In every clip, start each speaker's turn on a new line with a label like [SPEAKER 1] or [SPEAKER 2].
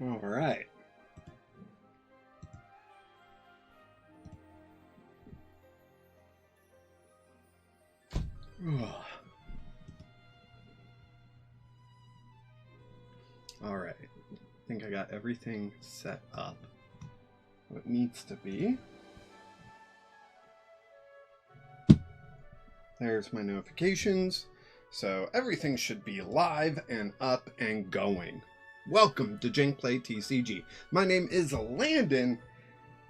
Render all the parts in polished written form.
[SPEAKER 1] All right. All right. I think I got everything set up. What needs to be. There's my notifications. So everything should be live and up and going. Welcome to Jank Play TCG. My name is Landon,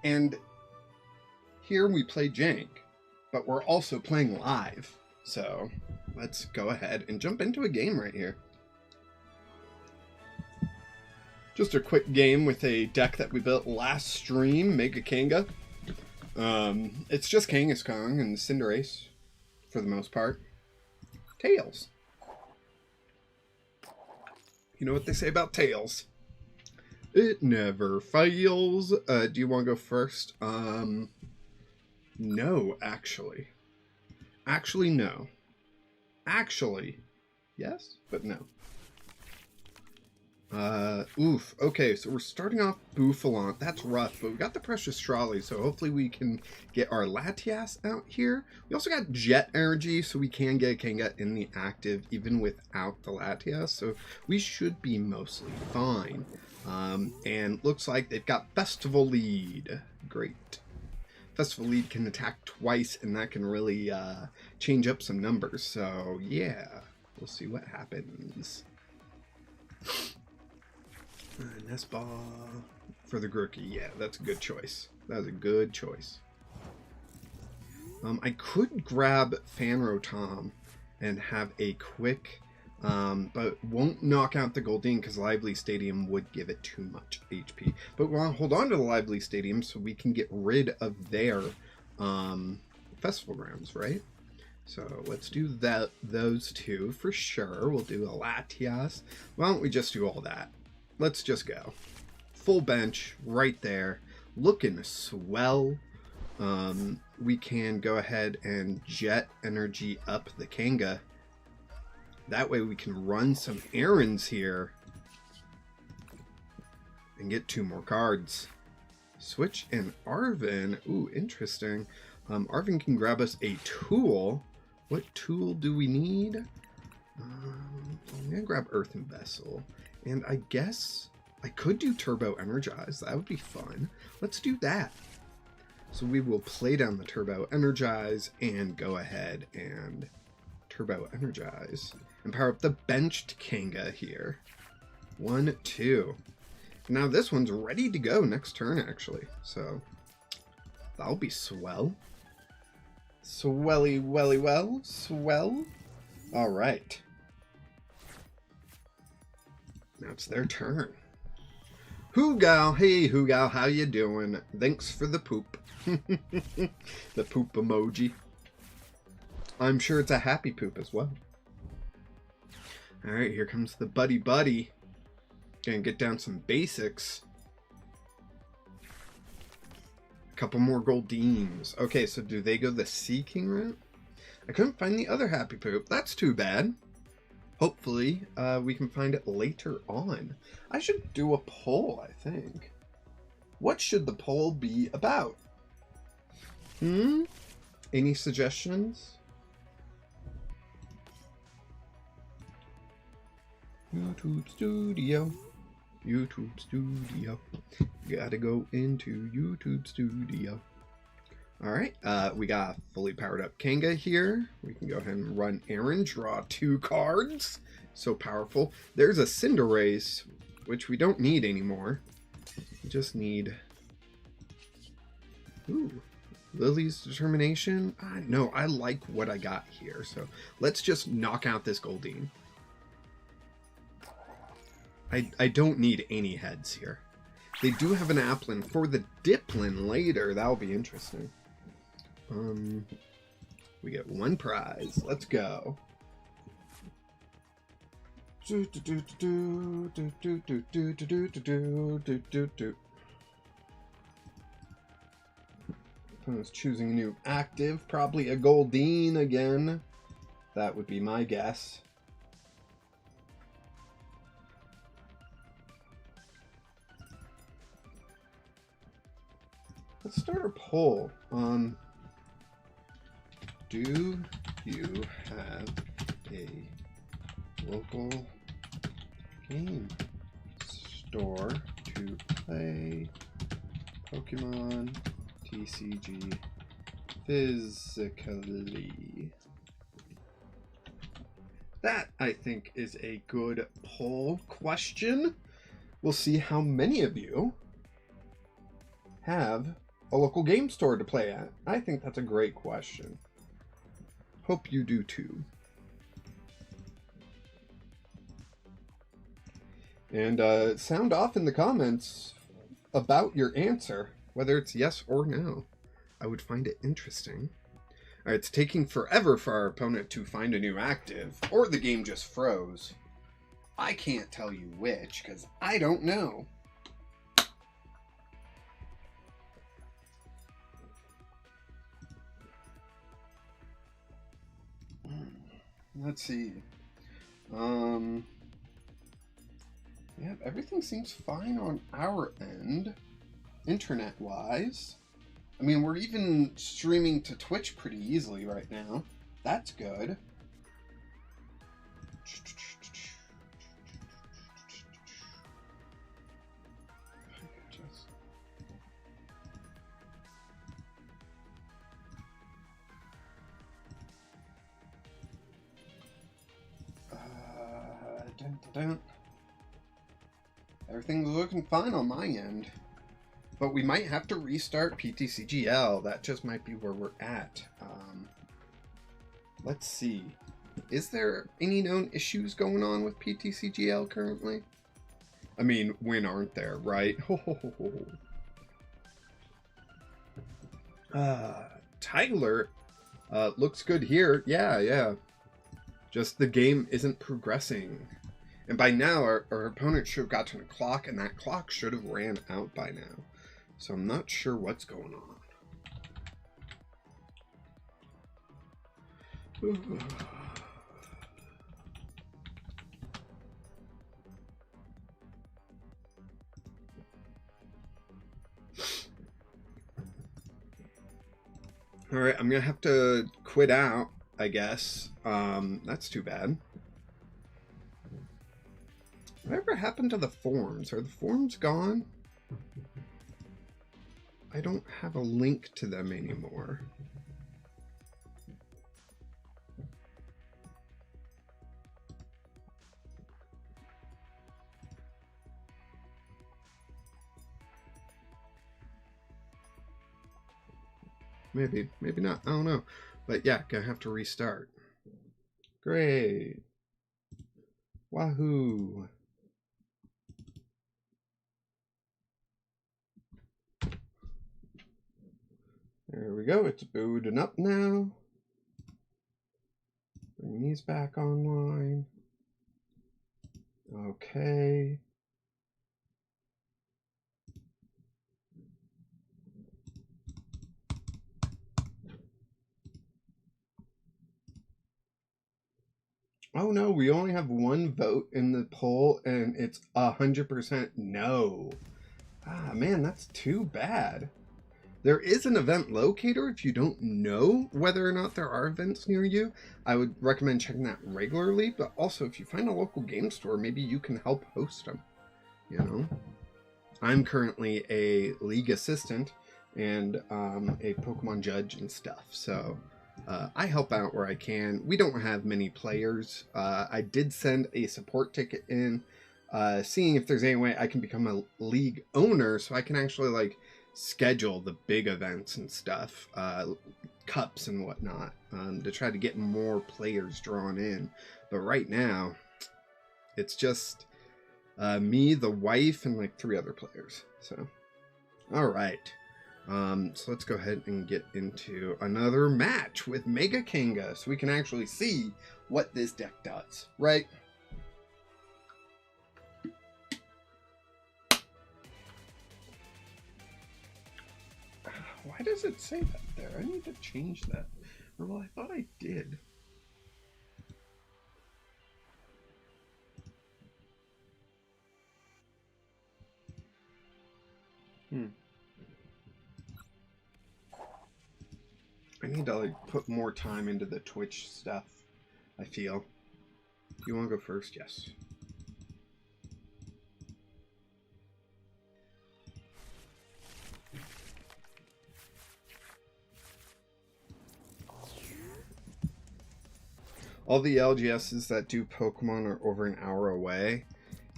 [SPEAKER 1] and here we play Jank, but we're also playing live. So let's go ahead and jump into a game right here. Just a quick game with a deck that we built last stream, Mega Kanga. It's just Kangaskhan and Cinderace for the most part. Tails. You know what they say about tails? It never fails. Do you want to go first? No, actually. Actually, no. Actually, yes, but no. Oof. Okay, so we're starting off Bouffalant. That's rough, but we got the Precious Trolley, so hopefully we can get our Latias out here. We also got Jet Energy, so we can get Kanga in the active even without the Latias, so we should be mostly fine. And looks like they've got Festival Lead. Great. Festival Lead can attack twice, and that can really change up some numbers, so yeah, we'll see what happens. Nest Ball for the Grookey. Yeah, that's a good choice. That was a good choice. I could grab Fanrotom and have a quick, but won't knock out the Goldeen because Lively Stadium would give it too much HP. But we'll hold on to the Lively Stadium so we can get rid of their Festival Grounds, right? So let's do that. Those two for sure. We'll do a Latias. Why don't we just do all that? Let's just go. Full bench right there. Looking swell. We can go ahead and Jet Energy up the Kanga. That way we can run some errands here. And get 2 more cards. Switch and Arven. Ooh, interesting. Arven can grab us a tool. What tool do we need? I'm going to grab Earthen Vessel. And I guess I could do Turbo Energize. That would be fun. Let's do that. So we will play down the Turbo Energize and go ahead and Turbo Energize. And power up the benched Kanga here. 1, 2. Now this one's ready to go next turn, actually. So that'll be swell. Swelly, welly, well. Swell. All right. Now it's their turn. Hoogal, hey Hoogal, how you doing? Thanks for the poop. The poop emoji. I'm sure it's a happy poop as well. Alright, here comes the buddy buddy. Gonna get down some basics. A couple more Goldeens. Okay, so do they go the Seeking route? I couldn't find the other happy poop. That's too bad. Hopefully, we can find it later on. I should do a poll, I think. What should the poll be about? Any suggestions? YouTube Studio. YouTube Studio. Gotta go into YouTube Studio. Alright, we got a fully powered up Kanga here. We can go ahead and run errand, draw 2 cards. So powerful. There's a Cinderace, which we don't need anymore. We just need... Ooh, Lily's Determination. No, I like what I got here. So let's just knock out this Goldeen. I don't need any heads here. They do have an Applin for the Diplin later. That'll be interesting. We get 1 prize. Let's go. Opponent's choosing a new active, probably a Goldeen again. That would be my guess. Let's start a poll. Do you have a local game store to play Pokemon TCG physically? That, I think, is a good poll question. We'll see how many of you have a local game store to play at. I think that's a great question. Hope you do too. And sound off in the comments about your answer, whether it's yes or no. I would find it interesting. All right, it's taking forever for our opponent to find a new active, or the game just froze. I can't tell you which, because I don't know. Let's see. Yeah, everything seems fine on our end, internet-wise. I mean, we're even streaming to Twitch pretty easily right now. That's good. Everything's looking fine on my end. But we might have to restart PTCGL. That just might be where we're at. Let's see. Is there any known issues going on with PTCGL currently? I mean, when aren't there, right? Tyler looks good here. Yeah. Just the game isn't progressing. And by now, our opponent should have gotten a clock, and that clock should have ran out by now. So I'm not sure what's going on. All right, I'm gonna have to quit out, I guess. That's too bad. Whatever happened to the forms? Are the forms gone? I don't have a link to them anymore. Maybe not. I don't know. But yeah, gonna have to restart. Great. Wahoo. There we go. It's booting up now. Bring these back online. Okay. Oh no, we only have one vote in the poll and it's 100% no. Ah, man, that's too bad. There is an event locator if you don't know whether or not there are events near you. I would recommend checking that regularly, but also if you find a local game store, maybe you can help host them, you know? I'm currently a league assistant and a Pokemon judge and stuff, so I help out where I can. We don't have many players. I did send a support ticket in, seeing if there's any way I can become a league owner so I can actually like schedule the big events and stuff, cups and whatnot, to try to get more players drawn in. But right now, it's just me, the wife, and like 3 other players. So, all right. So let's go ahead and get into another match with Mega Kanga so we can actually see what this deck does, right? Why does it say that there? I need to change that. Or, well, I thought I did. need to like put more time into the Twitch stuff, I feel. You want to go first? Yes. All the LGSs that do Pokemon are over an hour away.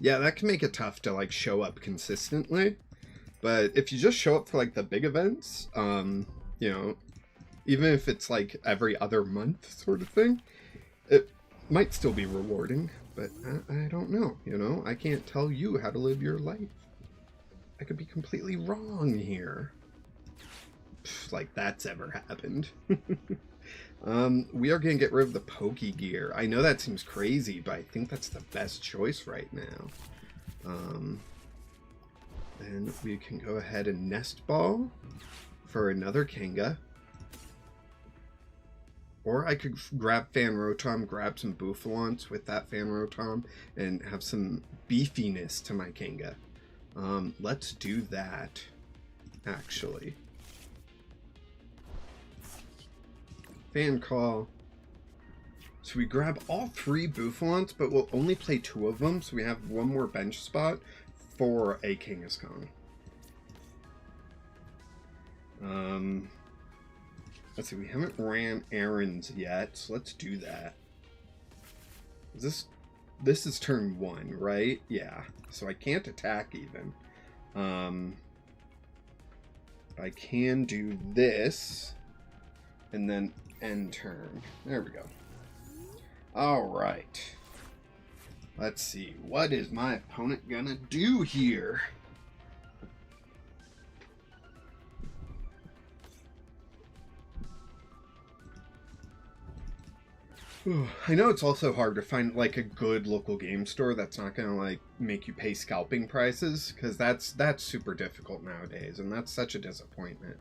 [SPEAKER 1] Yeah, that can make it tough to like show up consistently. But if you just show up for like the big events, you know, even if it's like every other month sort of thing, it might still be rewarding. But I don't know, you know? I can't tell you how to live your life. I could be completely wrong here. Like that's ever happened. We are going to get rid of the Poke Gear. I know that seems crazy, but I think that's the best choice right now. Then we can go ahead and Nest Ball for another Kanga. Or I could grab Fan Rotom, grab some Bouffalants with that Fan Rotom, and have some beefiness to my Kanga. Let's do that, actually. Fan Call. So we grab all 3 Bouffalants, but we'll only play 2 of them, so we have 1 more bench spot for a Kangaskhan. Let's see, we haven't ran errands yet, so let's do that. This is turn 1, right? Yeah, so I can't attack even. I can do this, and then end turn. There we go. Alright. Let's see. What is my opponent gonna do here? I know it's also hard to find like a good local game store that's not gonna like make you pay scalping prices, because that's super difficult nowadays, and that's such a disappointment.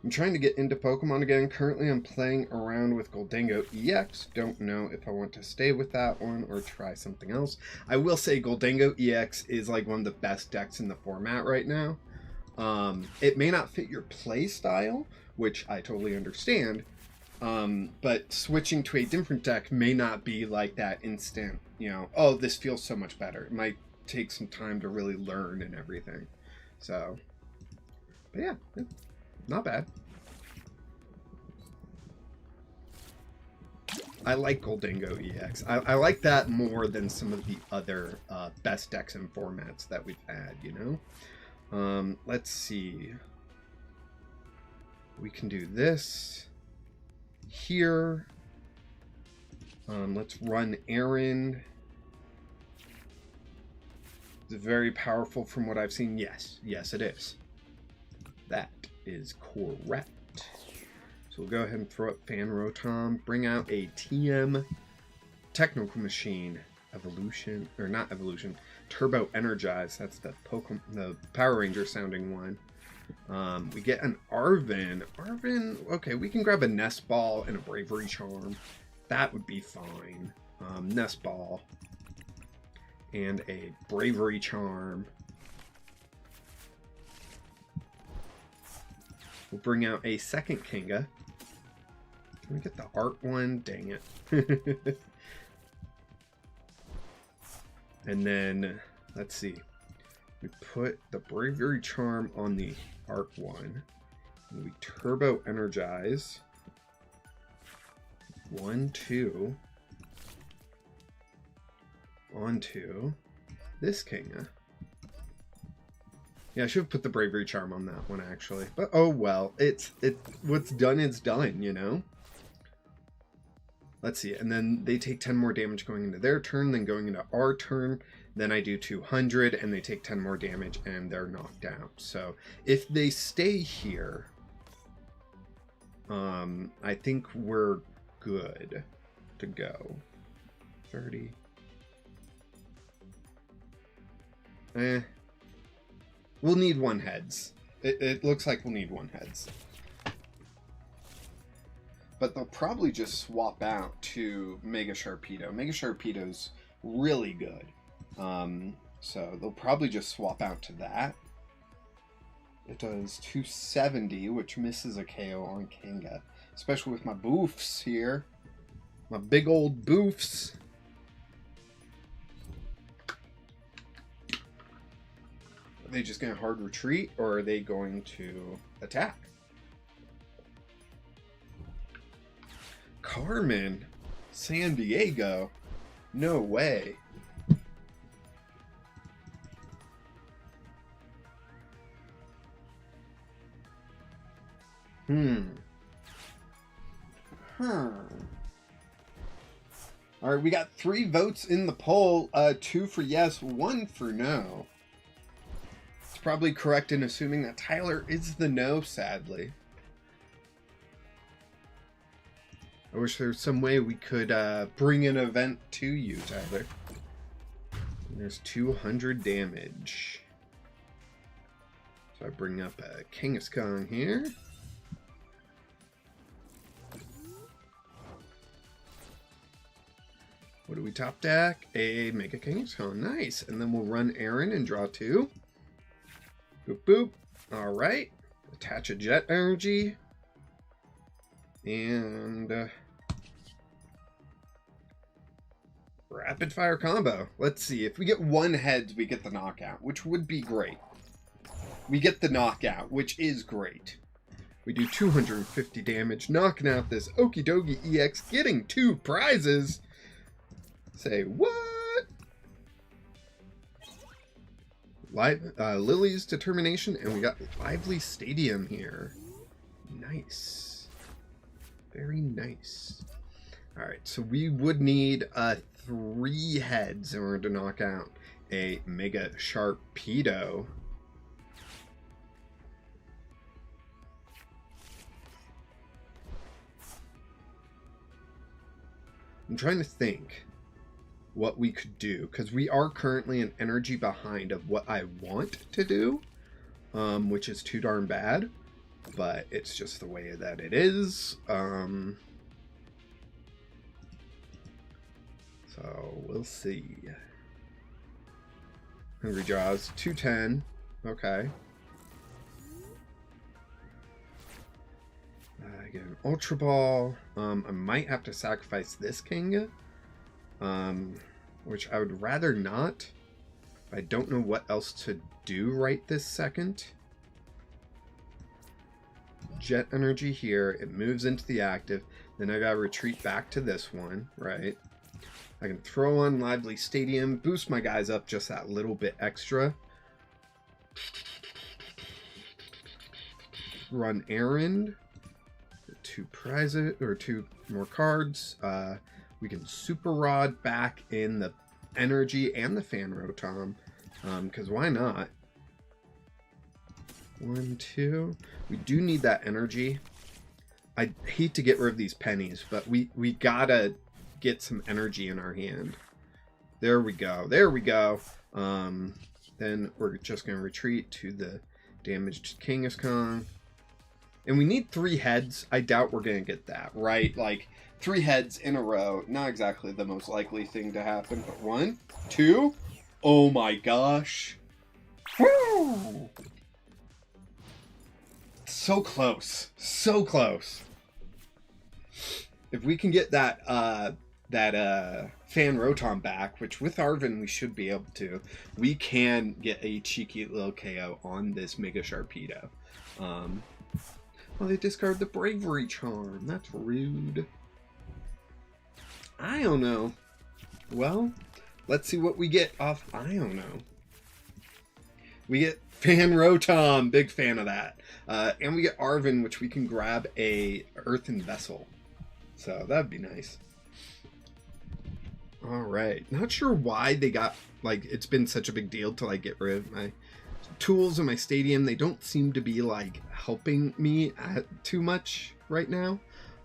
[SPEAKER 1] I'm trying to get into Pokemon again. Currently I'm playing around with Gholdengo EX. Don't know if I want to stay with that one or try something else. I will say Gholdengo EX is like one of the best decks in the format right now. It may not fit your play style, which I totally understand, but switching to a different deck may not be like that instant, you know, oh, this feels so much better. It might take some time to really learn and everything. So, but yeah, not bad. I like Gholdengo EX. I like that more than some of the other best decks and formats that we've had, you know? Let's see. We can do this here. Let's run Errand. Is it very powerful from what I've seen? Yes. Yes, it is. That is correct. So we'll go ahead and throw up Fan Rotom, bring out a TM Technical Machine Evolution, or not Evolution, Turbo Energize. That's the Power Ranger sounding one. We get an Arven. Okay, we can grab a Nest Ball and a Bravery Charm. That would be fine. Nest Ball and a Bravery Charm. We'll bring out a second Kanga. Can we get the art one? Dang it. And then, let's see. We put the Bravery Charm on the art one. And we Turbo Energize. 1, 2. Onto this Kanga. Yeah, I should have put the Bravery Charm on that one, actually. But, oh well. What's done is done, you know? Let's see. And then they take 10 more damage going into their turn, then going into our turn. Then I do 200, and they take 10 more damage, and they're knocked out. So, if they stay here, I think we're good to go. 30. We'll need 1 heads. It looks like we'll need 1 heads. But they'll probably just swap out to Mega Sharpedo. Mega Sharpedo's really good. So they'll probably just swap out to that. It does 270, which misses a KO on Kanga. Especially with my boofs here. My big old boofs. Are they just going to hard retreat, or are they going to attack? Carmen, San Diego. No way. All right, we got 3 votes in the poll. 2 for yes, 1 for no. It's probably correct in assuming that Tyler is the no, sadly. I wish there was some way we could bring an event to you, Tyler. There's 200 damage. So I bring up a Kangaskhan here. What do we top deck? A Mega Kangaskhan. Nice. And then we'll run Aaron and draw 2. Boop, boop. All right. Attach a Jet Energy. And rapid fire combo. Let's see. If we get 1 heads, we get the knockout, which would be great. We get the knockout, which is great. We do 250 damage, knocking out this Okie Dokie EX, getting 2 prizes. Say what? Lily's Determination, and we got Lively Stadium here. Nice. Very nice. Alright, so we would need 3 heads in order to knock out a Mega Sharpedo. I'm trying to think what we could do, because we are currently an energy behind of what I want to do, which is too darn bad, but it's just the way that it is. So we'll see. Hungry Jaws, 210. Okay. I get an Ultra Ball. I might have to sacrifice this King. Which I would rather not. I don't know what else to do right this second. Jet Energy here. It moves into the active. Then I gotta retreat back to this one, right? I can throw on Lively Stadium, boost my guys up just that little bit extra. Run Errand. 2 prizes, or 2 more cards. We can Super Rod back in the energy and the Fan Rotom, because why not? 1, 2. We do need that energy. I hate to get rid of these pennies, but we gotta get some energy in our hand. There we go. There we go. Then we're just gonna retreat to the damaged Kangaskhan. And we need 3 heads. I doubt we're gonna get that, right? Like 3 heads in a row, not exactly the most likely thing to happen, but 1, 2, oh my gosh. Woo! So close. So close. If we can get that Fan Rotom back, which with Arvin we should be able to, we can get a cheeky little KO on this Mega Sharpedo. Well, they discard the Bravery Charm. That's rude. I don't know. Well, let's see what we get off. I don't know. We get Fan Rotom. Big fan of that. And we get Arvin, which we can grab a Earthen Vessel. So that'd be nice. All right. Not sure why they got, like, it's been such a big deal to, like, get rid of my tools in my stadium. They don't seem to be, like, helping me too much right now.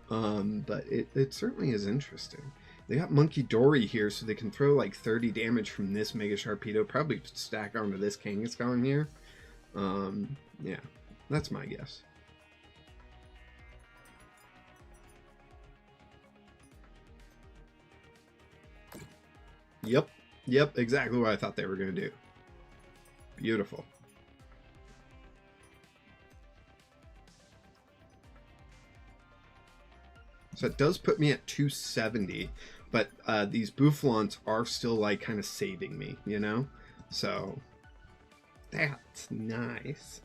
[SPEAKER 1] But it certainly is interesting. They got Monkey Dory here, so they can throw like 30 damage from this Mega Sharpedo. Probably stack onto this Kangaskhan here. Yeah, that's my guess. Yep, exactly what I thought they were going to do. Beautiful. So it does put me at 270, but these Bouffalants are still like kind of saving me, you know? So that's nice.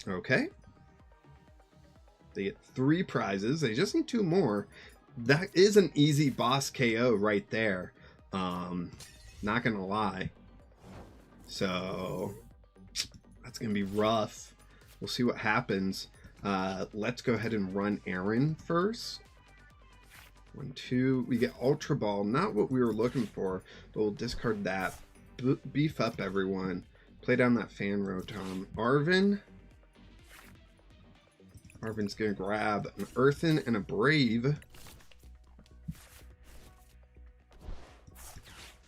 [SPEAKER 1] Okay. They get 3 prizes. They just need 2 more. That is an easy boss KO right there. Not gonna lie. So that's gonna be rough. We'll see what happens. Let's go ahead and run Aaron first. 1, 2. We get Ultra Ball. Not what we were looking for, but we'll discard that. Beef up everyone. Play down that Fan Rotom. Arvin's gonna grab an Earthen and a Brave.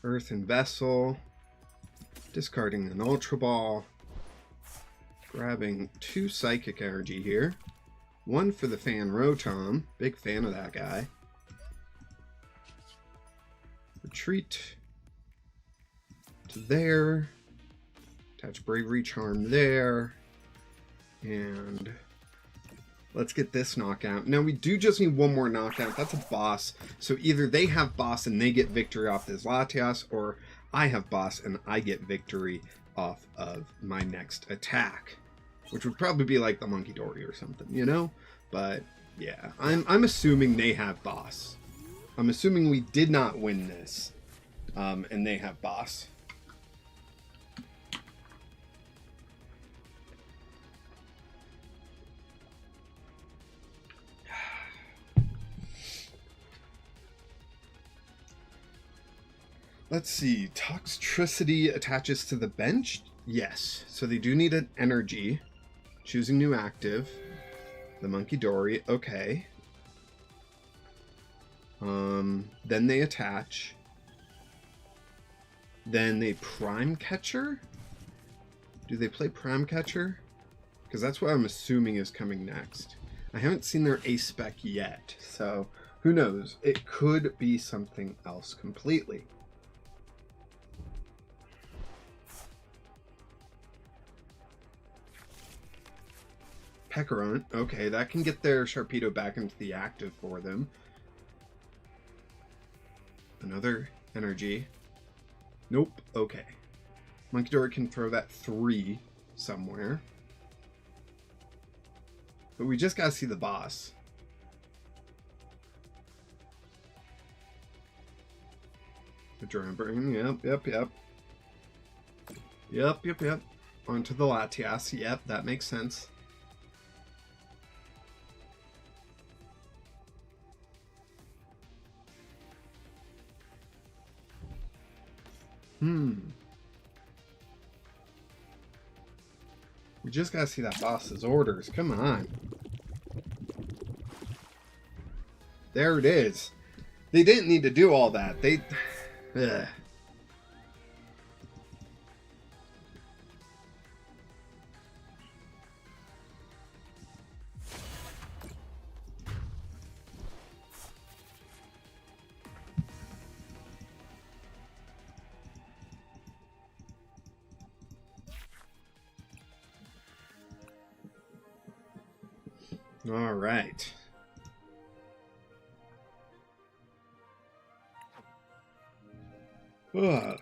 [SPEAKER 1] Earthen Vessel. Discarding an Ultra Ball. Grabbing 2 Psychic Energy here. 1 for the Fan Rotom. Big fan of that guy. Retreat to there. Attach Bravery Charm there. And let's get this knockout. Now we do just need 1 more knockout. That's a boss. So either they have boss and they get victory off this Latias, or I have boss and I get victory off of my next attack. Which would probably be like the Monkey Dory or something, you know? But yeah, I'm assuming they have boss. I'm assuming we did not win this. And they have boss. Let's see. Toxicity attaches to the bench? Yes. So they do need an energy. Choosing new active. The Monkey Dory. Okay. Then they attach. Then they Prime Catcher? Do they play Prime Catcher? Because that's what I'm assuming is coming next. I haven't seen their ace spec yet, so who knows? It could be something else completely. Pekarunt. Okay, that can get their Sharpedo back into the active for them. Another energy. Nope. Okay. Monkey Dory can throw that 3 somewhere. But we just gotta see the boss. Adrenaline Brain. Yep. Onto the Latias. Yep, that makes sense. We just gotta see that boss's orders. Come on. There it is. They didn't need to do all that. They... Ugh. All right. Ugh.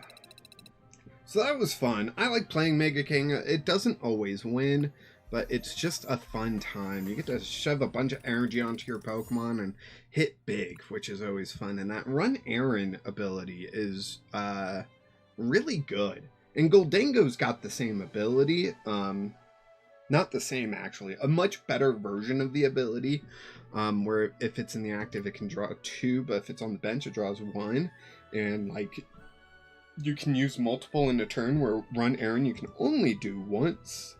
[SPEAKER 1] So that was fun. I like playing Mega King. It doesn't always win, but it's just a fun time. You get to shove a bunch of energy onto your Pokemon and hit big, which is always fun. And that Run Aaron ability is really good. And Goldango's got the same ability. Not the same, actually. A much better version of the ability, where if it's in the active, it can draw 2, but if it's on the bench, it draws 1. And, like, you can use multiple in a turn, where Run Aaron you can only do once.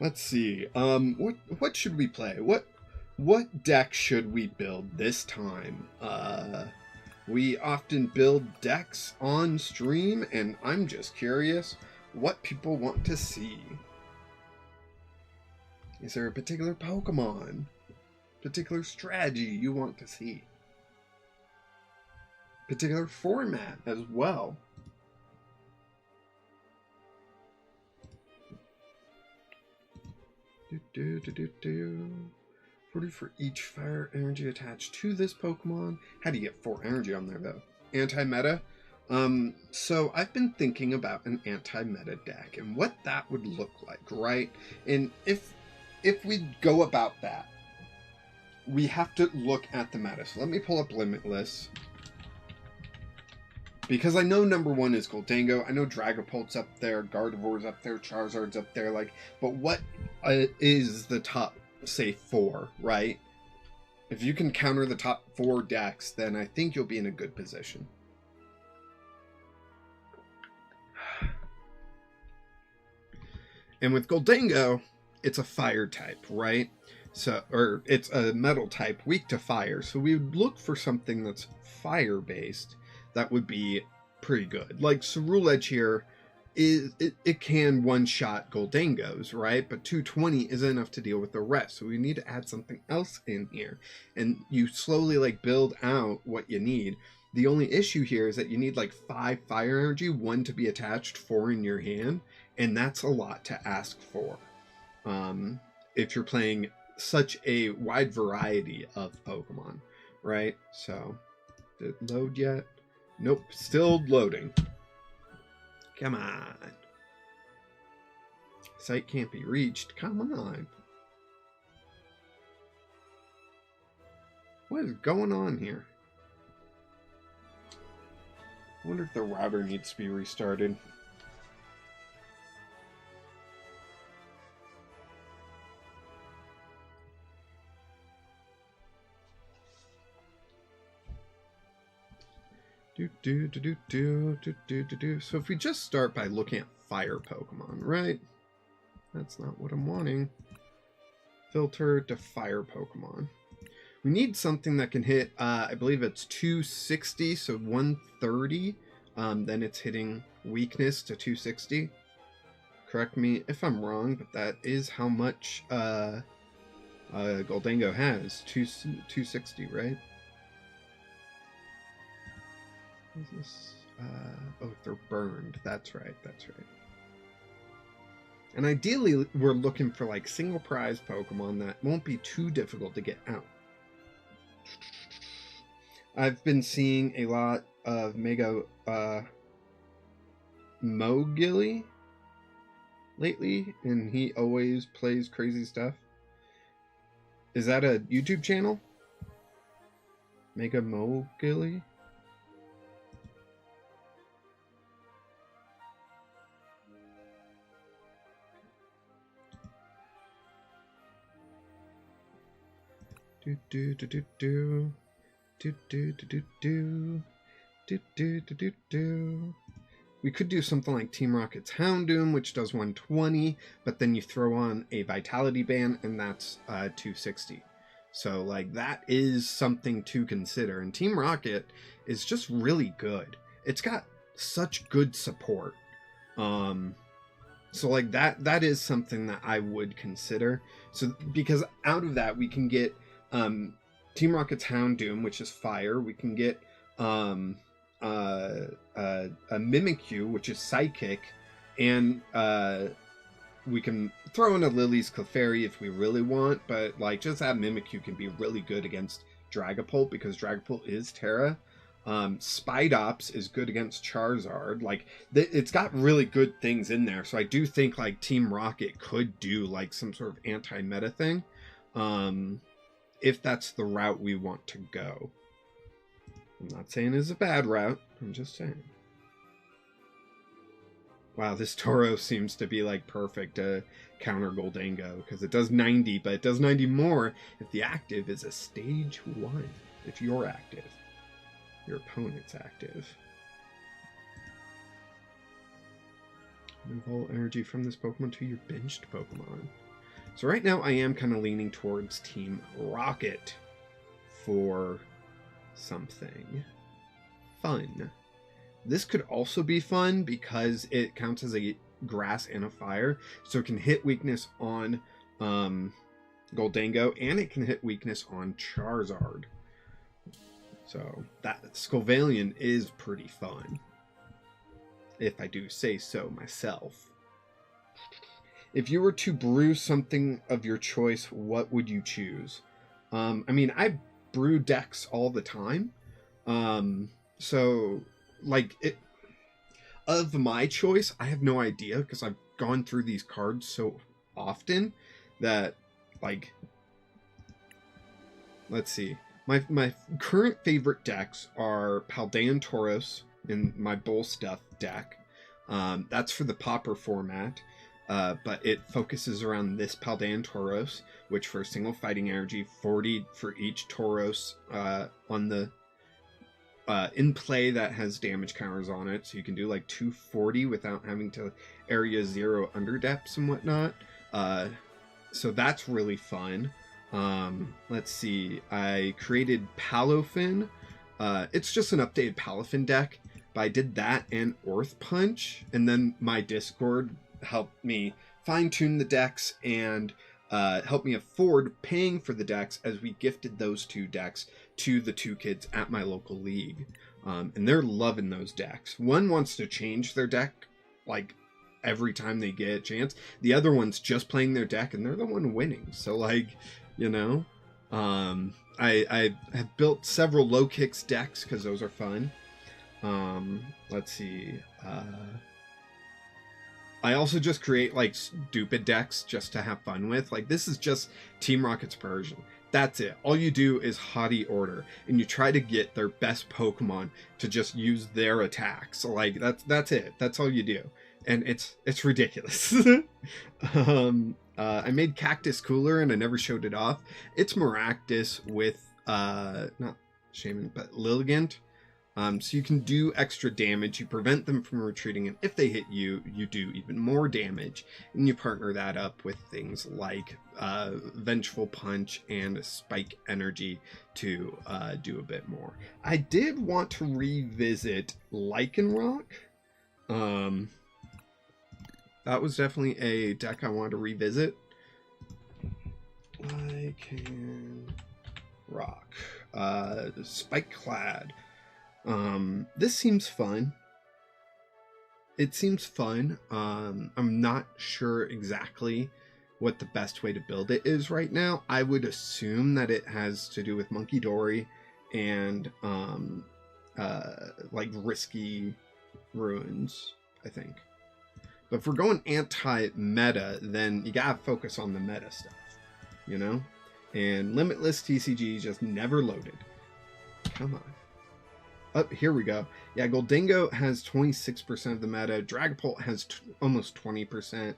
[SPEAKER 1] Let's see. What should we play? What deck should we build this time? We often build decks on stream, and I'm just curious what people want to see. Is there a particular Pokemon, particular strategy you want to see? Particular format as well? 40 for each fire energy attached to this Pokemon. How do you get 4 energy on there, though? Anti-meta? So I've been thinking about an anti-meta deck and what that would look like, right? And if we go about that, we have to look at the meta. So let me pull up Limitless. Because I know number 1 is Gholdengo. I know Dragapult's up there, Gardevoir's up there, Charizard's up there. Like, but what is the top, say, 4, right? If you can counter the top 4 decks, then I think you'll be in a good position. And with Gholdengo, it's a fire type, right? So, or it's a metal type, weak to fire. So we would look for something that's fire-based that would be pretty good. Like Ceruledge here, it can one-shot Gholdengos, right? But 220 isn't enough to deal with the rest. So we need to add something else in here. And you slowly like build out what you need. The only issue here is that you need like 5 fire energy, 1 to be attached, 4 in your hand. And that's a lot to ask for. If you're playing such a wide variety of Pokemon, right? So, did it load yet? Nope, still loading. Come on. Site can't be reached. Come on. What is going on here? I wonder if the router needs to be restarted. So if we just start by looking at fire Pokemon, right? That's not what I'm wanting. Filter to fire Pokemon. We need something that can hit, I believe it's 260, so 130. Then it's hitting weakness to 260. Correct me if I'm wrong, but that is how much Gholdengo has. 260, right? What is this? Oh, they're burned. That's right. That's right. And ideally, we're looking for like single prize Pokemon that won't be too difficult to get out. I've been seeing a lot of Mega Mogili lately, and he always plays crazy stuff. Is that a YouTube channel? Mega Mogili? We could do something like Team Rocket's Houndoom, which does 120, but then you throw on a Vitality Ban, and that's 260. So, like, that is something to consider. And Team Rocket is just really good. It's got such good support. So, like, that is something that I would consider. So, because out of that, we can get Team Rocket's Houndoom, which is fire. We can get a Mimikyu, which is psychic, and we can throw in a Lily's Clefairy if we really want, but like just that Mimikyu can be really good against Dragapult because Dragapult is Terra. Spidops is good against Charizard. Like it's got really good things in there, so I do think like Team Rocket could do like some sort of anti-meta thing, if that's the route we want to go. I'm not saying it's a bad route. I'm just saying. Wow, this Toro seems to be like perfect to counter Gholdengo because it does 90, but it does 90 more if the active is a stage 1. If you're active, your opponent's active. Move all energy from this Pokemon to your benched Pokemon. So right now I am kind of leaning towards Team Rocket for something fun. This could also be fun because it counts as a grass and a fire, so it can hit weakness on Gholdengo, and it can hit weakness on Charizard. So that Sylveon is pretty fun, if I do say so myself. if you were to brew something of your choice, what would you choose? I mean, I brew decks all the time. So, like, of my choice, I have no idea because I've gone through these cards so often that, like, let's see. My current favorite decks are Paldean Tauros in my Bull Stuff deck. That's for the Puaper format, but it focuses around this Paldean Tauros, which for single fighting energy, 40 for each Tauros on the in play that has damage counters on it, so you can do like 240 without having to area 0 underdepths and whatnot. So that's really fun. Let's see. I created Palofin. It's just an updated Palofin deck, but I did that and Orth Punch, and then my Discord helped me fine-tune the decks and helped me afford paying for the decks as we gifted those 2 decks to the 2 kids at my local league. And they're loving those decks. One wants to change their deck like every time they get a chance. The other one's just playing their deck and they're the one winning. So, like, you know, I have built several low kicks decks because those are fun. Let's see. I also just create like stupid decks just to have fun with. Like, this is just Team Rocket's Persian. That's it. All you do is haughty order, and you try to get their best Pokemon to just use their attacks. Like, that's it. That's all you do, and it's ridiculous. I made Cactus Cooler, and I never showed it off. It's Maractus with not Shaman, but Lilligant. So you can do extra damage, you prevent them from retreating, and if they hit you, you do even more damage. And you partner that up with things like Vengeful Punch and Spike Energy to do a bit more. I did want to revisit Lycanroc. That was definitely a deck I wanted to revisit. Lycanroc. Spike Clad. This seems fun. It seems fun. I'm not sure exactly what the best way to build it is right now. I would assume that it has to do with Monkey Dory and like risky ruins, I think. But if we're going anti-meta, then you gotta focus on the meta stuff, you know? And Limitless TCG just never loaded. Come on. Oh, here we go. Yeah, Goldingo has 26% of the meta. Dragapult has almost 20%.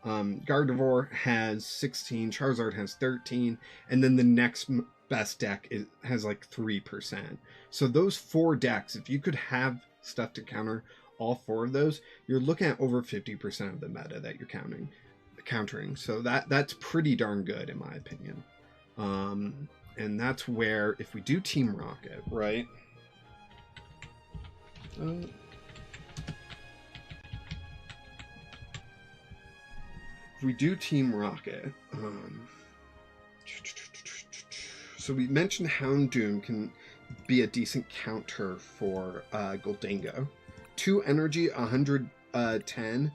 [SPEAKER 1] Gardevoir has 16. Charizard has 13. And then the next best deck has like 3%. So those 4 decks, if you could have stuff to counter all 4 of those, you're looking at over 50% of the meta that you're countering. So that's pretty darn good in my opinion. And that's where, if we do Team Rocket, right? If we do Team Rocket, so we mentioned Houndoom can be a decent counter for Goldingo. 2 energy, 110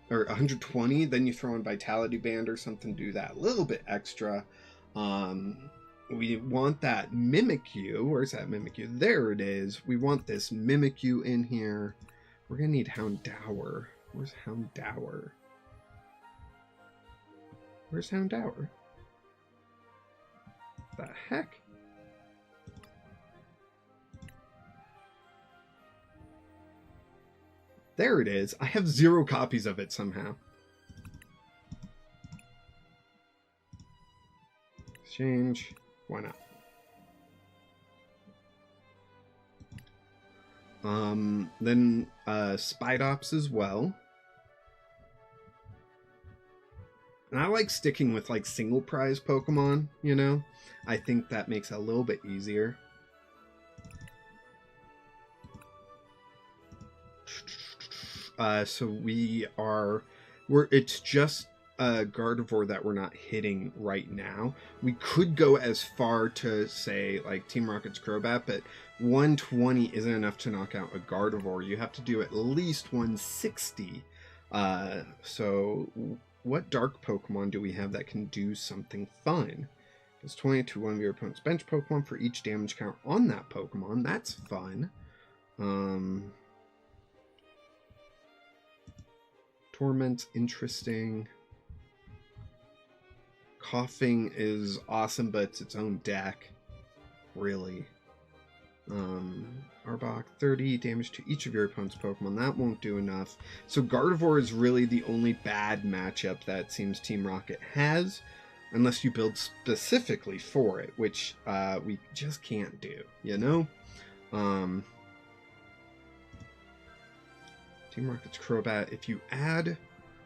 [SPEAKER 1] or 120, then you throw in Vitality Band or something, do that a little bit extra. We want that Mimikyu. Where's that Mimikyu? There it is. We want this Mimikyu in here. We're gonna need Houndour. Where's Houndour? Where's Houndour? The heck? There it is. I have 0 copies of it somehow. Exchange. Why not? Then Spidops as well. And I like sticking with like single prize Pokemon, you know? I think that makes it a little bit easier. So it's just Gardevoir that we're not hitting right now. We could go as far to say like Team Rocket's Crobat, but 120 isn't enough to knock out a Gardevoir. You have to do at least 160. So what dark Pokemon do we have that can do something fun? It's 20 to one of your opponent's bench Pokemon for each damage count on that Pokemon. That's fun. Torment's interesting. Coughing is awesome, but it's its own deck. Really. Arbok, 30 damage to each of your opponent's Pokemon. That won't do enough. So Gardevoir is really the only bad matchup that seems Team Rocket has, unless you build specifically for it, which we just can't do, you know? Team Rocket's Crobat, if you add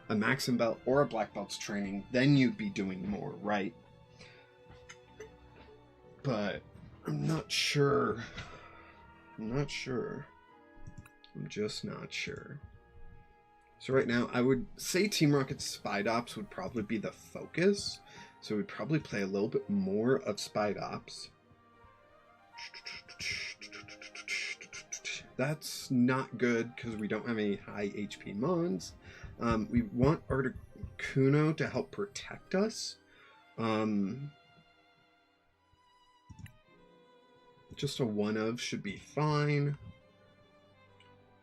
[SPEAKER 1] a Maxim Belt or a Black Belt's training, then you'd be doing more, right? But I'm not sure. I'm just not sure. So right now, I would say Team Rocket's Spidops would probably be the focus. So we'd probably play a little bit more of Spidops. That's not good because we don't have any high HP mons. We want Articuno to help protect us. Just a one of should be fine.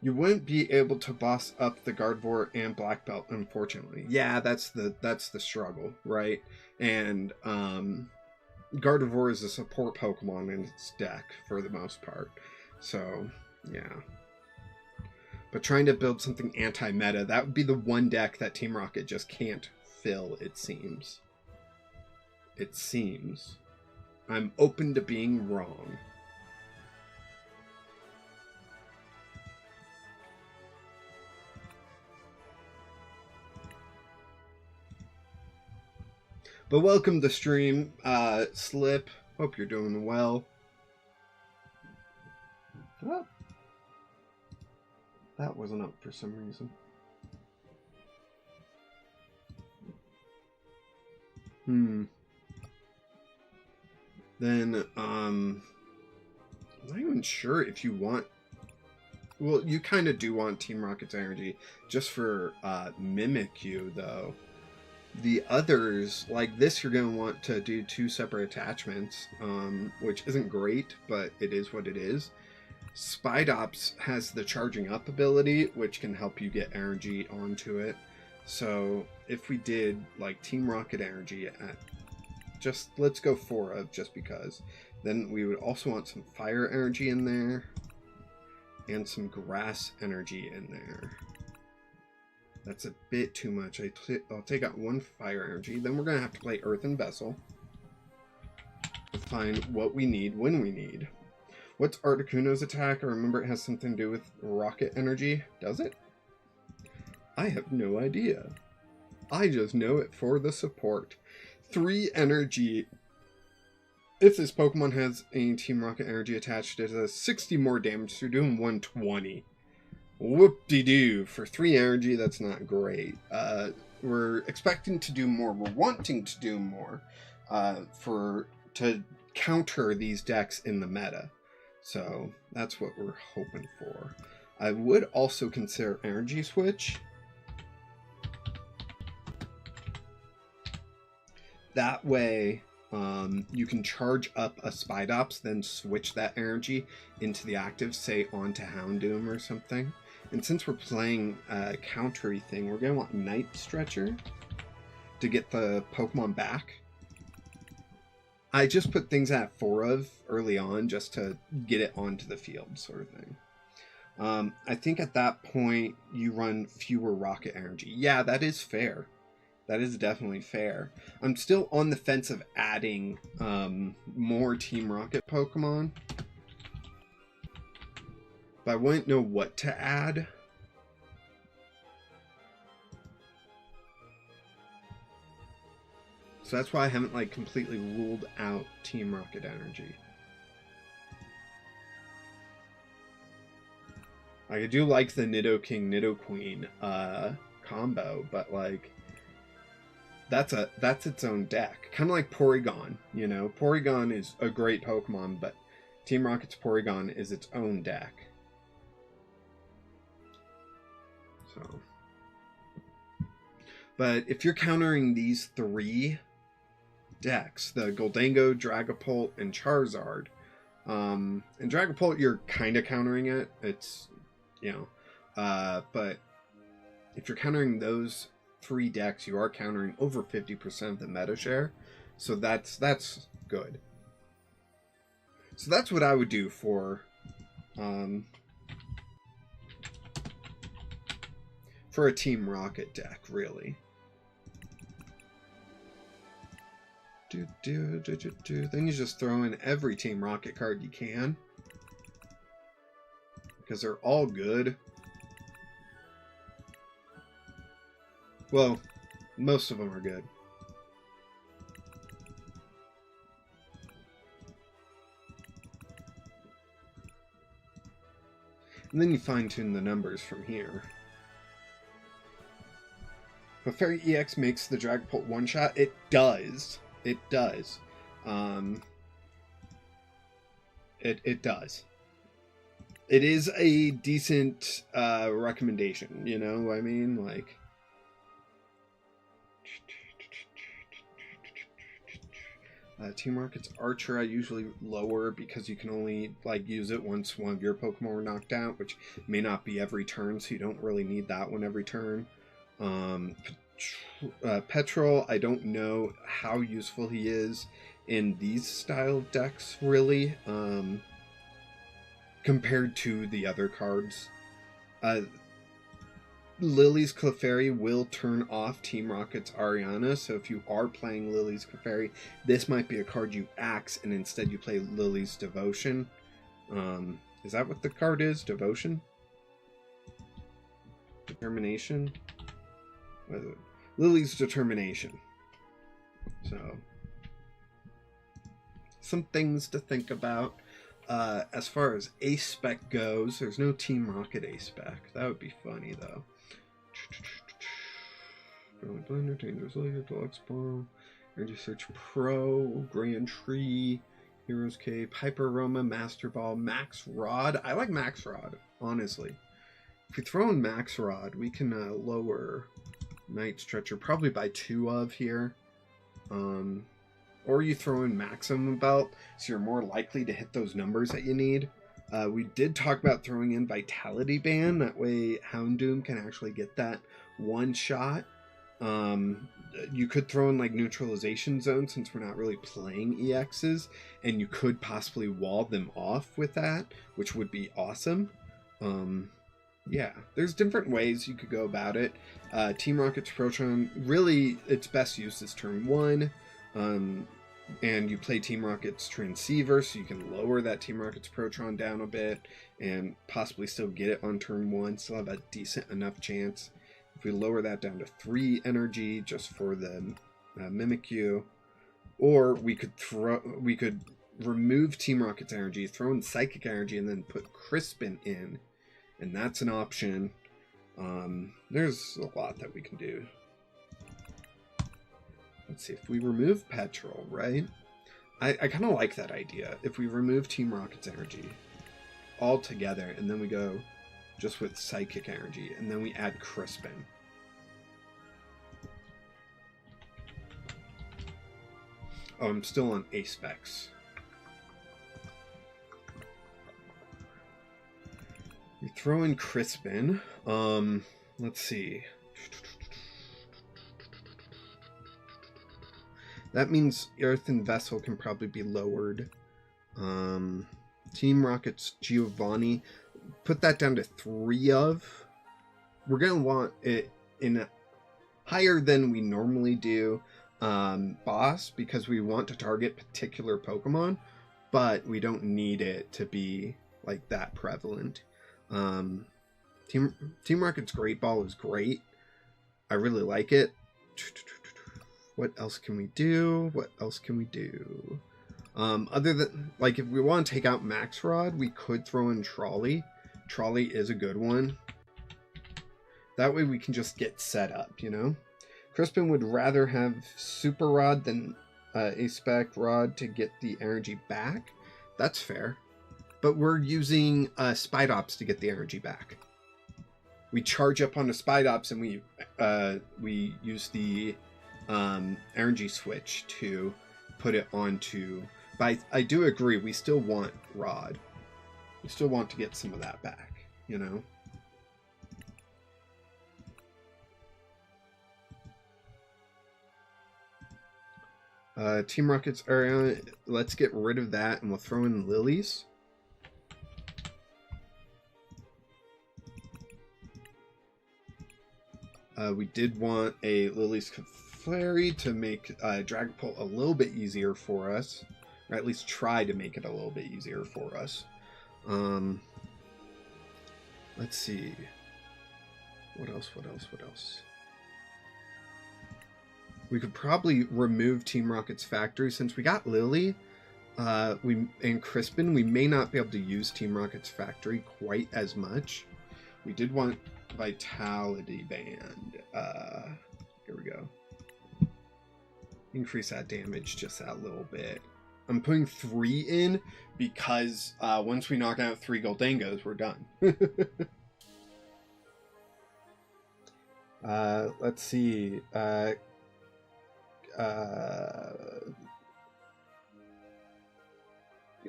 [SPEAKER 1] You wouldn't be able to boss up the Gardevoir and Black Belt, unfortunately. Yeah, that's the struggle, right? And Gardevoir is a support Pokemon in its deck for the most part. So, yeah. But trying to build something anti-meta, that would be the one deck that Team Rocket just can't fill, it seems. It seems. I'm open to being wrong. But welcome to stream, Slip. Hope you're doing well. Oh. That wasn't up for some reason. Then, I'm not even sure if you want... Well, you kind of do want Team Rocket's energy just for Mimikyu, though. The others, like this, you're going to want to do 2 separate attachments, which isn't great, but it is what it is. Spidops has the charging up ability, which can help you get energy onto it. So if we did like Team Rocket energy at just, let's go 4 of just because, then we would also want some fire energy in there and some grass energy in there. That's a bit too much. I'll take out 1 fire energy. Then we're going to have to play Earthen Vessel to find what we need when we need. What's Articuno's attack? I remember it has something to do with rocket energy. Does it? I have no idea. I just know it for the support. 3 energy. If this Pokemon has any Team Rocket energy attached, it has 60 more damage, so you're doing 120. Whoop-de-doo. For 3 energy, that's not great. We're expecting to do more. We're wanting to do more to counter these decks in the meta. So that's what we're hoping for. I would also consider Energy Switch. That way, you can charge up a Spidops, then switch that energy into the active, say onto Houndoom or something. And since we're playing a countery thing, we're going to want Night Stretcher to get the Pokemon back. I just put things at 4 of early on just to get it onto the field, sort of thing. I think at that point, you run fewer rocket energy. Yeah, that is fair. That is definitely fair. I'm still on the fence of adding more Team Rocket Pokemon. But I wouldn't know what to add. So that's why I haven't like completely ruled out Team Rocket energy. I do like the Nidoking Nidoqueen combo, but like that's its own deck. Kind of like Porygon, you know. Porygon is a great Pokemon, but Team Rocket's Porygon is its own deck. So But if you're countering these 3 decks, the Goldango, Dragapult, and Charizard, and Dragapult, you're kind of countering it. It's, you know, but if you're countering those 3 decks, you are countering over 50% of the meta share. So that's good. So that's what I would do for a Team Rocket deck, really. Then you just throw in every Team Rocket card you can, because they're all good. Well, most of them are good. And then you fine-tune the numbers from here. But Fairy EX makes the Dragapult one-shot. It does. It does. It does. It is a decent recommendation, you know what I mean? Like, Team Rocket's Archer I usually lower because you can only like use it once one of your Pokemon were knocked out, which may not be every turn, so you don't really need that one every turn. Petrol, I don't know how useful he is in these style of decks, really, compared to the other cards. Lily's Clefairy will turn off Team Rocket's Ariana, so if you are playing Lily's Clefairy, this might be a card you axe and instead you play Lily's Devotion. Is that what the card is? Devotion? Determination? What is it? Lily's Determination. So, some things to think about. As far as Ace Spec goes, there's no Team Rocket Ace Spec. That would be funny, though. Blender, Dangerous Laser, Deluxe Bomb, Energy Search Pro, Grand Tree, Hero's Cape, Hyper Roma, Master Ball, Max Rod. I like Max Rod, honestly. If we throw in Max Rod, we can lower Night Stretcher probably by 2 of here. Or you throw in Maximum Belt, so you're more likely to hit those numbers that you need. We did talk about throwing in Vitality Band. That way Houndoom can actually get that one shot. You could throw in like Neutralization Zone since we're not really playing EXs. And you could possibly wall them off with that, which would be awesome. Yeah, there's different ways you could go about it. Team Rocket's Protron, really its best use is turn 1. And you play Team Rocket's Transceiver, so you can lower that Team Rocket's Protron down a bit and possibly still get it on turn 1, still have a decent enough chance. If we lower that down to 3 energy just for the Mimikyu, or we could remove Team Rocket's energy, throw in Psychic Energy, and then put Crispin in, and that's an option. There's a lot that we can do. Let's see, if we remove Petrol, right? I kind of like that idea. If we remove Team Rocket's energy all together, and then we go just with Psychic Energy, and then we add Crispin. Oh, I'm still on Ace Specs. We throw in Crispin. Let's see. That means Earthen Vessel can probably be lowered. Team Rocket's Giovanni. Put that down to 3 of. We're going to want it in higher than we normally do. Boss, because we want to target particular Pokemon, but we don't need it to be like that prevalent. Team Rocket's Great Ball is great. I really like it. What else can we do? What else can we do? Other than, like, if we want to take out Max Rod, we could throw in Trolley. Trolley is a good one. That way we can just get set up, you know? Crispin would rather have Super Rod than a Spec Rod to get the energy back. That's fair. But we're using Spidops to get the energy back. we charge up on the Spide Ops and we use the energy switch to put it onto. But I do agree, we still want Rod. We still want to get some of that back, you know? Team Rocket's area, let's get rid of that and we'll throw in Lilies. We did want a Lily's Clefairy to make Dragapult a little bit easier for us. Or at least try to make it a little bit easier for us. Let's see. What else? We could probably remove Team Rocket's factory since we got Lily and Crispin. We may not be able to use Team Rocket's factory quite as much. We did want Vitality Band. Here we go. Increase that damage just that little bit. I'm putting 3 in because once we knock out 3 Goldengos, we're done. Let's see.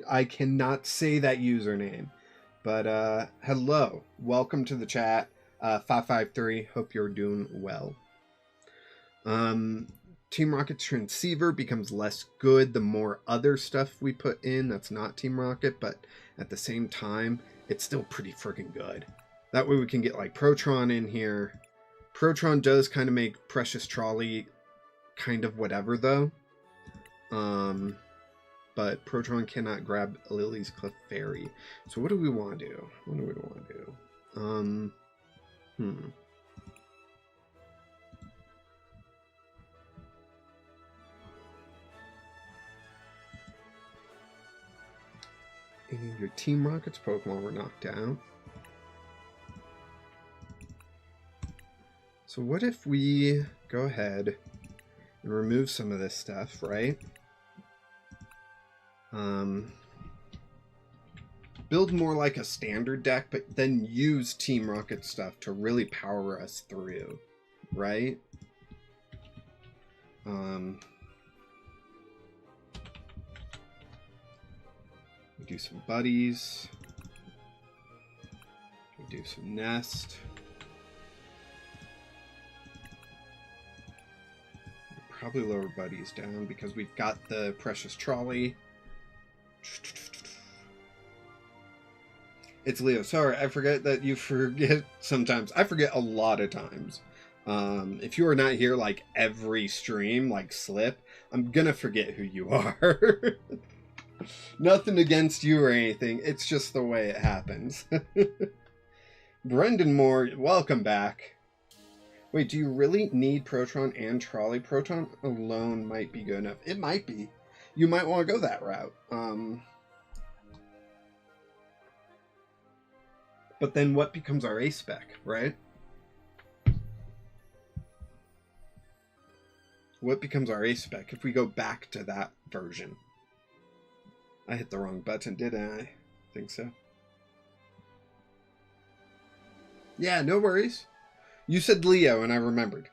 [SPEAKER 1] I cannot say that username, but hello, welcome to the chat. 553, hope you're doing well. Team Rocket's transceiver becomes less good the more other stuff we put in that's not Team Rocket, but at the same time, it's still pretty freaking good. That way we can get like Protron in here. Protron does kind of make Precious Trolley kind of whatever though. But Protron cannot grab Lily's Clefairy. So what do we want to do? What do we want to do? Any of your Team Rocket's Pokemon were knocked out. So what if we go ahead and remove some of this stuff, right? Build more like a standard deck, but then use Team Rocket stuff to really power us through, right? We do some buddies. We do some nest. We'll probably lower buddies down because we've got the Precious Trolley. It's Leo. Sorry, I forget that you forget sometimes. I forget a lot of times. If you are not here like every stream, like Slip, I'm gonna forget who you are. Nothing against you or anything. It's just the way it happens. Brendan Moore, welcome back. Wait, do you really need Protron and Trolley? Proton alone might be good enough. It might be. You might want to go that route. But then what becomes our A spec, right? What becomes our A spec if we go back to that version? I hit the wrong button, didn't I? I think so. Yeah, no worries. You said Leo and I remembered.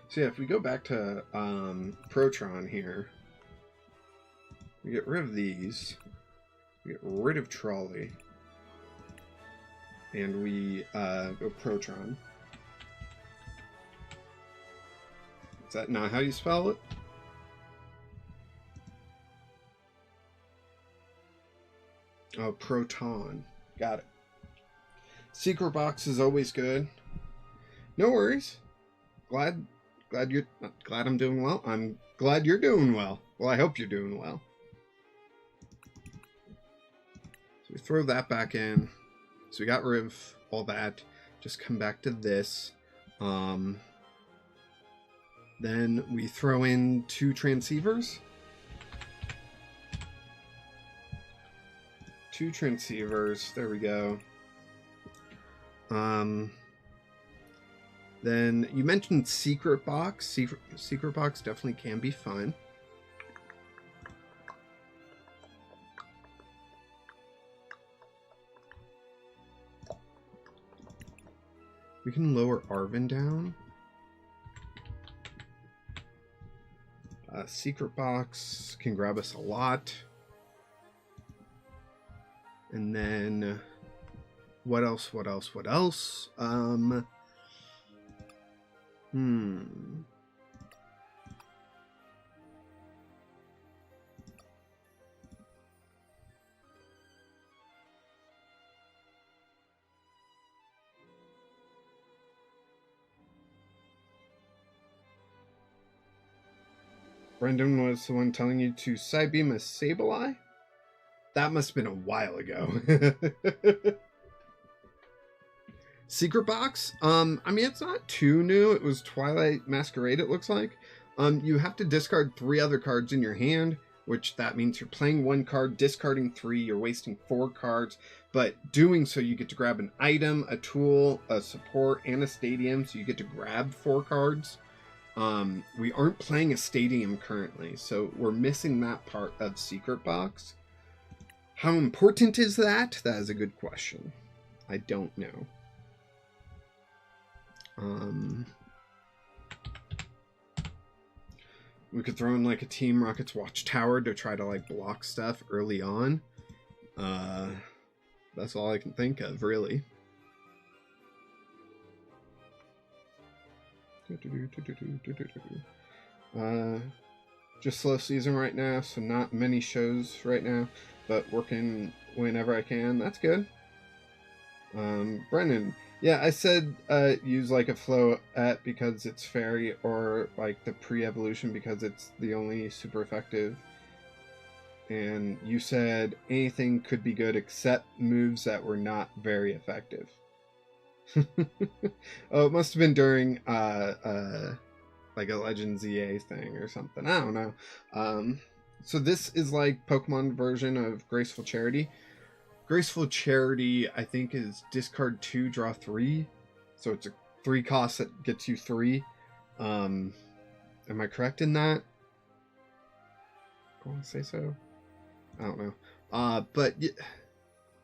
[SPEAKER 1] So yeah, if we go back to Protron here, we get rid of these, we get rid of Trolley, and we go Protron. Is that not how you spell it? Oh, Proton. Got it. Secret box is always good. No worries. Glad I'm doing well. I'm glad you're doing well. Well, I hope you're doing well. So we throw that back in. So we got rid of all that. Just come back to this. Then we throw in 2 transceivers. 2 transceivers. There we go. Then you mentioned Secret Box. Secret Box definitely can be fun. We can lower Arvin down. Secret Box can grab us a lot. And then what else? Brendan was the one telling you to side beam a Sableye? That must have been a while ago. Secret Box? I mean, it's not too new. It was Twilight Masquerade, it looks like. You have to discard 3 other cards in your hand, which that means you're playing 1 card, discarding 3, you're wasting 4 cards, but doing so you get to grab an item, a tool, a support, and a stadium, so you get to grab 4 cards. We aren't playing a stadium currently, so we're missing that part of Secret Box. How important is that? That is a good question. I don't know. We could throw in like a Team Rocket's Watchtower to try to like block stuff early on. That's all I can think of, really. Just slow season right now, so not many shows right now, but working whenever I can. That's good. Brennan, yeah, I said use like a Floette because it's fairy, or like the pre-evolution because it's the only super effective. And you said anything could be good except moves that were not very effective. Oh, it must have been during like a Legends EA thing or something. I don't know. So this is like Pokemon version of Graceful Charity. Graceful Charity, I think, is discard 2, draw 3. So it's a 3 cost that gets you 3. Am I correct in that? I want to say so. I don't know. But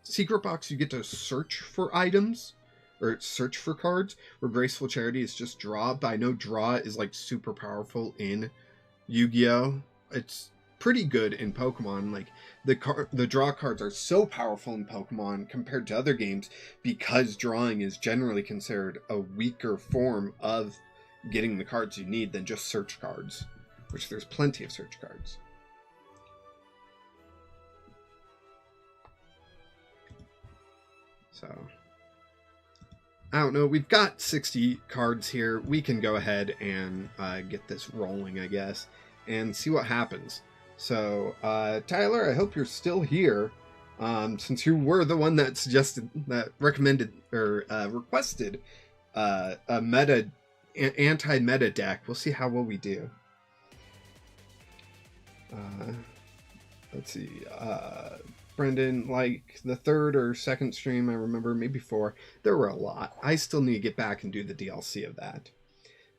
[SPEAKER 1] Secret Box, you get to search for items. Or search for cards, where Graceful Charity is just draw, but I know draw is like super powerful in Yu-Gi-Oh! It's pretty good in Pokemon. Like the draw cards are so powerful in Pokemon compared to other games because drawing is generally considered a weaker form of getting the cards you need than just search cards, which there's plenty of search cards. So I don't know. We've got 60 cards here. We can go ahead and get this rolling, I guess, and see what happens. So, Tyler, I hope you're still here, since you were the one that suggested, that recommended, or requested a anti-meta deck. We'll see how well we do. Let's see. Brendan, like the 3rd or 2nd stream, I remember, maybe 4, there were a lot. I still need to get back and do the DLC of that.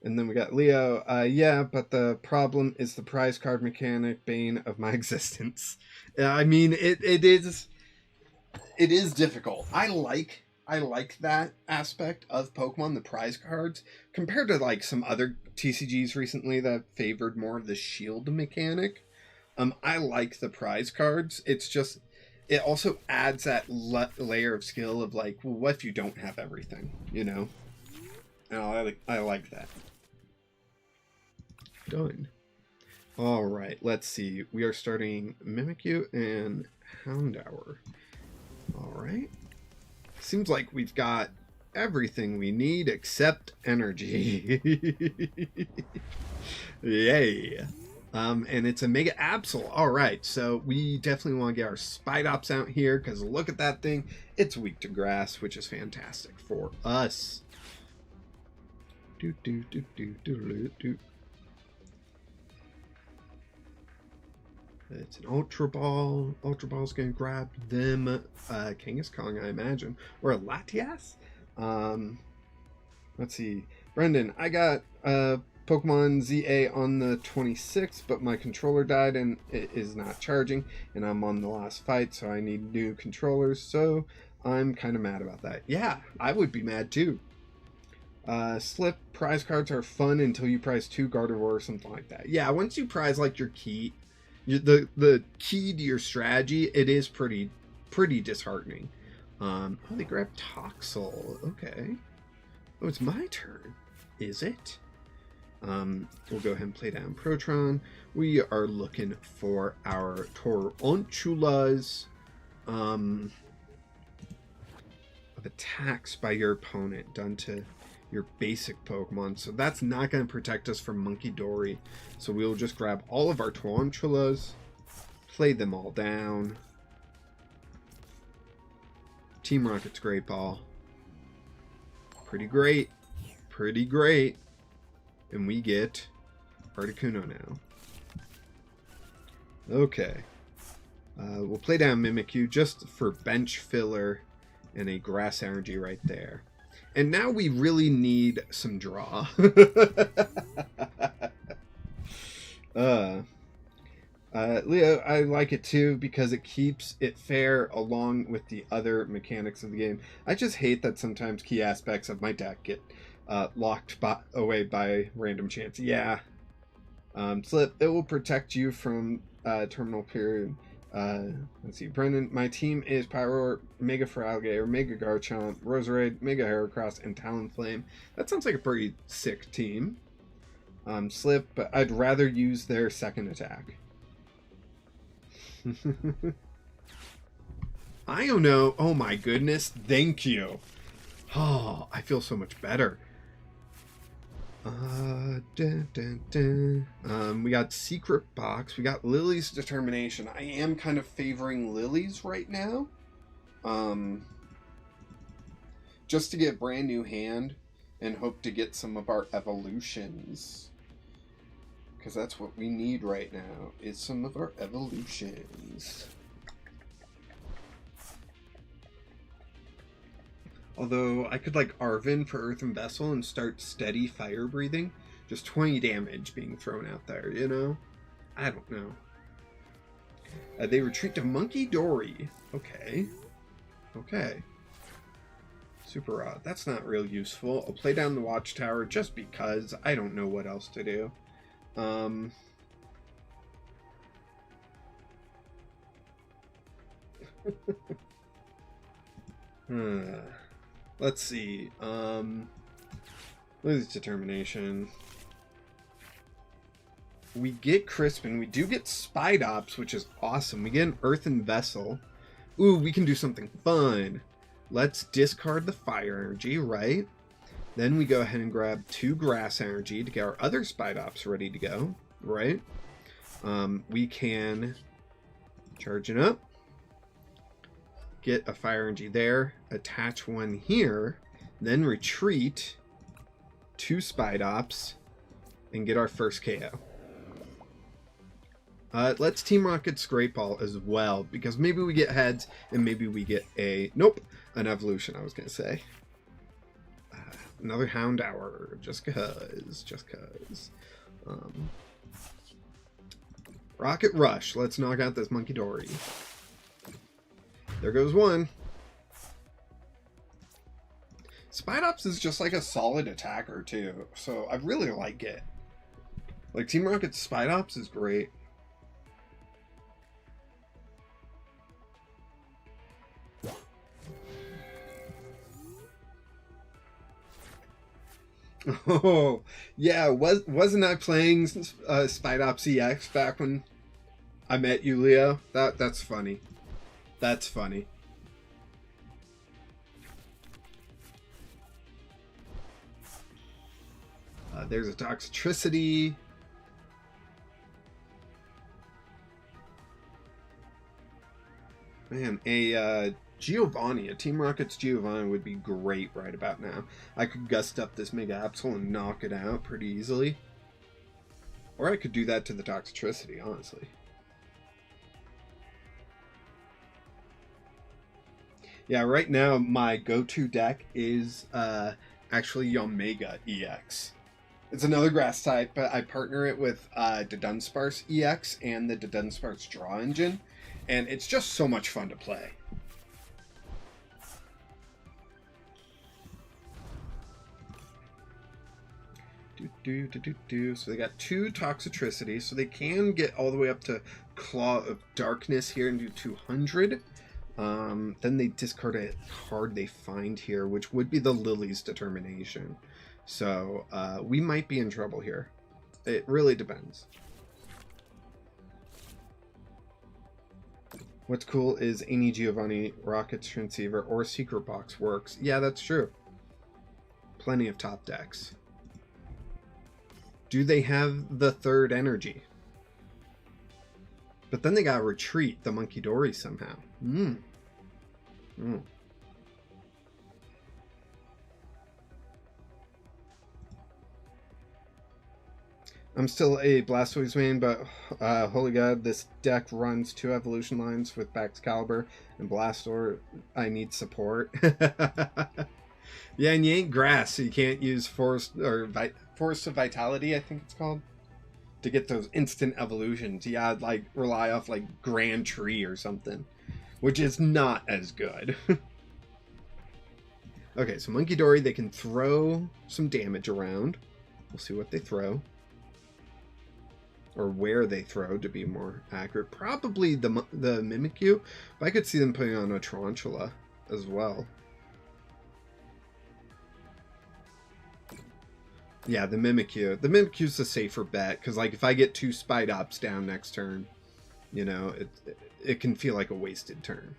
[SPEAKER 1] And then we got Leo, yeah, but the problem is the prize card mechanic, bane of my existence. I mean, it is difficult. I like that aspect of Pokemon, the prize cards, compared to like some other TCGs recently that favored more of the shield mechanic. I like the prize cards. It's just, it also adds that layer of skill of like, well, what if you don't have everything, you know? And I like that. Done. All right, let's see. We are starting Mimikyu and Houndour. All right. Seems like we've got everything we need except energy. Yay. And it's a Mega Absol. All right, so we definitely want to get our Spidops out here because look at that thing. It's weak to grass, which is fantastic for us. It's an Ultra Ball. Ultra Ball's going to grab them. Kangaskong, I imagine. Or a Latias? Let's see. Brendan, I got Pokemon ZA on the 26th, but my controller died and it is not charging, and I'm on the last fight, so I need new controllers, so I'm kind of mad about that. Yeah, I would be mad too. Slip prize cards are fun until you prize 2 Gardevoir or something like that. Yeah, once you prize like your key, the key to your strategy, it is pretty disheartening. Oh, they grabbed Toxel. Okay. Oh, it's my turn. Is it? We'll go ahead and play down Protron. We are looking for our Tarantulas of attacks by your opponent done to your basic Pokemon. So that's not going to protect us from Monkey Dory. So we'll just grab all of our Tarantulas, play them all down. Team Rocket's Great Ball. Pretty great. Pretty great. And we get Articuno now. Okay. We'll play down Mimikyu just for bench filler and a Grass Energy right there. And now we really need some draw. Leo, I like it too because it keeps it fair along with the other mechanics of the game. I just hate that sometimes key aspects of my deck get locked away by random chance. Yeah. Slip, it will protect you from terminal period. Let's see, Brendan, my team is Pyro, Mega Feraligatr, Mega Garchomp, Roserade, Mega Heracross, and Talonflame. That sounds like a pretty sick team. Slip, but I'd rather use their second attack. I don't know. Oh my goodness, thank you. Oh, I feel so much better. We got Secret Box. We got Lily's Determination. I am kind of favoring Lily's right now. Just to get a brand new hand and hope to get some of our evolutions. Because that's what we need right now, is some of our evolutions. Although, I could like Arven for Earthen Vessel and start steady fire breathing. Just 20 damage being thrown out there, you know? I don't know. They retreat to Monkey Dory. Okay. Okay. Super Rod. That's not real useful. I'll play down the Watchtower just because I don't know what else to do. Let's see. Lose Determination. We get Crispin. We do get Spidops, which is awesome. We get an Earthen Vessel. Ooh, we can do something fun. Let's discard the Fire Energy, right? Then we go ahead and grab 2 Grass Energy to get our other Spidops ready to go, right? We can charge it up. Get a Fire Energy there, attach one here, then retreat 2 Spidops, and get our first KO. Let's Team Rocket's Great Ball as well, because maybe we get heads, and maybe we get an evolution, I was going to say. Another Houndour, just cause. Rocket Rush, let's knock out this Monkey Dory. There goes one. Spidops is just like a solid attacker too, so I really like it. Like Team Rocket's Spidops is great. Oh, yeah, wasn't I playing Spidops EX back when I met you, Leo? That's funny. That's funny. There's a Toxicity. Man, a Giovanni, a Team Rocket's Giovanni would be great right about now. I could gust up this Mega Absol and knock it out pretty easily. Or I could do that to the Toxicity, honestly. Yeah, right now my go-to deck is actually Omega EX. It's another grass type, but I partner it with the Dunsparce EX and the Dunsparce Draw Engine, and it's just so much fun to play. So they got 2 Toxicity, so they can get all the way up to Claw of Darkness here and do 200. Then they discard a card they find here, which would be the Lily's Determination. So we might be in trouble here. It really depends. What's cool is any Giovanni Rockets Transceiver or Secret Box works. Yeah, that's true. Plenty of top decks. Do they have the 3rd energy? But then they got Retreat, the Monkey Dory somehow. I'm still a Blastoise main, but holy god, this deck runs 2 evolution lines with Baxcalibur and Blastoise. I need support. Yeah, and you ain't grass, so you can't use Force of Vitality, I think it's called, to get those instant evolutions. Yeah, I'd like rely off like Grand Tree or something, which is not as good. Okay, so Monkey Dory, they can throw some damage around. We'll see what they throw. Or where they throw, to be more accurate. Probably the Mimikyu, but I could see them putting on a Tarantula as well. Yeah, the Mimikyu. The Mimikyu's a safer bet, because like if I get 2 Spidops down next turn, you know, it can feel like a wasted turn.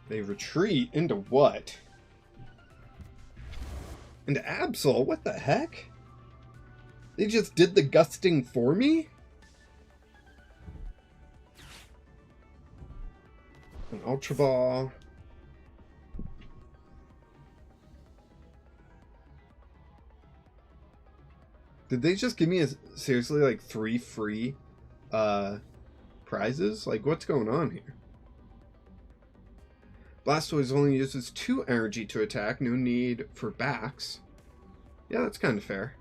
[SPEAKER 1] They retreat into what? Into Absol? What the heck? They just did the gusting for me? An Ultra Ball. Did they just give me seriously like 3 free prizes? Like, what's going on here? Blastoise only uses 2 energy to attack. No need for backs. Yeah, that's kind of fair.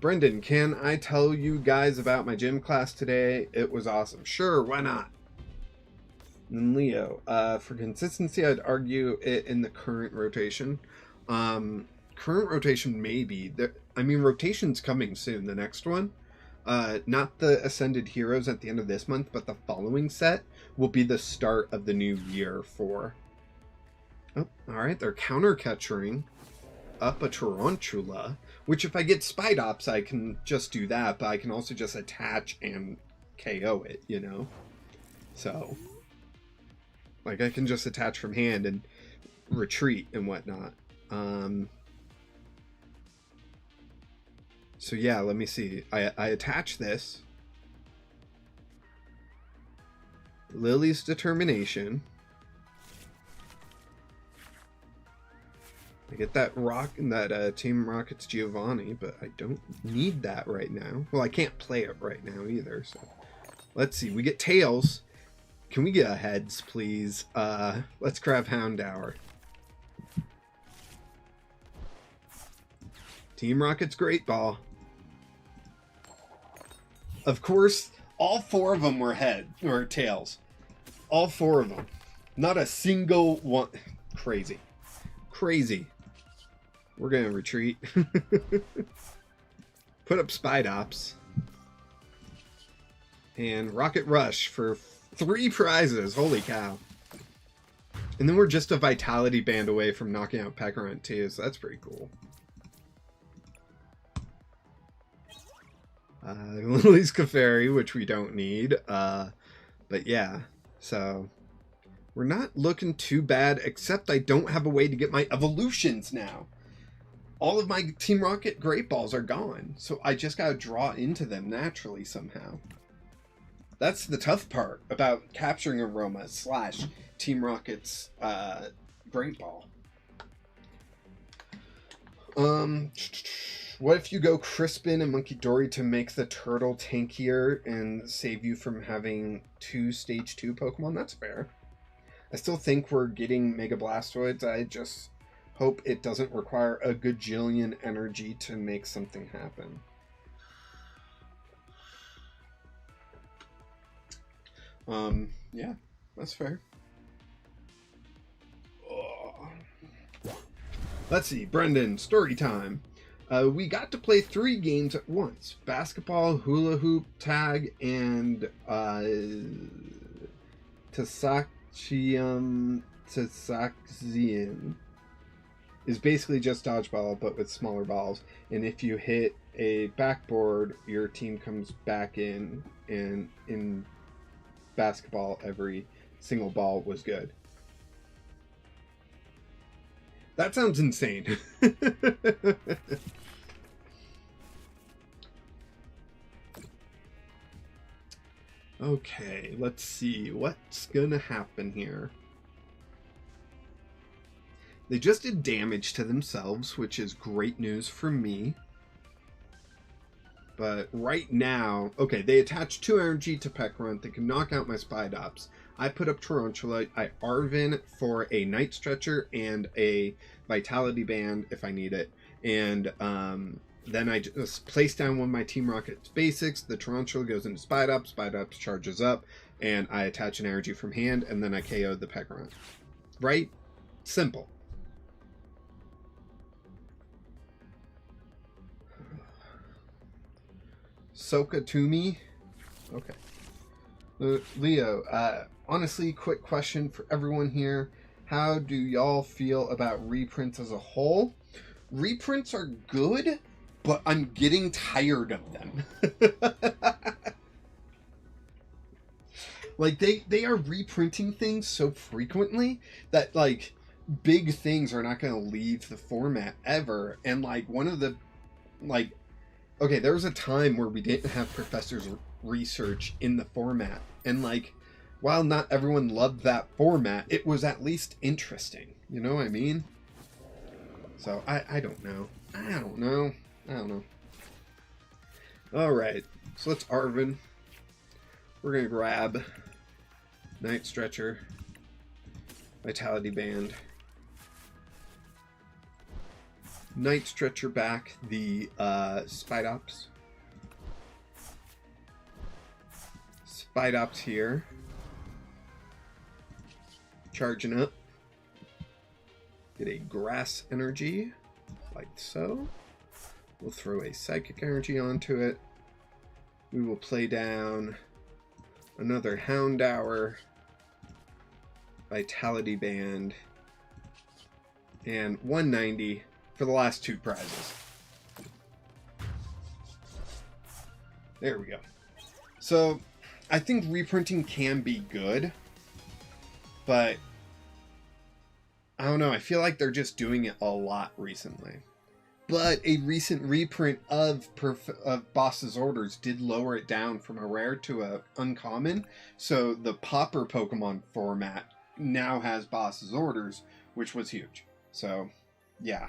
[SPEAKER 1] Brendan, can I tell you guys about my gym class today? It was awesome. Sure, why not? And Leo, for consistency, I'd argue it in the current rotation. Current rotation, maybe. I mean, rotation's coming soon, the next one. Not the Ascended Heroes at the end of this month, but the following set will be the start of the new year for... Oh, alright, they're counter-catching up a Tarantula, which if I get Spidops, I can just do that, but I can also just attach and KO it, you know? So, like, I can just attach from hand and retreat and whatnot. So yeah, let me see. I attach this. Lily's Determination. I get that Team Rocket's Giovanni, but I don't need that right now. Well, I can't play it right now either, so. Let's see, we get Tails. Can we get a Heads, please? Let's grab Houndour. Team Rocket's Great Ball. Of course, all 4 of them were tails. All 4 of them. Not a single one. Crazy. Crazy. We're going to retreat. Put up Spidops. And Rocket Rush for 3 prizes. Holy cow. And then we're just a Vitality Band away from knocking out Peckerant too, so that's pretty cool. Lily's Clefairy, which we don't need. But yeah, so we're not looking too bad, except I don't have a way to get my evolutions now. All of my Team Rocket Great Balls are gone, so I just gotta draw into them naturally somehow. That's the tough part about capturing Aroma / Team Rocket's Great Ball. What if you go Crispin and Monkey Dory to make the turtle tankier and save you from having 2 Stage 2 Pokemon? That's fair. I still think we're getting Mega Blastoids. I just hope it doesn't require a gajillion energy to make something happen. Yeah, that's fair. Oh. Let's see, Brendan, story time. We got to play 3 games at once: basketball, hula hoop, tag, and Tasaxian is basically just dodgeball but with smaller balls. And if you hit a backboard, your team comes back in, and in basketball, every single ball was good. That sounds insane. Okay, let's see what's gonna happen here. They just did damage to themselves, which is great news for me. But right now, okay, they attach 2 energy to Peckrunt. They can knock out my Spidops. I put up Tarantula. I Arvin for a Night Stretcher and a Vitality Band if I need it. And then I just place down one of my Team Rocket's basics. The Tarantula goes into Spidops. Spidops charges up. And I attach an energy from hand. And then I KO the Peckrunt. Right? Simple. Soka to me. Okay. Leo, honestly, quick question for everyone here. How do y'all feel about reprints as a whole? Reprints are good, but I'm getting tired of them. Like, they are reprinting things so frequently that, like, big things are not going to leave the format ever. And, like, one of the, like, okay, there was a time where we didn't have Professor's research in the format. And, like, while not everyone loved that format, it was at least interesting. You know what I mean? So, I don't know. I don't know. Alright, so let's Arvin. We're going to grab Night Stretcher, Vitality Band, Night Stretcher back the Spidops. Spidops here. Charging up. Get a Grass Energy, like so. We'll throw a Psychic Energy onto it. We will play down another Houndour, Vitality Band, and 190 for the last 2 prizes. There we go. So, I think reprinting can be good, but I don't know, I feel like they're just doing it a lot recently. But a recent reprint of Boss's Orders did lower it down from a rare to a uncommon. So the Puaper Pokemon format now has Boss's Orders, which was huge. So, yeah.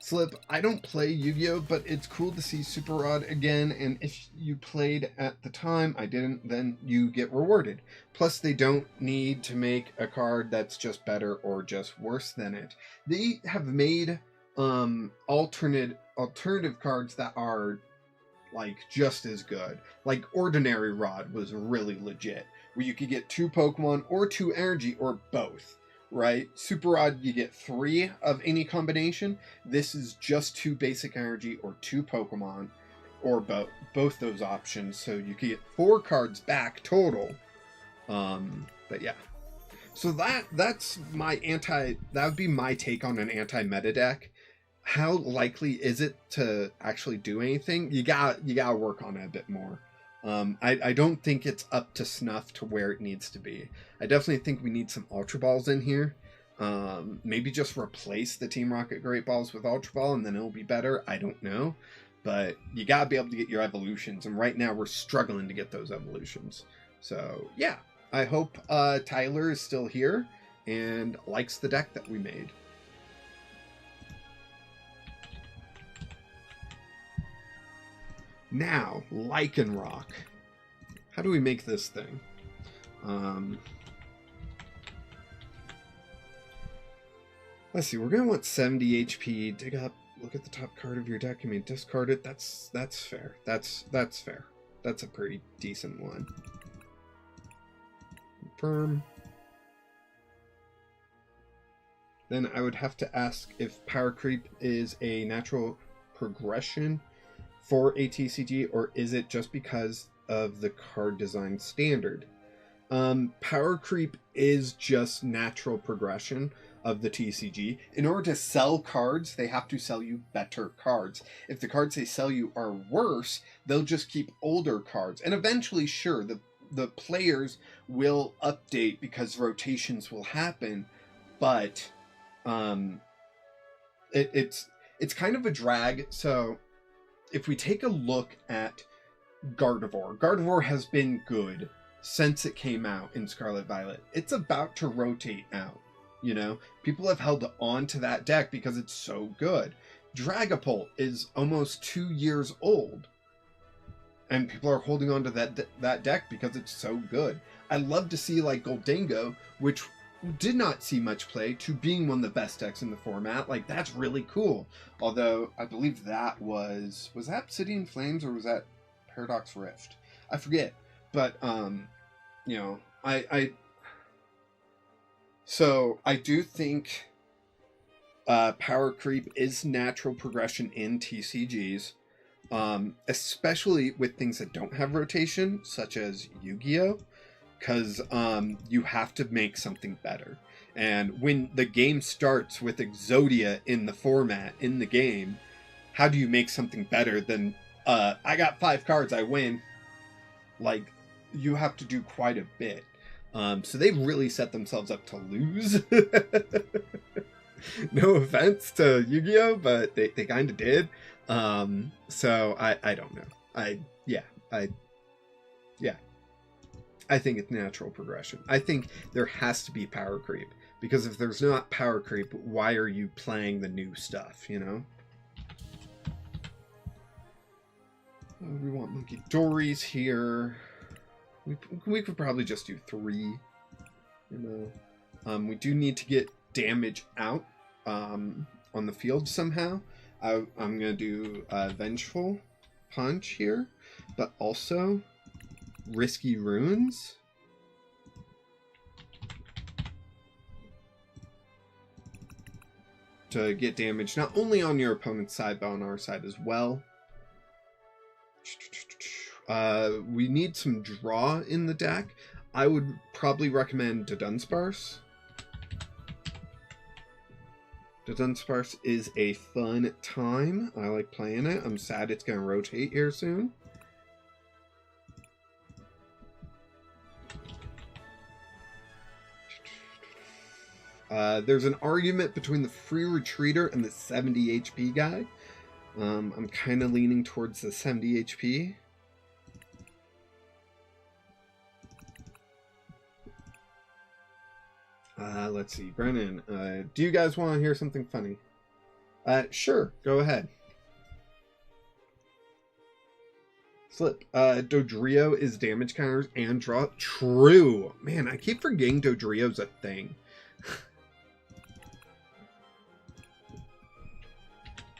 [SPEAKER 1] Slip, I don't play Yu-Gi-Oh, but it's cool to see Super Rod again, and if you played at the time, I didn't, then you get rewarded. Plus, they don't need to make a card that's just better or just worse than it. They have made alternative cards that are, like, just as good. Like, Ordinary Rod was really legit, where you could get 2 Pokemon or 2 energy or both. Right? Super Rod, you get 3 of any combination. This is just 2 basic energy or 2 Pokemon, or both those options. So you can get 4 cards back total. But yeah. So that's my that would be my take on an anti-meta deck. How likely is it to actually do anything? You gotta work on it a bit more. I don't think it's up to snuff to where it needs to be. I definitely think we need some Ultra Balls in here. Maybe just replace the Team Rocket Great Balls with Ultra Ball and then it'll be better. I don't know. But you gotta be able to get your evolutions. And right now we're struggling to get those evolutions. So yeah, I hope Tyler is still here and likes the deck that we made. Now, Lycanroc. How do we make this thing? Let's see, we're going to want 70 HP. Dig up, look at the top card of your deck. You may discard it. That's fair. That's fair. That's a pretty decent one. Confirm. Then I would have to ask if Power Creep is a natural progression for a TCG, or is it just because of the card design standard? Power Creep is just natural progression of the TCG. In order to sell cards, they have to sell you better cards. If the cards they sell you are worse, they'll just keep older cards. And eventually, sure, the players will update because rotations will happen, but it's kind of a drag. So if we take a look at Gardevoir has been good since it came out in Scarlet Violet. It's about to rotate out. You know, people have held on to that deck because it's so good. Dragapult is almost 2 years old, and people are holding on to that deck because it's so good. I love to see like Goldango, which did not see much play, to being one of the best decks in the format. Like, that's really cool. Although I believe that was that Obsidian Flames or was that Paradox Rift? I forget. But you know, so I do think Power Creep is natural progression in TCGs, especially with things that don't have rotation, such as Yu-Gi-Oh! Because you have to make something better. And when the game starts with Exodia in the format, in the game, how do you make something better than, I got 5 cards, I win? Like, you have to do quite a bit. So they've really set themselves up to lose. No offense to Yu-Gi-Oh, but they kind of did. So I don't know. I think it's natural progression. I think there has to be power creep, because if there's not power creep, why are you playing the new stuff, you know? We want Monkey Dories here. We could probably just do 3, you know. We do need to get damage out on the field somehow. I'm going to do Vengeful Punch here, but also Risky Runes. To get damage not only on your opponent's side, but on our side as well. We need some draw in the deck. I would probably recommend Dunsparce. Dunsparce is a fun time. I like playing it. I'm sad it's going to rotate here soon. There's an argument between the Free Retreater and the 70 HP guy. I'm kind of leaning towards the 70 HP. Let's see, Brennan, do you guys want to hear something funny? Sure, go ahead. Slip. Dodrio is damage counters and draw. True. Man, I keep forgetting Dodrio's a thing.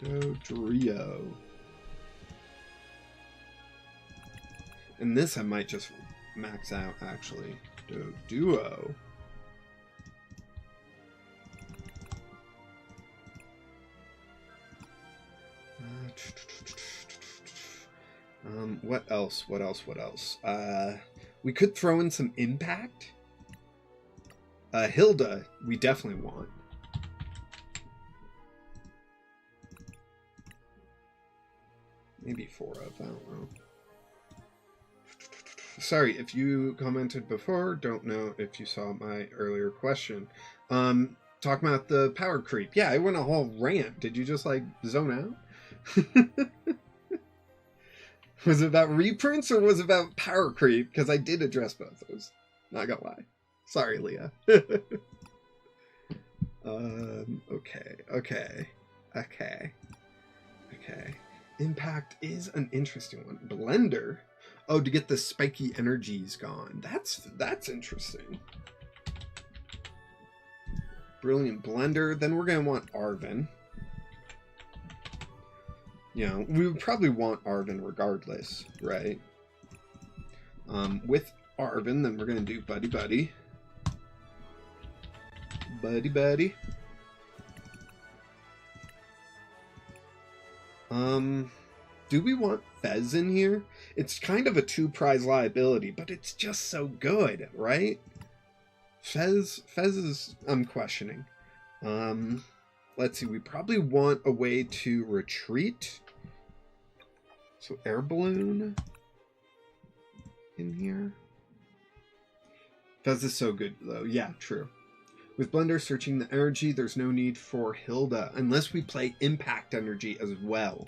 [SPEAKER 1] Dodrio. And this I might just max out, actually. Doduo. What else? We could throw in some impact. Hilda, we definitely want. Maybe 4 of, I don't know. Sorry, if you commented before, don't know if you saw my earlier question. Talking about the power creep. Yeah, I went a whole rant. Did you just, like, zone out? Was it about reprints or was it about power creep? Because I did address both those. Not gonna lie. Sorry, Leah. Okay. Impact is an interesting one. Blender. Oh, to get the spiky energies gone. That's interesting. Brilliant Blender. Then we're going to want Arven. You know, we would probably want Arven regardless, right? With Arven, then we're going to do Buddy Buddy. Buddy Buddy. Do we want Fez in here? It's kind of a 2-prize liability, but it's just so good, right? Fez is, I'm questioning. Let's see, we probably want a way to retreat. So air balloon in here. Fez is so good though. Yeah, true. With Blender searching the energy, there's no need for Hilda unless we play Impact Energy as well.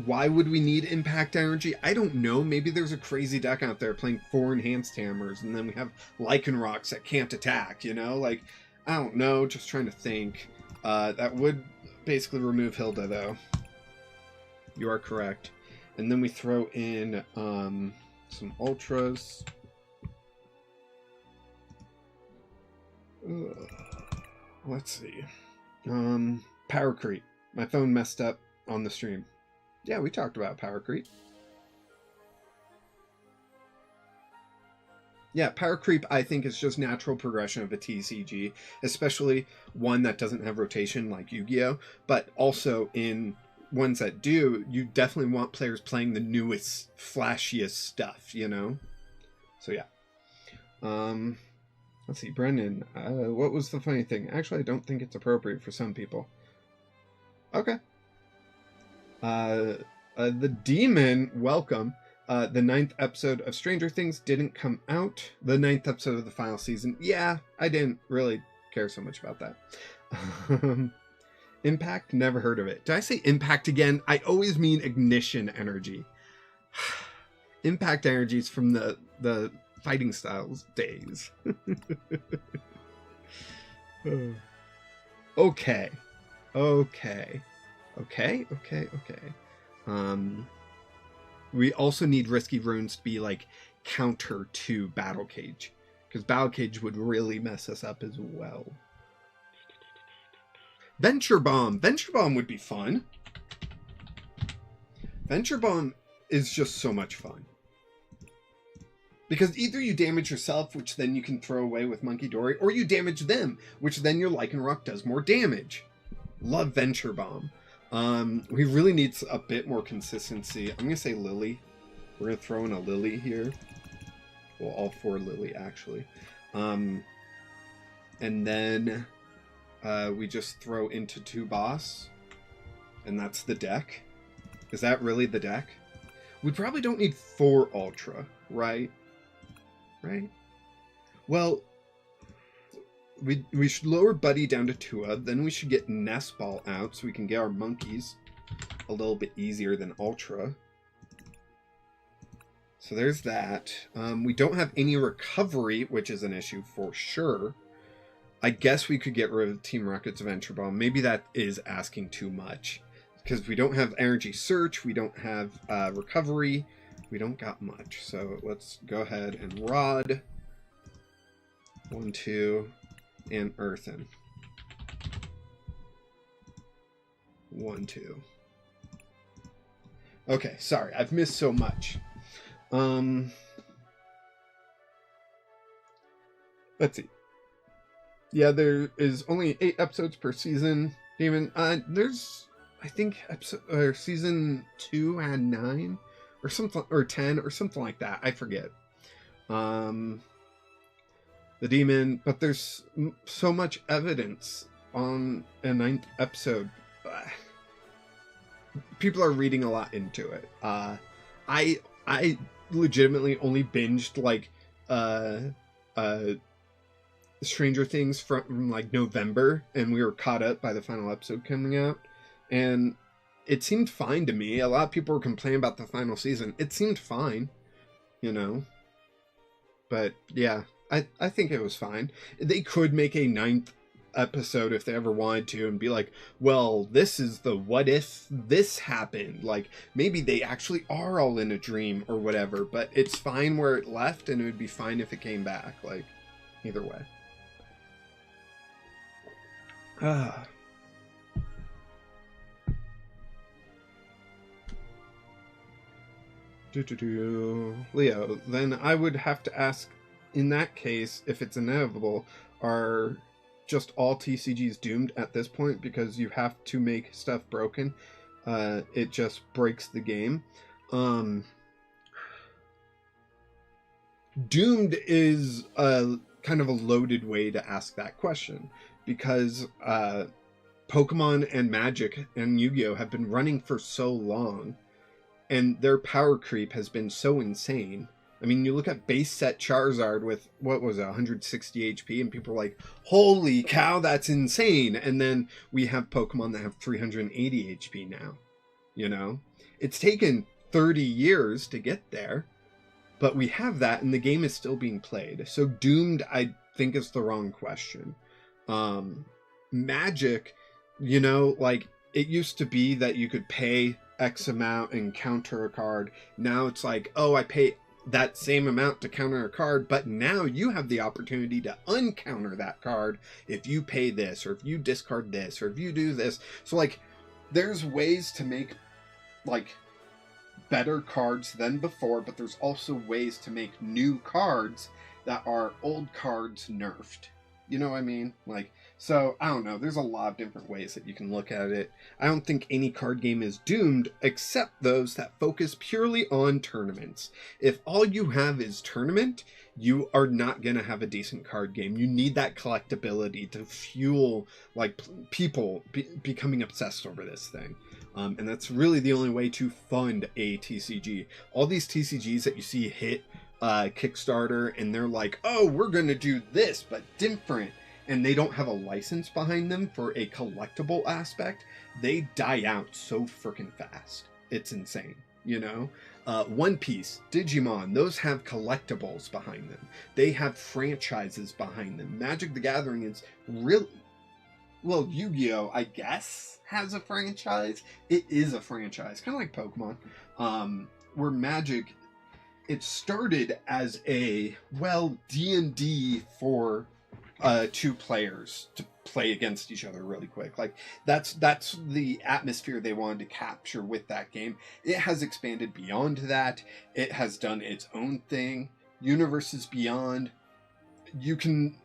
[SPEAKER 1] Why would we need Impact Energy? I don't know. Maybe there's a crazy deck out there playing 4 Enhanced Hammers, and then we have Lycanrocs that can't attack, you know? Like, I don't know. Just trying to think. That would basically remove Hilda, though. You are correct. And then we throw in some Ultras. Let's see. Power Creep. My phone messed up on the stream. Yeah, we talked about Power Creep. Yeah, Power Creep, I think, is just natural progression of a TCG, especially one that doesn't have rotation like Yu-Gi-Oh! But also in ones that do, you definitely want players playing the newest, flashiest stuff, you know? So yeah. Let's see, Brendan, what was the funny thing? Actually, I don't think it's appropriate for some people. Okay. The Demon, welcome. The 9th episode of Stranger Things didn't come out. The 9th episode of the final season. Yeah, I didn't really care so much about that. Impact, never heard of it. Did I say Impact again? I always mean Ignition Energy. Impact Energies from the Fighting Styles days. Okay. We also need Risky Runes to be like counter to Battle Cage, because Battle Cage would really mess us up as well. Venture Bomb would be fun. Venture Bomb is just so much fun, because either you damage yourself, which then you can throw away with Monkey Dory, or you damage them, which then your Lycanroc does more damage. Love Venture Bomb. We really need a bit more consistency. I'm going to say Lily. We're going to throw in a Lily here. Well, all 4 Lily, actually. And then we just throw into 2 Boss. And that's the deck. Is that really the deck? We probably don't need 4 Ultra, right? Right? Well, we should lower Buddy down to Tua, then we should get Nest Ball out so we can get our monkeys a little bit easier than Ultra. So there's that. We don't have any recovery, which is an issue for sure. I guess we could get rid of Team Rocket's Venture Bomb. Maybe that is asking too much, because we don't have Energy Search, we don't have recovery, we don't got much. So let's go ahead and Rod. 1, 2... and Earthen. 1, 2. Okay, sorry, I've missed so much. Let's see. Yeah, there is only 8 episodes per season. Even there's, I think, season 2 had 9 or something, or 10 or something like that. I forget. The Demon, but there's so much evidence on a 9th episode. People are reading a lot into it. I legitimately only binged like Stranger Things from like November, and we were caught up by the final episode coming out, and it seemed fine to me. A lot of people were complaining about the final season. It seemed fine, you know. But yeah, I think it was fine. They could make a 9th episode if they ever wanted to and be like, well, this is the what if this happened. Like, maybe they actually are all in a dream or whatever, but it's fine where it left, and it would be fine if it came back. Like, either way. Leo, then I would have to ask, in that case, if it's inevitable, are just all TCGs doomed at this point because you have to make stuff broken? It just breaks the game. Doomed is kind of a loaded way to ask that question, because Pokemon and Magic and Yu-Gi-Oh! Have been running for so long, and their power creep has been so insane. I mean, you look at base set Charizard with, what was it, 160 HP, and people are like, holy cow, that's insane. And then we have Pokemon that have 380 HP now. You know? It's taken 30 years to get there, but we have that, and the game is still being played. So doomed, I think, is the wrong question. Magic, you know, like, it used to be that you could pay X amount and counter a card. Now it's like, oh, I pay that same amount to counter a card, but now you have the opportunity to uncounter that card if you pay this, or if you discard this, or if you do this. So, like, there's ways to make, like, better cards than before, but there's also ways to make new cards that are old cards nerfed. You know what I mean? Like, so, I don't know. There's a lot of different ways that you can look at it. I don't think any card game is doomed, except those that focus purely on tournaments. If all you have is tournament, you are not going to have a decent card game. You need that collectability to fuel, like, people becoming obsessed over this thing. And that's really the only way to fund a TCG. All these TCGs that you see hit Kickstarter, and they're like, oh, we're going to do this, but different, and they don't have a license behind them for a collectible aspect, they die out so freaking fast. It's insane, you know? One Piece, Digimon, those have collectibles behind them. They have franchises behind them. Magic the Gathering is really... Well, Yu-Gi-Oh, I guess, has a franchise. It is a franchise, kind of like Pokemon, where Magic, it started as a, well, D&D for two players to play against each other really quick. Like, that's the atmosphere they wanted to capture with that game. It has expanded beyond that. It has done its own thing. Universes Beyond, you can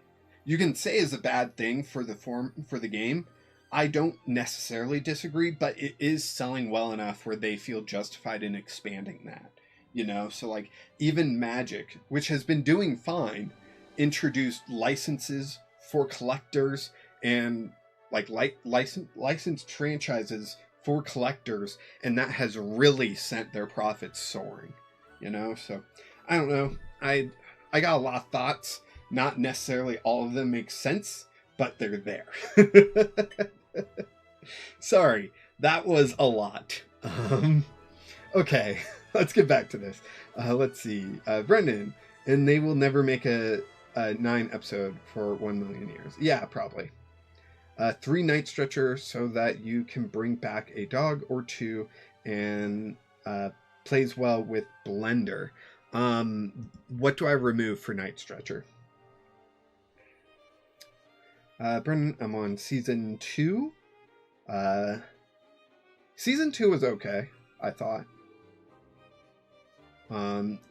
[SPEAKER 1] say is a bad thing for the game. I don't necessarily disagree, but it is selling well enough where they feel justified in expanding that. You know, so like even Magic, which has been doing fine, introduced licenses for collectors and like licensed franchises for collectors, and that has really sent their profits soaring. You know, so I don't know. I got a lot of thoughts. Not necessarily all of them make sense, but they're there. Sorry, that was a lot. Okay, let's get back to this. Let's see. Brendan, and they will never make a 9 episode for 1 million years. Yeah, probably. 3 night stretcher so that you can bring back a dog or two, and plays well with Blender. What do I remove for night stretcher? Brendan, I'm on season 2. Season 2 was okay, I thought.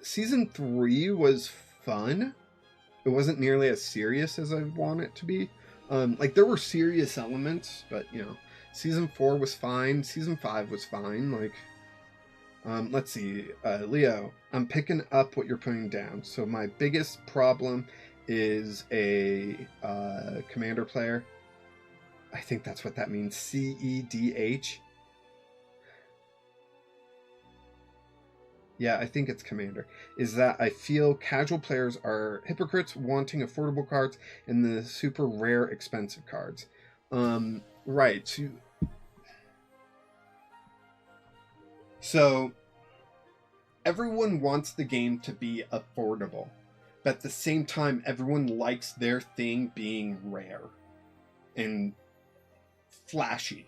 [SPEAKER 1] Season 3 was fun. It wasn't nearly as serious as I want it to be. Like, there were serious elements, but, you know, season 4 was fine. Season 5 was fine. Like, let's see. Leo, I'm picking up what you're putting down. So my biggest problem is a commander player. I think that's what that means. CEDH. Yeah, I think it's commander. Is that I feel casual players are hypocrites wanting affordable cards and the super rare expensive cards. Right. So everyone wants the game to be affordable, but at the same time, everyone likes their thing being rare. and flashy.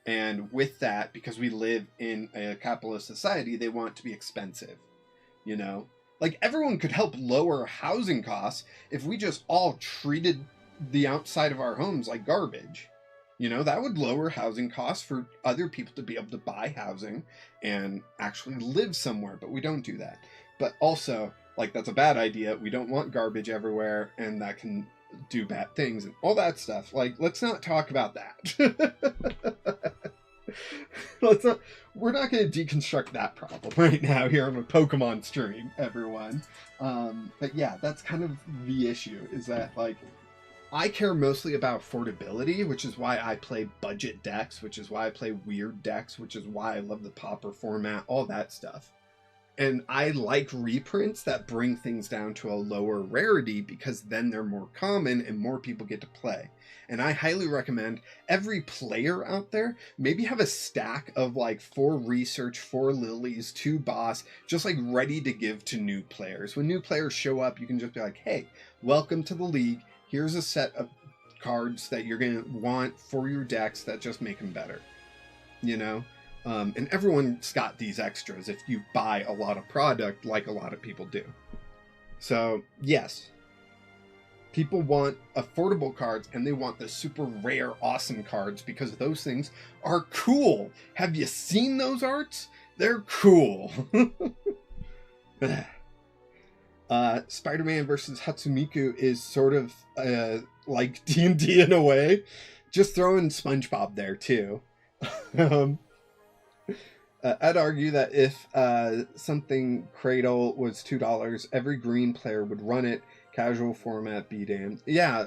[SPEAKER 1] And with that, because we live in a capitalist society, they want to be expensive, you know? Like, everyone could help lower housing costs if we just all treated the outside of our homes like garbage. You know, that would lower housing costs for other people to be able to buy housing and actually live somewhere, but we don't do that. But also, like, that's a bad idea. We don't want garbage everywhere, and that can do bad things and all that stuff. Like, let's not talk about that. We're not going to deconstruct that problem right now here on a Pokemon stream, everyone. But yeah, that's kind of the issue, is that, like, I care mostly about affordability, which is why I play budget decks, which is why I play weird decks, which is why I love the Puaper format, all that stuff. And I like reprints that bring things down to a lower rarity, because then they're more common and more people get to play. And I highly recommend every player out there maybe have a stack of like 4 research, 4 lilies, 2 boss, just like ready to give to new players. When new players show up, you can just be like, hey, welcome to the league. Here's a set of cards that you're going to want for your decks that just make them better, you know? And everyone's got these extras if you buy a lot of product like a lot of people do. So, yes. People want affordable cards, and they want the super rare, awesome cards, because those things are cool. Have you seen those arts? They're cool. Spider-Man versus Hatsumiku is sort of like D&D in a way. Just throw in SpongeBob there, too. I'd argue that if something Cradle was $2, every green player would run it. Casual format, be damned. Yeah,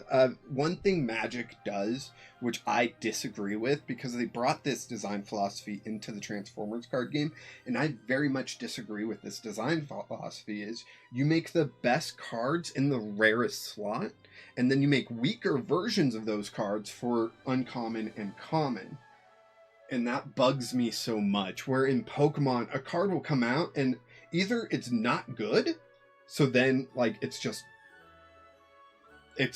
[SPEAKER 1] one thing Magic does, which I disagree with, because they brought this design philosophy into the Transformers card game, and I very much disagree with this design philosophy, is you make the best cards in the rarest slot, and then you make weaker versions of those cards for uncommon and common. And that bugs me so much, where in Pokemon, a card will come out, and either it's not good, so then, like, it's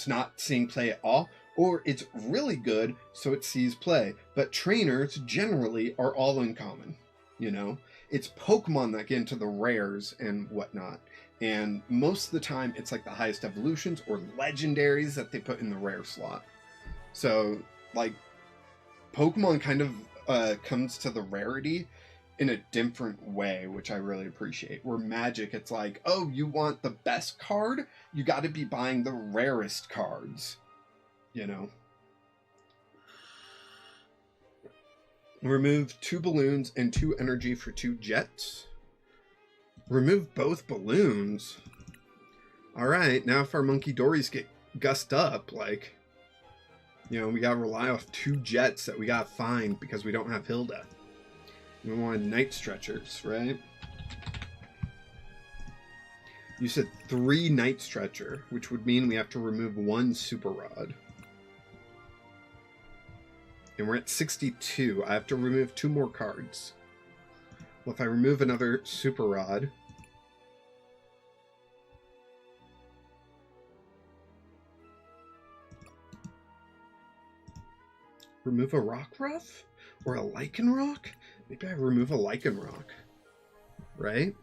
[SPEAKER 1] not seeing play at all, or it's really good, so it sees play. But trainers generally are all uncommon, you know? It's Pokemon that get into the rares and whatnot. And most of the time, it's like the highest evolutions or legendaries that they put in the rare slot. So, like, Pokemon kind of comes to the rarity in a different way, which I really appreciate. Where Magic, it's like, oh, you want the best card? You got to be buying the rarest cards, you know? Remove 2 balloons and 2 energy for 2 jets. Remove both balloons? Alright, now if our Monkey Dories get gussed up, like, you know, we gotta rely off 2 jets that we gotta find because we don't have Hilda. We wanted Night Stretchers, right? You said 3 Night Stretcher, which would mean we have to remove 1 Super Rod. And we're at 62. I have to remove 2 more cards. Well, if I remove another Super Rod... Remove a Rockruff? Or a Lycanroc? Maybe I remove a Lycanroc. Right?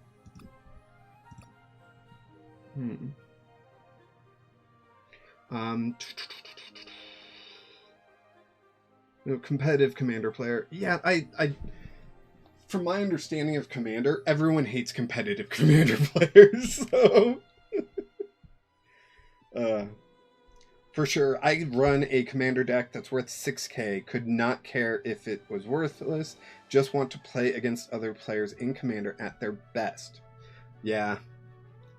[SPEAKER 1] Competitive Commander player. Yeah, I from my understanding of Commander, everyone hates competitive Commander players, so... For sure, I run a Commander deck that's worth 6k, could not care if it was worthless, just want to play against other players in Commander at their best. Yeah.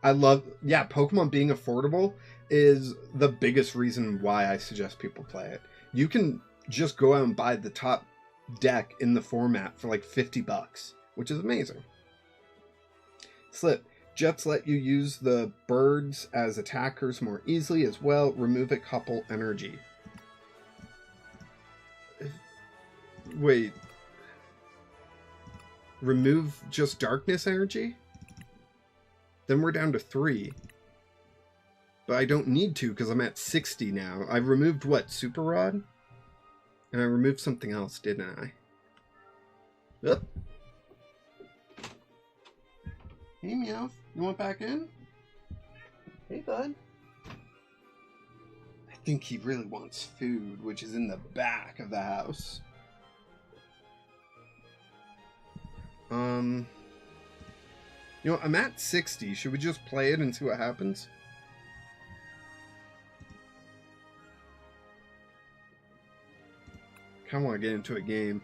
[SPEAKER 1] Pokemon being affordable is the biggest reason why I suggest people play it. You can just go out and buy the top deck in the format for like $50, which is amazing. Slip. Jets let you use the birds as attackers more easily as well. Remove a couple energy. Wait. Remove just darkness energy? Then we're down to 3. but I don't need to because I'm at 60 now. I removed what? Super Rod? And I removed something else, didn't I? Yep. Hey, Meowth. You want back in? Hey, bud. I think he really wants food, which is in the back of the house. You know, I'm at 60. Should we just play it and see what happens? Kind of want to get into a game.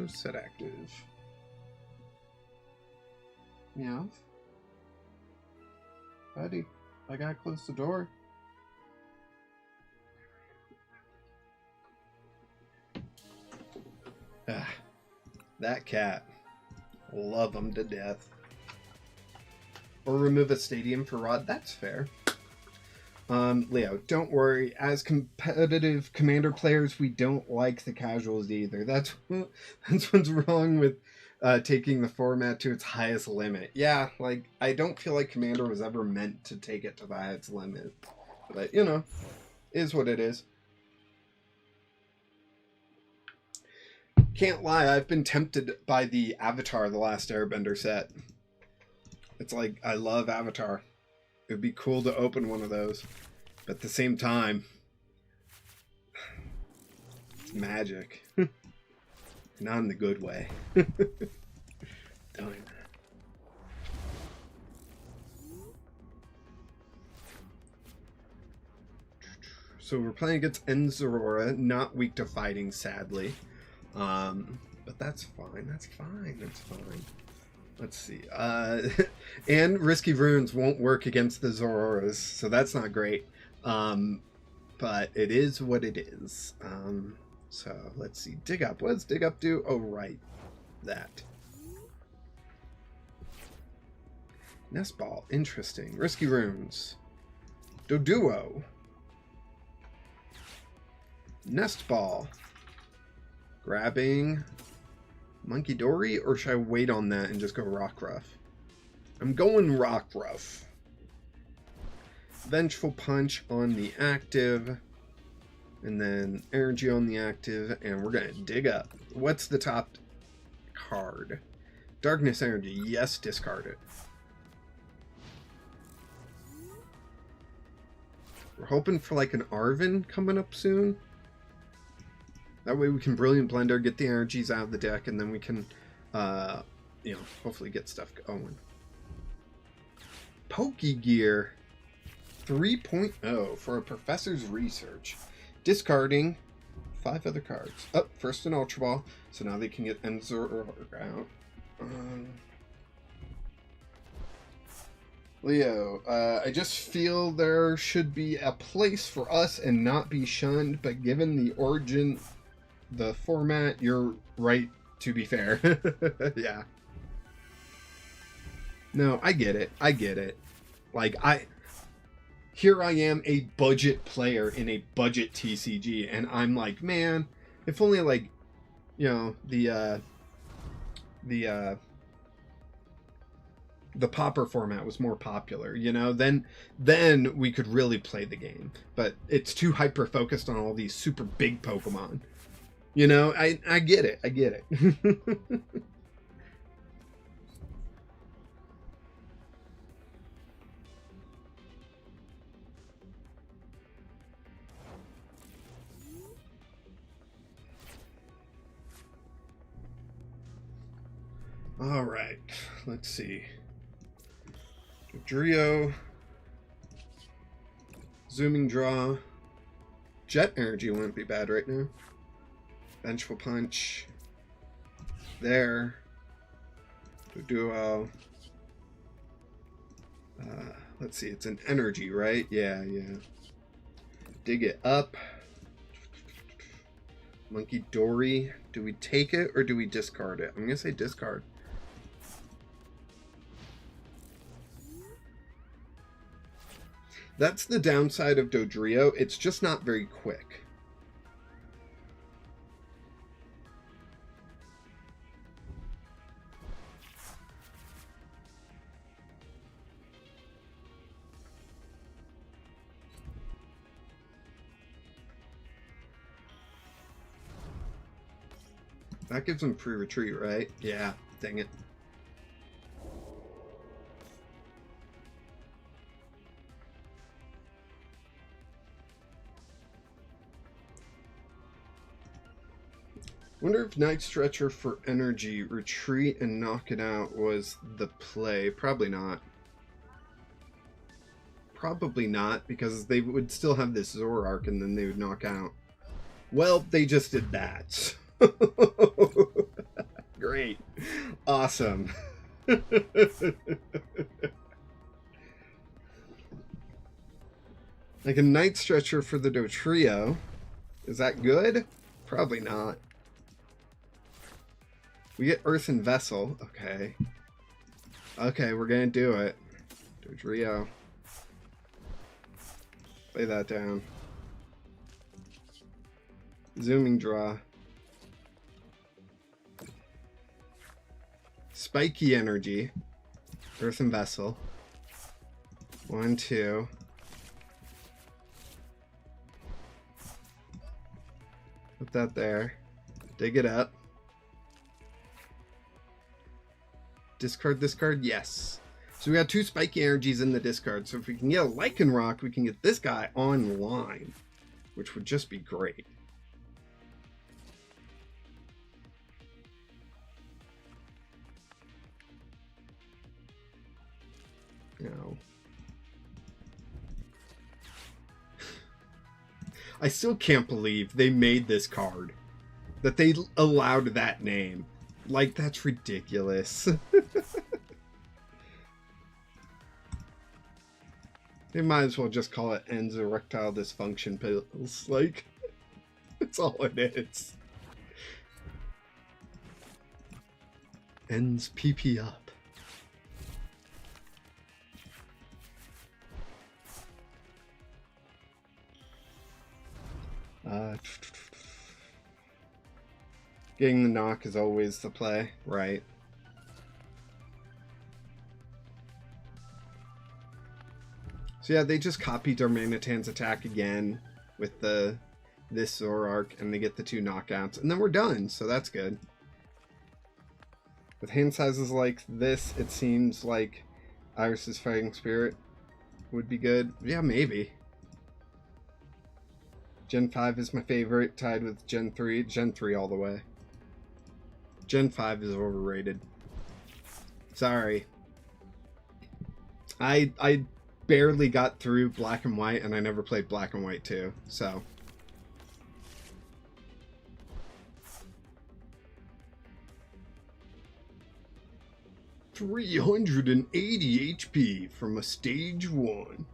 [SPEAKER 1] Set active. Meow. Buddy, I gotta close the door. Ah, that cat. Love him to death. Or remove a stadium for Rod. That's fair. Leo, don't worry. As competitive Commander players, we don't like the casuals either. That's what's wrong with taking the format to its highest limit. Yeah, like, I don't feel like Commander was ever meant to take it to the highest limit. But, you know, is what it is. Can't lie, I've been tempted by the Avatar The Last Airbender set. It's like, I love Avatar. It would be cool to open one of those. But at the same time, it's magic. Not in the good way. Darn. So we're playing against Enzorora, not weak to fighting, sadly. But that's fine. That's fine. That's fine. Let's see. And Risky Runes won't work against the Zororas, so that's not great. But it is what it is. So let's see. Dig Up. What does Dig Up do? Oh, right. That. Nest Ball. Interesting. Risky Runes. Doduo. Nest Ball. Grabbing Monkey Dory, or should I wait on that and just go Rockruff? I'm going Rockruff. Vengeful Punch on the active, and then Energy on the active, and we're gonna dig up. What's the top card? Darkness Energy. Yes, discard it. We're hoping for like an Arven coming up soon. That way we can Brilliant Blender, get the energies out of the deck, and then we can, you know, hopefully get stuff going. Pokegear 3.0 for a professor's research. Discarding 5 other cards. Oh, first an Ultra Ball, so now they can get Enzor out. Leo, I just feel there should be a place for us and not be shunned, but given the origin... the format, you're right, to be fair. Yeah. No, I get it. I get it. Like, here I am, a budget player in a budget TCG, and I'm like, man, if only, like, you know, the Puaper format was more popular, you know, then we could really play the game. But it's too hyper-focused on all these super big Pokemon. You know, I get it. I get it. All right. Let's see. Drio. Zooming Draw. Jet Energy wouldn't be bad right now. Vengeful Punch. There. Duo. Let's see, it's an energy, right? Yeah. Dig it up. Monkey Dory. Do we take it or do we discard it? I'm gonna say discard. That's the downside of Dodrio. It's just not very quick. That gives him free retreat, right? Yeah, dang it. Wonder if Night Stretcher for energy, retreat, and knock it out was the play. Probably not. Probably not, because they would still have this Zoroark and then they would knock out. Well, they just did that. Great. Awesome. Like a Night Stretcher for the Dotrio. Is that good? Probably not. We get Earthen Vessel. Okay. Okay, we're gonna do it. Dodrio. Lay that down. Zooming draw. Spiky Energy. Earthen Vessel. 1, 2. Put that there. Dig it up. Discard this card? Yes. So we got 2 spiky energies in the discard. So if we can get a Lycanroc, we can get this guy online, which would just be great. No. I still can't believe they made this card. That they allowed that name. Like, that's ridiculous. They might as well just call it ends erectile dysfunction pills. Like, that's all it is. Ends PP up. Getting the knock is always the play, right? So yeah, they just copied Darmanitan's attack again with this Zoroark, and they get the 2 knockouts, and then we're done, so that's good. With hand sizes like this, it seems like Iris's Fighting Spirit would be good. Yeah, maybe. Gen 5 is my favorite, tied with Gen 3. Gen 3 all the way. Gen 5 is overrated. Sorry. I barely got through Black and White, and I never played Black and White 2, so. $380 HP from a stage 1.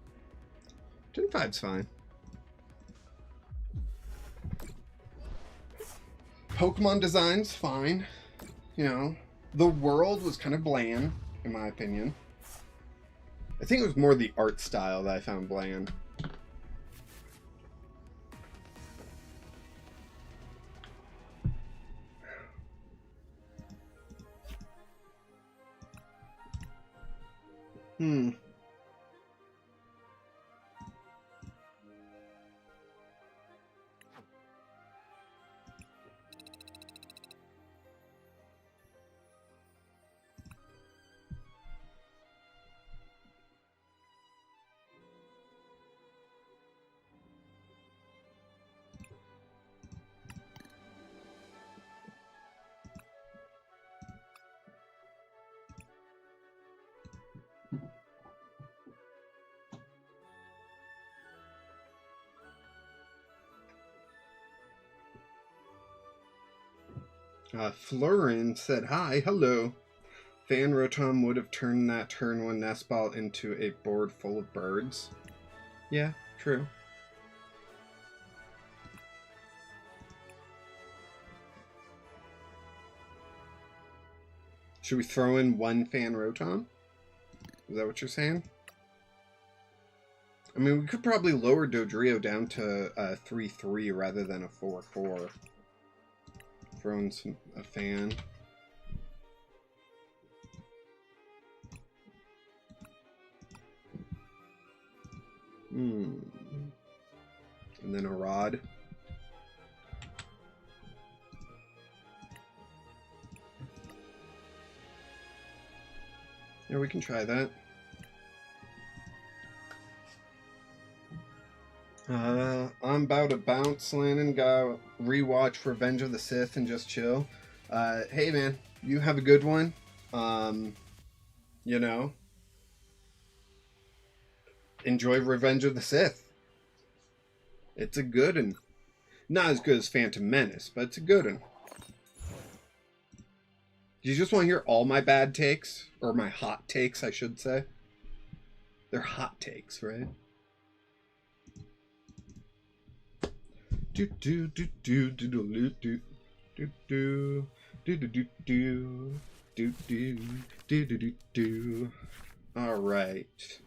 [SPEAKER 1] Gen 5's fine. Pokemon design's fine. You know, the world was kind of bland, in my opinion. I think it was more the art style that I found bland. Florin said, hi, hello. Fan Rotom would have turned that turn 1 nest ball into a board full of birds. Yeah, true. Should we throw in 1 Fan Rotom? Is that what you're saying? I mean, we could probably lower Dodrio down to a 3-3 rather than a 4-4. Throw in a fan. And then a rod. Yeah, we can try that. I'm about to bounce, Landon. Go rewatch Revenge of the Sith and just chill. Hey, man, you have a good one. You know, enjoy Revenge of the Sith. It's a good one. Not as good as Phantom Menace, but it's a good one. Do you just want to hear all my bad takes? Or my hot takes, I should say. They're hot takes, right? Do do do do do do do do do do do do do do do do do do. All right.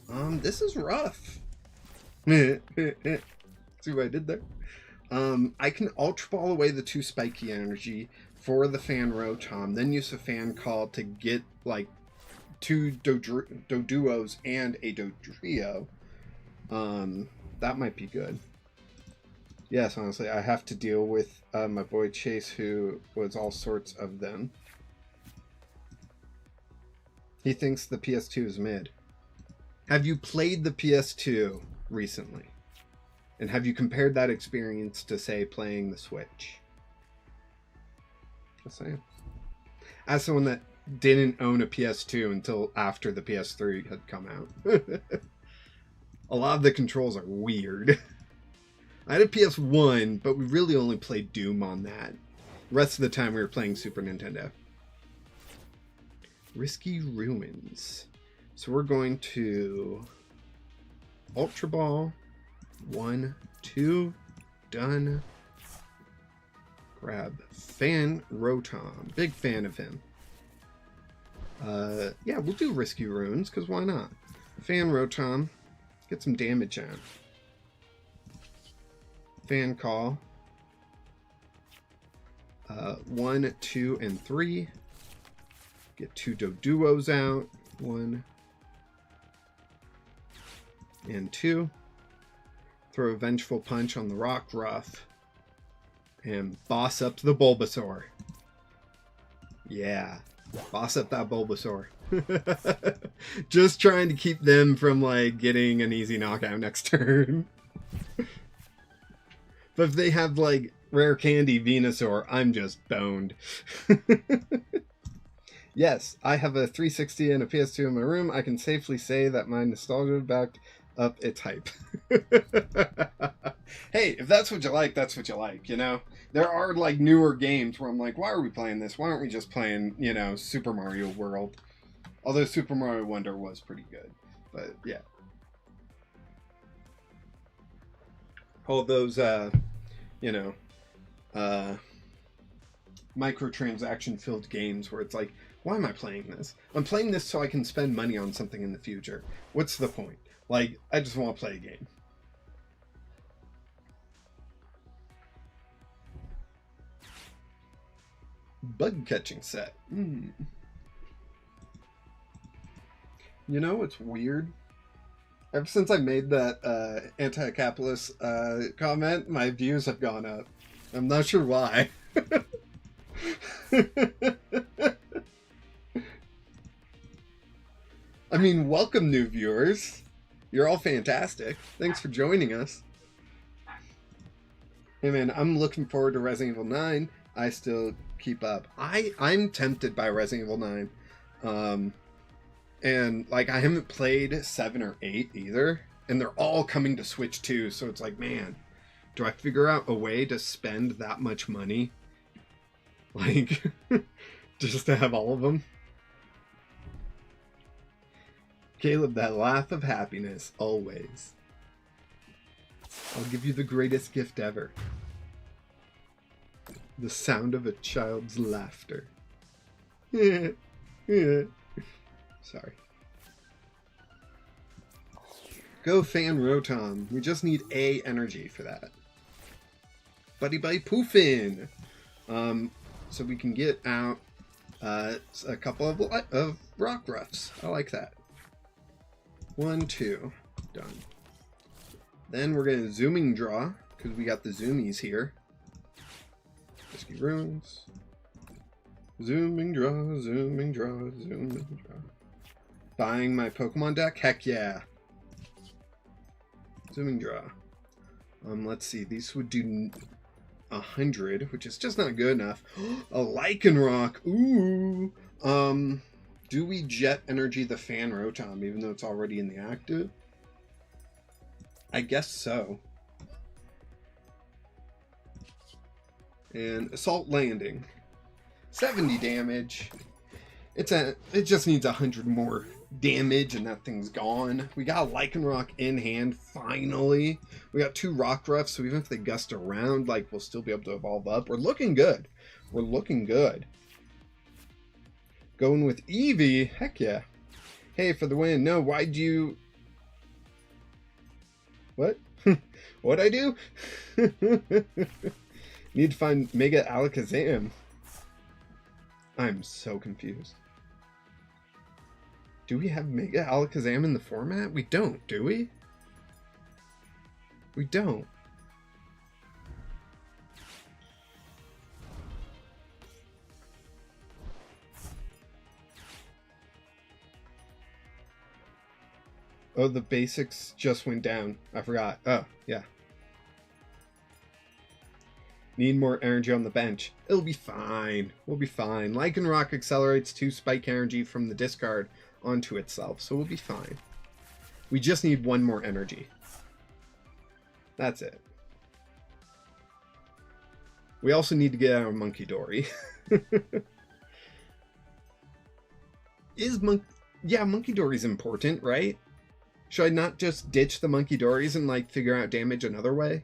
[SPEAKER 1] This is rough. See what I did there? I can Ultra Ball away the 2 spiky energy for the Fan Rotom, then use a Fan Call to get like 2 Doduos and a Dodrio. That might be good. Yes, honestly, I have to deal with my boy Chase, who was all sorts of them. He thinks the PS2 is mid. Have you played the PS2 recently? And have you compared that experience to, say, playing the Switch? Just saying. As someone that didn't own a PS2 until after the PS3 had come out. A lot of the controls are weird. I had a PS1, but we really only played Doom on that. The rest of the time we were playing Super Nintendo. Risky Ruins. So we're going to Ultra Ball. 1, 2, done. Grab Fan Rotom. Big fan of him. Yeah, we'll do Risky Ruins, because why not? Fan Rotom. Get some damage on. Fan Call. 1, 2, and 3. Get 2 Doduos out. 1 and 2. Throw a Vengeful Punch on the Rock Ruff. And boss up the Bulbasaur. Yeah. Boss up that Bulbasaur. Just trying to keep them from, like, getting an easy knockout next turn. But if they have, like, Rare Candy Venusaur, I'm just boned. Yes, I have a 360 and a PS2 in my room. I can safely say that my nostalgia backed up its hype. Hey, if that's what you like, that's what you like, you know? There are, like, newer games where I'm like, why are we playing this? Why aren't we just playing, you know, Super Mario World? Although Super Mario Wonder was pretty good. But, yeah. All those, you know, microtransaction-filled games where it's like, why am I playing this? I'm playing this so I can spend money on something in the future. What's the point? Like, I just want to play a game. Bug catching set. You know what's weird? Ever since I made that anti-capitalist comment, my views have gone up. I'm not sure why. I mean, welcome new viewers. You're all fantastic. Thanks for joining us. Hey man, I'm looking forward to Resident Evil 9. I still keep up. I'm tempted by Resident Evil 9. And like I haven't played 7 or 8 either. And they're all coming to Switch too, so it's like, man, do I figure out a way to spend that much money? Like, just to have all of them? Caleb, that laugh of happiness, always. I'll give you the greatest gift ever. The sound of a child's laughter. Sorry. Go Fan Rotom. We just need A energy for that. Buddy Buddy Poofin! So we can get out a couple of Rock Ruffs. I like that. 1, 2. Done. Then we're going to Zooming Draw, because we got the Zoomies here. Risky Ruins. Zooming draw, zooming draw, zooming draw. Buying my Pokemon deck? Heck yeah. Zooming draw. Let's see. These would do 100, which is just not good enough. A Lycanroc. Ooh. Do we Jet Energy the Fan Rotom, even though it's already in the active? I guess so. And Assault Landing. 70 damage. It just needs 100 more damage and that thing's gone. We got a Lycanroc in hand, finally. We got 2 Rockruffs, so even if they gust around, like, we'll still be able to evolve up. We're looking good. We're looking good. Going with Eevee. Heck yeah. Hey, for the win. No, why'd you... What? What'd I do? Need to find Mega Alakazam. I'm so confused. Do we have Mega Alakazam in the format? We don't, do we? We don't. Oh, the basics just went down. I forgot. Oh, yeah. Need more energy on the bench. It'll be fine. We'll be fine. Lycanroc accelerates 2 spike energy from the discard onto itself, so we'll be fine. We just need 1 more energy. That's it. We also need to get out of Monkey Dory. Yeah, Monkey Dory's important, right? Should I not just ditch the Monkey Dories and, like, figure out damage another way?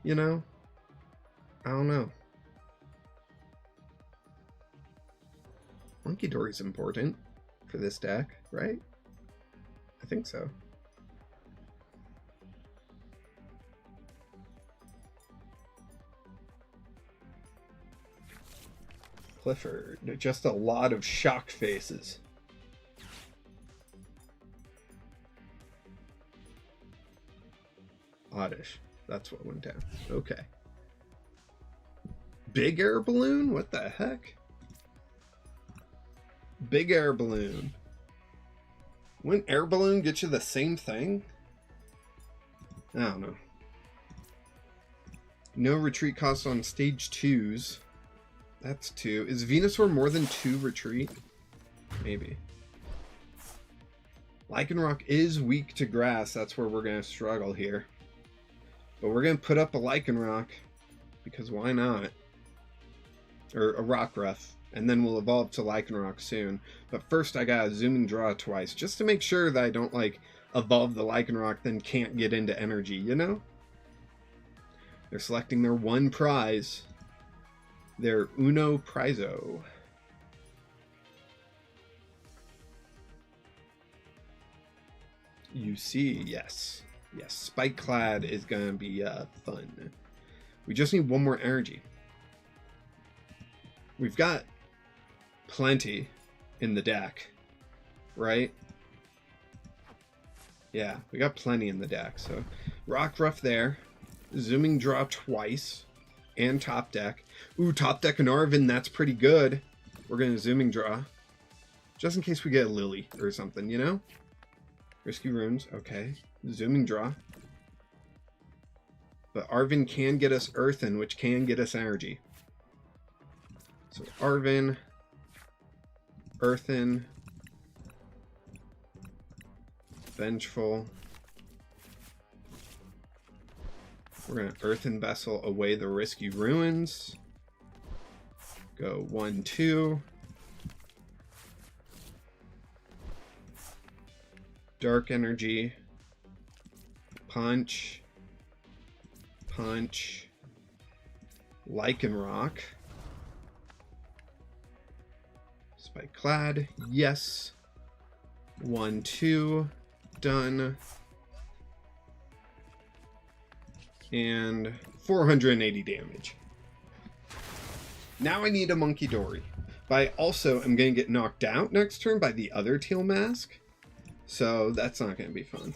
[SPEAKER 1] You know? I don't know. Monkey Dory's important for this deck, right? I think so. Clifford. Just a lot of shock faces. Oddish. That's what went down. Okay. Big air balloon? What the heck? Big air balloon. Wouldn't air balloon get you the same thing? I don't know. No retreat cost on stage 2s. That's 2. Is Venusaur more than 2 retreat? Maybe. Lycanroc is weak to grass. That's where we're going to struggle here. But we're going to put up a Lycanroc. Because why not? Or a Rockruff. And then we'll evolve to Lycanroc soon. But first I gotta zoom and draw twice. Just to make sure that I don't, like, evolve the Lycanroc then can't get into energy, you know? They're selecting their 1 prize. Their Uno Prizo. You see, yes. Yes, Spike Clad is gonna be fun. We just need 1 more energy. We've got plenty in the deck, right? Yeah, we got plenty in the deck. So Rockruff there. Zooming draw twice. And top deck. Ooh, top deck and Arvin, that's pretty good. We're going to zooming draw. Just in case we get a Lily or something, you know? Risky runes, okay. Zooming draw. But Arvin can get us Earthen, which can get us energy. So Arvin, Earthen, Vengeful. We're going to Earthen Vessel away the Risky Ruins. Go 1, 2. Dark Energy. Punch. Punch. Lycanroc. Spike Clad. Yes. 1, 2. Done. And 480 damage. Now I need a Monkey Dory. But I also am going to get knocked out next turn by the other Teal Mask. So that's not going to be fun.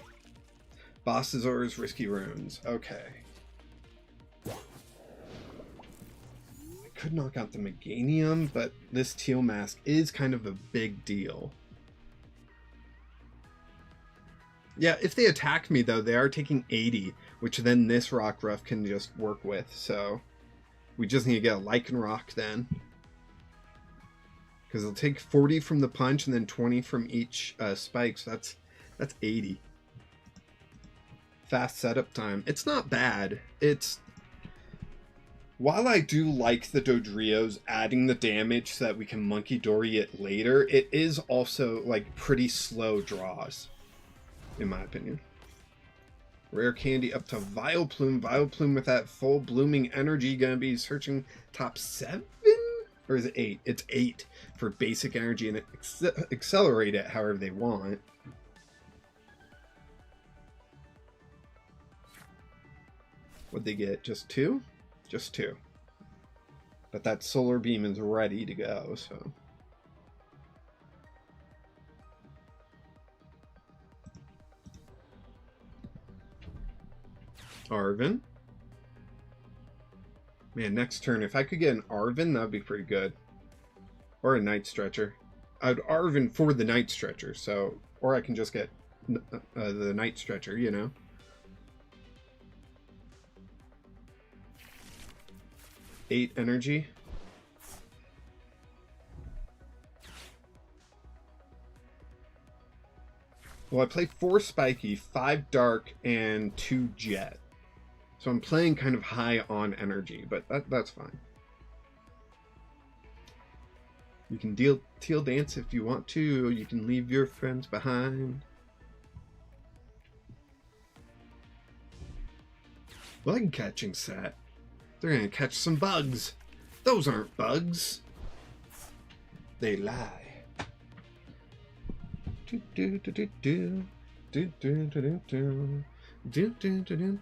[SPEAKER 1] Bossazor's Risky Runes. Okay. could knock out the Meganium, but this Teal Mask is kind of a big deal. Yeah, if they attack me, though, they are taking 80, which then this Rockruff can just work with, so we just need to get a Lycanroc then. Because it'll take 40 from the punch and then 20 from each spike, so that's 80. Fast setup time. It's not bad. It's... While I do like the Dodrios adding the damage so that we can Monkey Dory it later, it is also, like, pretty slow draws, in my opinion. Rare Candy up to Vileplume. Vileplume with that full blooming energy gonna be searching top 7? Or is it 8? It's 8 for basic energy and accelerate it however they want. What'd they get? Just 2? Just 2. But that Solar Beam is ready to go, so. Arven. Man, next turn, if I could get an Arven, that would be pretty good. Or a Night Stretcher. I would Arven for the Night Stretcher, so. Or I can just get the Night Stretcher, you know? Eight energy. Well, I played 4 Spiky, 5 Dark, and 2 Jet. So I'm playing kind of high on energy, but that's fine. You can teal dance if you want to, or you can leave your friends behind. Bug catching set. They're gonna catch some bugs. Those aren't bugs. They lie. Do do do do do do do do do do do do do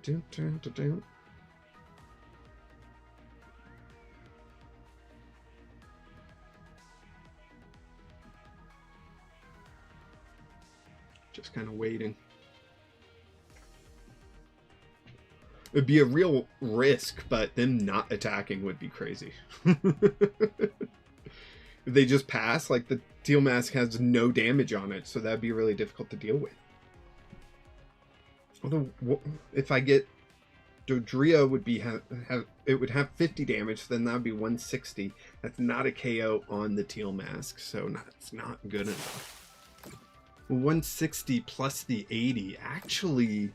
[SPEAKER 1] do do do do. Just kind of waiting. It'd be a real risk, but them not attacking would be crazy. If they just pass, like the Teal Mask has no damage on it, so that'd be really difficult to deal with. Although, if I get Dodrio, would be it would have 50 damage, then that would be 160. That's not a KO on the Teal Mask, so it's not good enough. 160 plus the 80. Actually,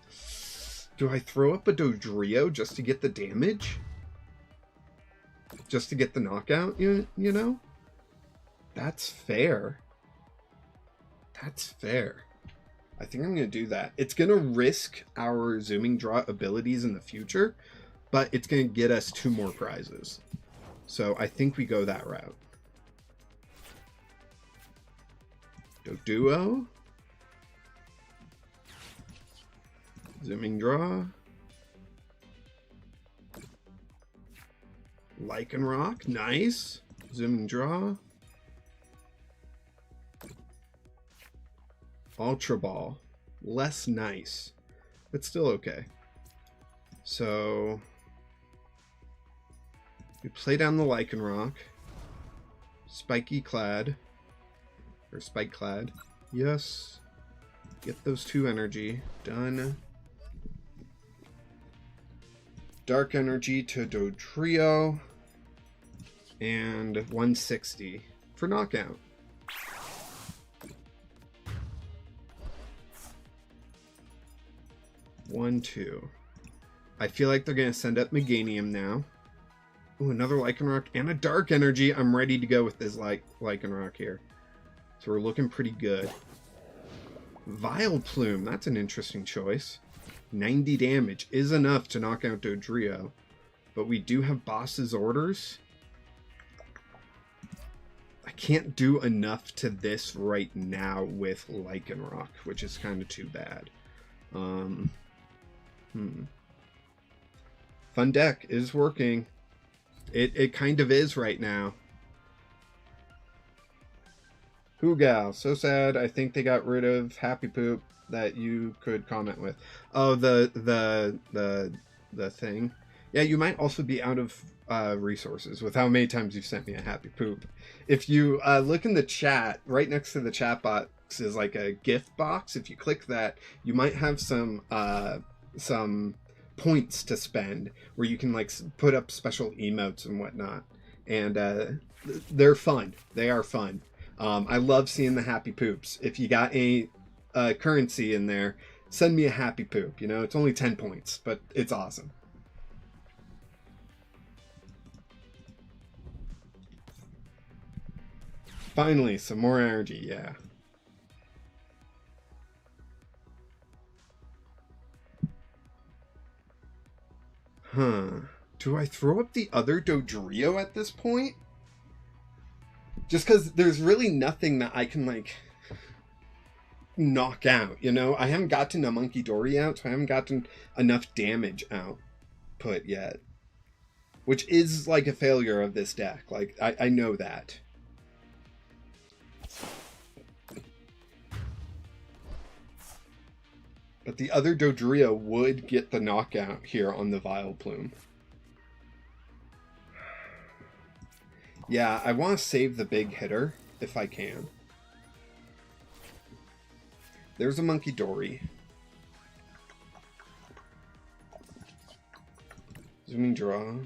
[SPEAKER 1] do I throw up a Dodrio just to get the damage? Just to get the knockout, you know? That's fair. That's fair. I think I'm going to do that. It's going to risk our Zooming Draw abilities in the future, but it's going to get us 2 more prizes. So I think we go that route. Doduo. Zooming Draw. Lycanroc. Nice. Zooming Draw. Ultra Ball. Less nice, but still okay. So we play down the Lycanroc. Spiky Clad. Or Spike Clad. Yes. Get those 2 energy. Done. Dark energy to Dodrio. And 160 for knockout. One, 2. I feel like they're going to send up Meganium now. Ooh, another Lycanroc and a Dark Energy. I'm ready to go with this Lycanroc here. So we're looking pretty good. Vileplume. That's an interesting choice. 90 damage is enough to knock out Dodrio. But we do have Boss's Orders. I can't do enough to this right now with Lycanroc, which is kind of too bad. Fun deck is working. It kind of is right now. Hoogal, so sad. I think they got rid of Happy Poop that you could comment with. Oh, the thing. Yeah, you might also be out of resources with how many times you've sent me a happy poop. If you look in the chat, right next to the chat box is like a gift box. If you click that, you might have some points to spend where you can like put up special emotes and whatnot. And they're fun. They are fun. I love seeing the happy poops. If you got any currency in there, send me a happy poop. You know, it's only 10 points, but it's awesome. Finally, some more energy, yeah. Huh. Do I throw up the other Dodrio at this point? Just because there's really nothing that I can, like, knock out, you know? I haven't gotten a Monkey Dory out, so I haven't gotten enough damage output yet. Which is, like, a failure of this deck. Like, I know that. But the other Dodrio would get the knockout here on the Vileplume. Yeah, I want to save the big hitter, if I can. There's a Monkey Dory. Zooming draw.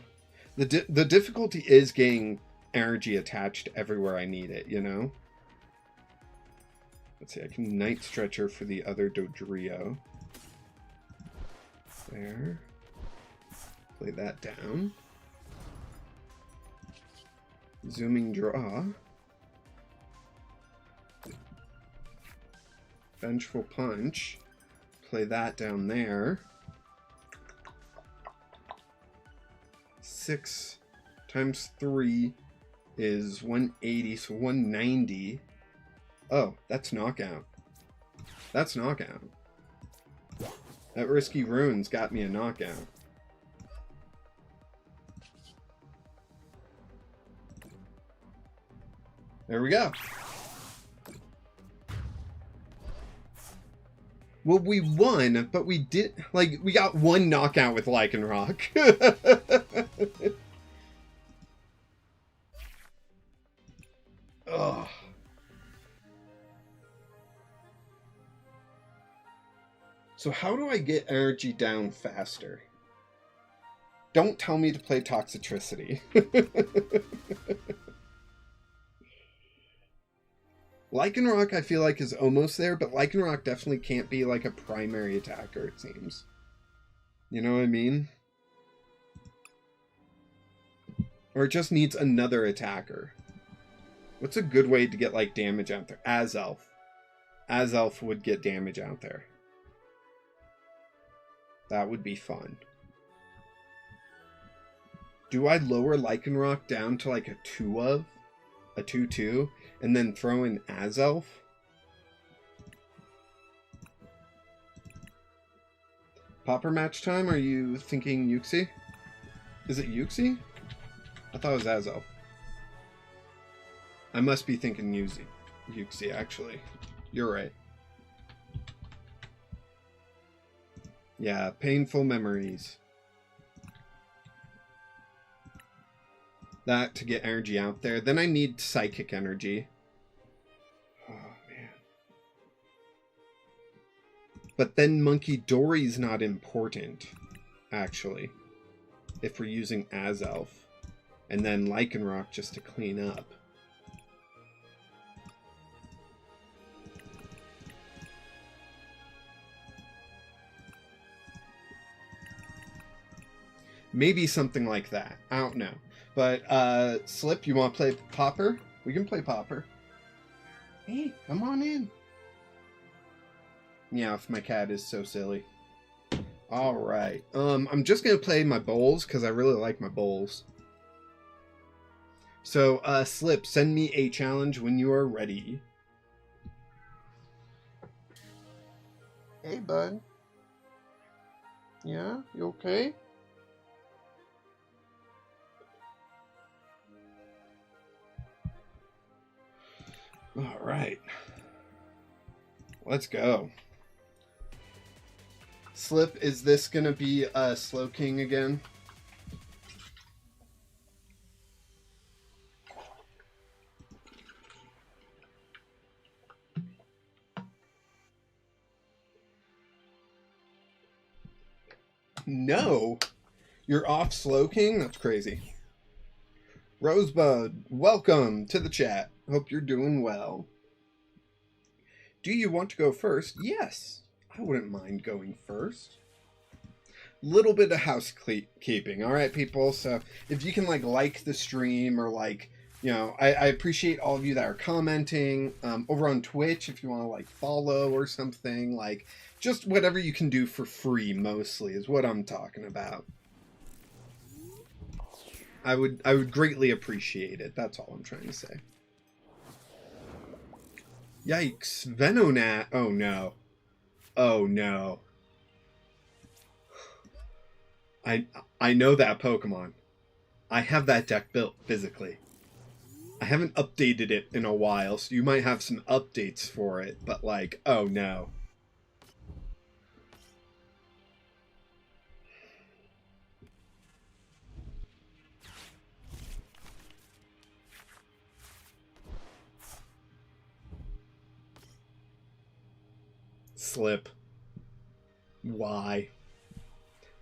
[SPEAKER 1] The difficulty is getting energy attached everywhere I need it, you know? Let's see, I can Night Stretcher for the other Dodrio. There. Play that down. Zooming draw. Vengeful Punch. Play that down there. 6 times 3 is 180, so 190. Oh, that's knockout. That's knockout. That Risky Runes got me a knockout. There we go. Well, we won, but we did, like, we got one knockout with Lycanroc. Ugh. So how do I get energy down faster? Don't tell me to play Toxicity. Lycanroc, I feel like, is almost there, but Lycanroc definitely can't be like a primary attacker, it seems. You know what I mean? Or it just needs another attacker. What's a good way to get, like, damage out there? Azelf. Azelf would get damage out there. That would be fun. Do I lower Lycanroc down to like a 2/2, and then throw in Azelf? Puaper match time? Are you thinking Yuxi? Is it Yuxi? I thought it was Azelf. I must be thinking Yuxi, actually. You're right. Yeah, painful memories. That to get energy out there. Then I need psychic energy. Oh, man. But then Monkey Dory's not important, actually. If we're using Azelf. And then Lycanroc just to clean up. Maybe something like that. I don't know. But, Slip, you want to play Puaper? We can play Puaper. Hey, come on in. Yeah, if my cat is so silly. Alright. I'm just going to play my bowls, because I really like my bowls. So, Slip, send me a challenge when you are ready. Hey, bud. Yeah? You okay? All right. Let's go. Slip, is this going to be Slow King again? No! You're off Slowking? That's crazy. Rosebud, welcome to the chat. Hope you're doing well. Do you want to go first? Yes, I wouldn't mind going first. Little bit of housekeeping, all right, people? So if you can like the stream or I appreciate all of you that are commenting over on Twitch. If you want to follow or something, just whatever you can do for free, mostly is what I'm talking about. I would greatly appreciate it. That's all I'm trying to say. Yikes. Venonat. Oh no. Oh no. I know that Pokemon. I have that deck built physically. I haven't updated it in a while, so you might have some updates for it, but oh no. Slip. Why?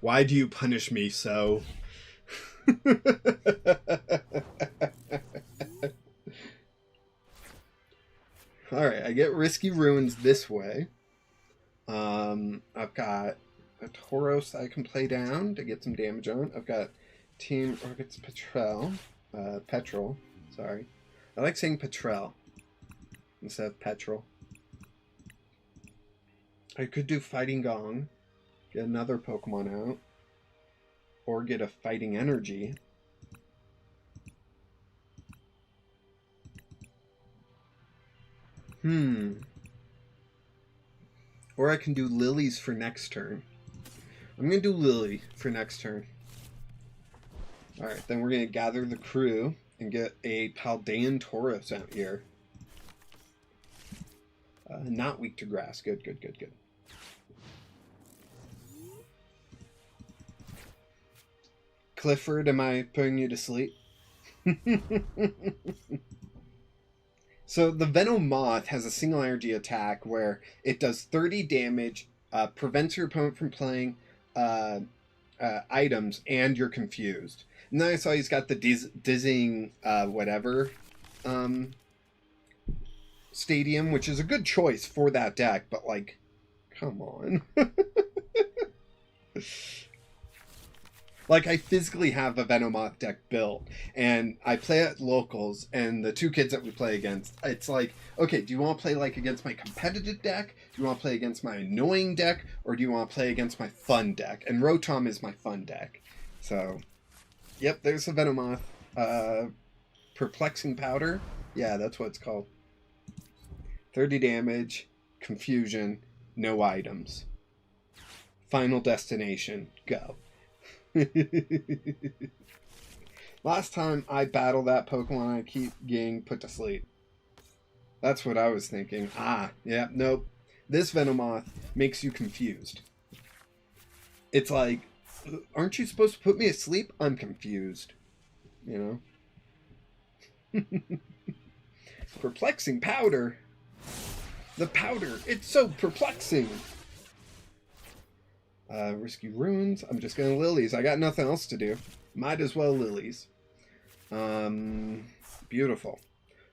[SPEAKER 1] Why do you punish me so? Alright, I get Risky Ruins this way. I've got a Tauros I can play down to get some damage on. I've got Team Rocket's Petrol. Sorry. I like saying Petrel instead of Petrol. I could do Fighting Gong, get another Pokemon out, or get a Fighting Energy. Or I can do Lilies for next turn. I'm going to do Lily for next turn. Alright, then we're going to gather the crew and get a Paldean Tauros out here. Not weak to grass. Good, good, good, good. Clifford, am I putting you to sleep? So the Venomoth has a single energy attack where it does 30 damage, prevents your opponent from playing items, and you're confused. And then I saw he's got the dizzying whatever stadium, which is a good choice for that deck, but come on. I physically have a Venomoth deck built, and I play at locals, and the two kids that we play against, it's okay, do you want to play against my competitive deck? Do you want to play against my annoying deck? Or do you want to play against my fun deck? And Rotom is my fun deck. So, yep, there's the Venomoth. Perplexing Powder. Yeah, that's what it's called. 30 damage, confusion, no items. Final destination, go. Last time I battled that Pokemon, I keep getting put to sleep. That's what I was thinking. Yeah, nope. This Venomoth makes you confused. It's aren't you supposed to put me asleep? I'm confused. You know? Perplexing Powder. The powder. It's so perplexing. Risky Ruins. I'm just going to Lilies. I got nothing else to do. Might as well Lilies. Beautiful.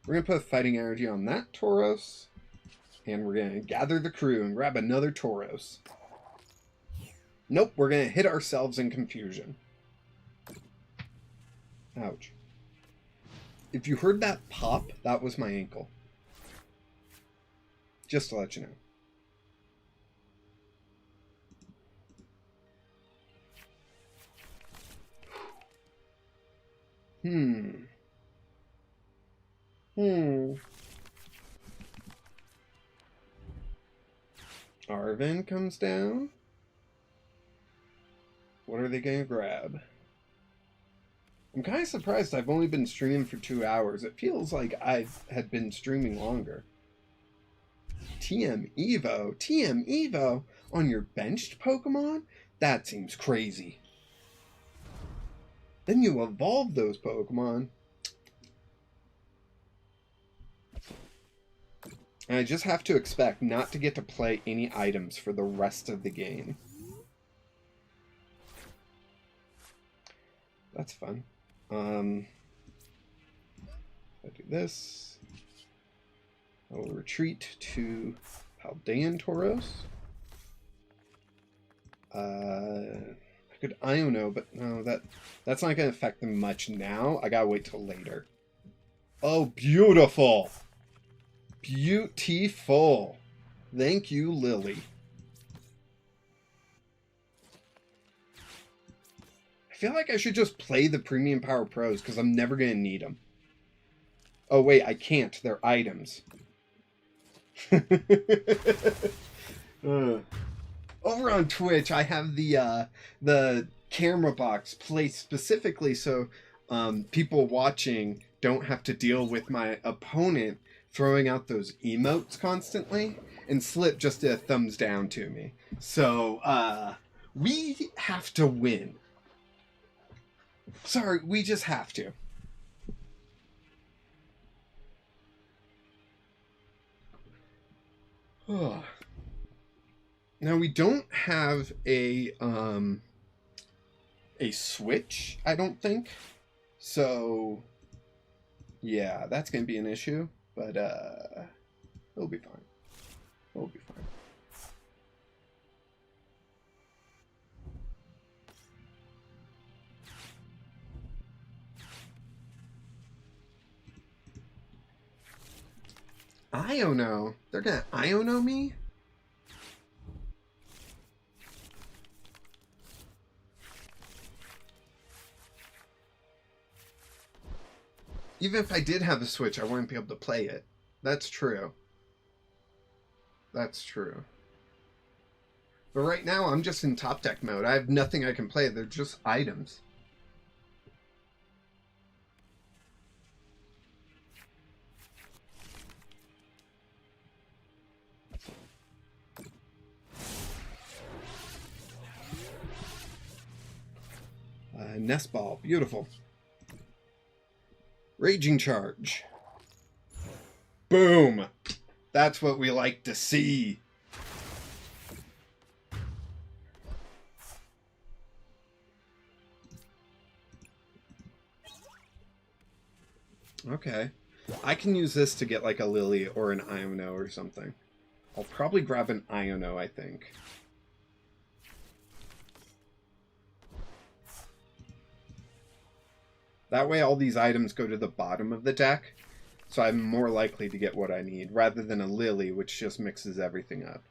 [SPEAKER 1] We're going to put Fighting Energy on that Tauros. And we're going to gather the crew and grab another Tauros. Nope, we're going to hit ourselves in confusion. Ouch. If you heard that pop, that was my ankle. Just to let you know. Arven comes down. What are they going to grab? I'm kind of surprised I've only been streaming for 2 hours. It feels like I had been streaming longer. TM Evo? TM Evo on your benched Pokemon? That seems crazy. Then you evolve those Pokemon. And I just have to expect not to get to play any items for the rest of the game. That's fun. I do this. I will retreat to Paldean Tauros. I could Iono, but no, that's not going to affect them much now. I gotta wait till later. Oh, beautiful! Beautiful! Thank you, Lily. I feel like I should just play the Premium Power Pros because I'm never going to need them. Oh, wait, I can't. They're items. Over on Twitch, I have the camera box placed specifically so people watching don't have to deal with my opponent throwing out those emotes constantly, and Slip just did a thumbs down to me. So we have to win. Sorry, we just have to. Oh. Now we don't have a Switch, I don't think. So yeah, that's gonna be an issue. But it'll be fine. It'll be fine. Iono? They're gonna Iono me? Even if I did have a Switch, I wouldn't be able to play it. That's true. That's true. But right now, I'm just in top deck mode. I have nothing I can play. They're just items. Nest Ball. Beautiful. Raging Charge. Boom! That's what we like to see. Okay. I can use this to get like a Lily or an Iono or something. I'll probably grab an Iono, I think. That way all these items go to the bottom of the deck, so I'm more likely to get what I need, rather than a Lily, which just mixes everything up.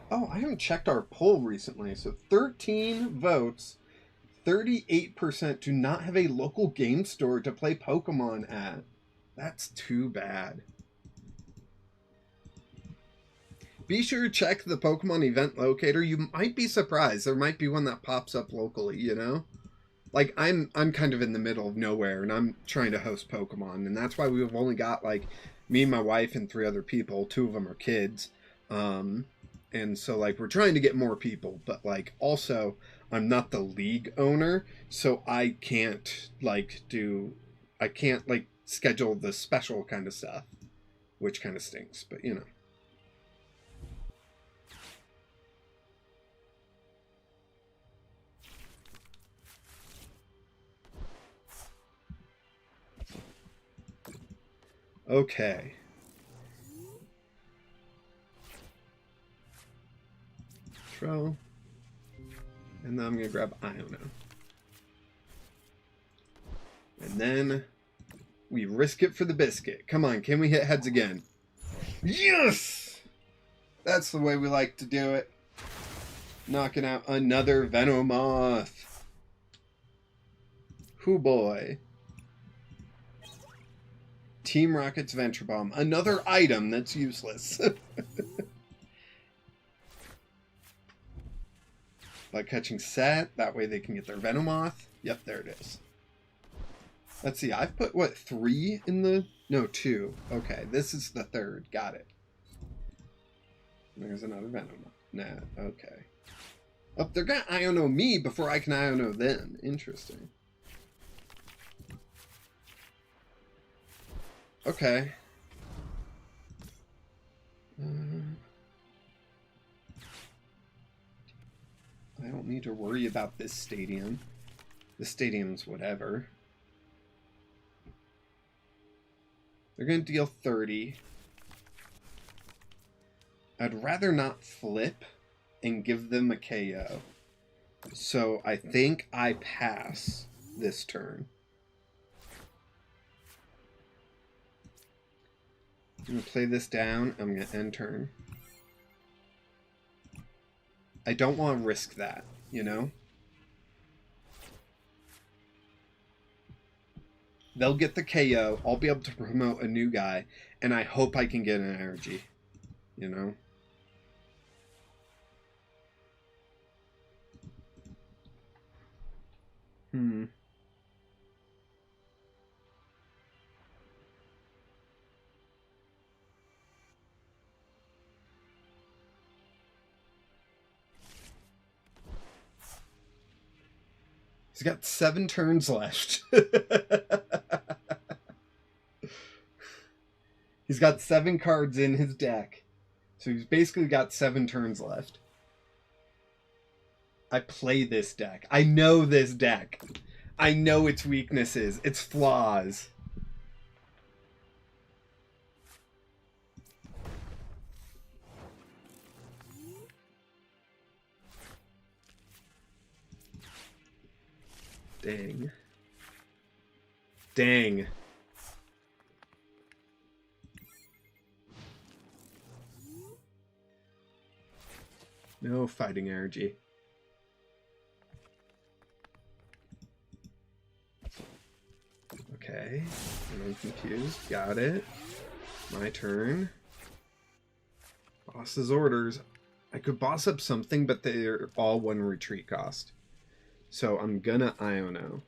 [SPEAKER 1] Oh, I haven't checked our poll recently, so 13 votes, 38% do not have a local game store to play Pokemon at. That's too bad. Be sure to check the Pokemon event locator. You might be surprised. There might be one that pops up locally, you know? Like, I'm kind of in the middle of nowhere, and I'm trying to host Pokemon, and that's why we've only got, like, me and my wife and 3 other people. 2 of them are kids. And so, like, we're trying to get more people, but, like, also, I'm not the league owner, so I can't, like, schedule the special kind of stuff, which kind of stinks, but, you know. Okay. Throw. And then I'm going to grab Iono. And then we risk it for the biscuit. Come on, can we hit heads again? Yes! That's the way we like to do it. Knocking out another Venomoth. Hoo boy. Team Rocket's Venture Bomb. Another item that's useless. By catching set, that way they can get their Venomoth. Yep, there it is. Let's see, I've put, what, 3 in the... No, 2. Okay, this is the 3rd. Got it. There's another Venomoth. Nah, okay. Oh, they're gonna Iono me before I can Iono them. Interesting. Okay. I don't need to worry about this stadium. The stadium's whatever. They're going to deal 30. I'd rather not flip and give them a KO. So I think I pass this turn. I'm going to play this down. I'm going to end turn. I don't want to risk that, you know? They'll get the KO. I'll be able to promote a new guy. And I hope I can get an energy, you know? He's got 7 turns left. He's got 7 cards in his deck. So he's basically got 7 turns left. I play this deck. I know this deck. I know its weaknesses, its flaws. Dang. Dang. No fighting energy. Okay. I'm confused. Got it. My turn. Boss's orders. I could boss up something, but they're all 1 retreat cost. So I'm gonna Iono.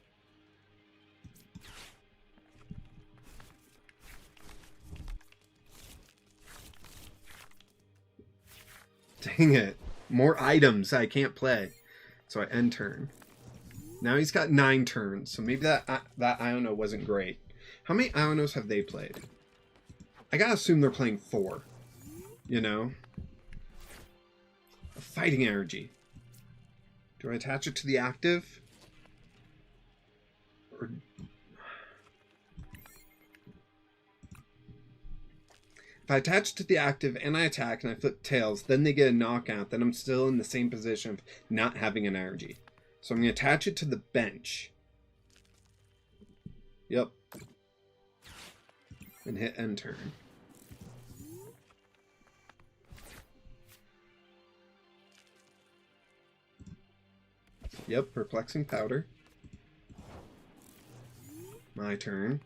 [SPEAKER 1] Dang it. More items I can't play. So I end turn. Now he's got 9 turns, so maybe that Iono wasn't great. How many Ionos have they played? I gotta assume they're playing 4. You know? A fighting energy. Do I attach it to the active? Or... If I attach it to the active and I attack and I flip tails, then they get a knockout, then I'm still in the same position of not having an energy. So I'm going to attach it to the bench. Yep. And hit end turn. Yep, perplexing powder. My turn.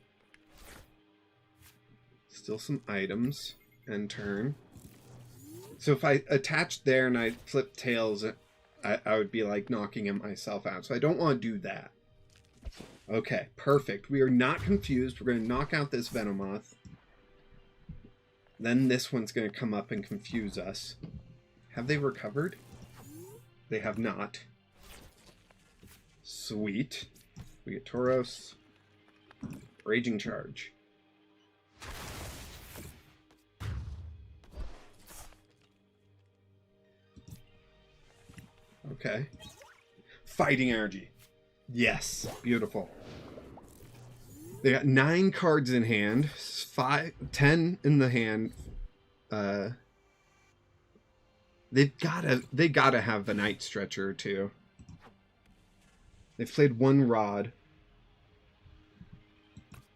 [SPEAKER 1] Still some items. End turn. So if I attached there and I flip tails, I would be like knocking him myself out. So I don't want to do that. Okay, perfect. We are not confused. We're going to knock out this Venomoth. Then this one's going to come up and confuse us. Have they recovered? They have not. Sweet. We get Tauros. Raging Charge. Okay. Fighting energy. Yes. Beautiful. They got 9 cards in hand. 10 in the hand. They gotta have a Night Stretcher too. They've played 1 Rod.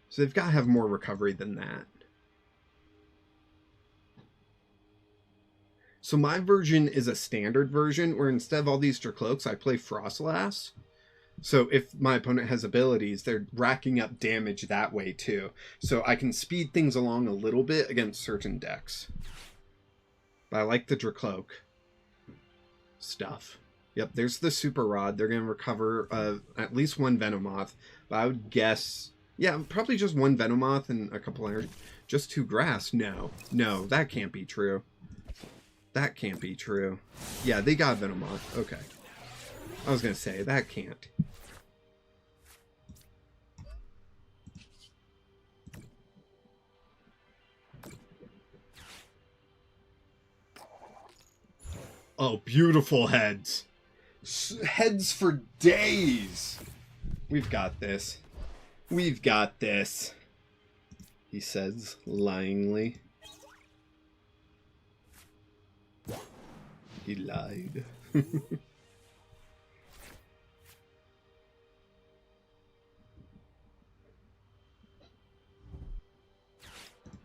[SPEAKER 1] So they've got to have more recovery than that. So my version is a standard version where instead of all these Dracloaks, I play Frostlass. So if my opponent has abilities, they're racking up damage that way too. So I can speed things along a little bit against certain decks. But I like the Dracloak stuff. Yep, there's the Super Rod. They're going to recover at least 1 Venomoth. But I would guess... Yeah, probably just 1 Venomoth and a couple of... Just 2 grass? No. No, that can't be true. That can't be true. Yeah, they got Venomoth. Okay. I was going to say, that can't. Oh, beautiful heads. Heads for days. We've got this. We've got this, he says lyingly. He lied.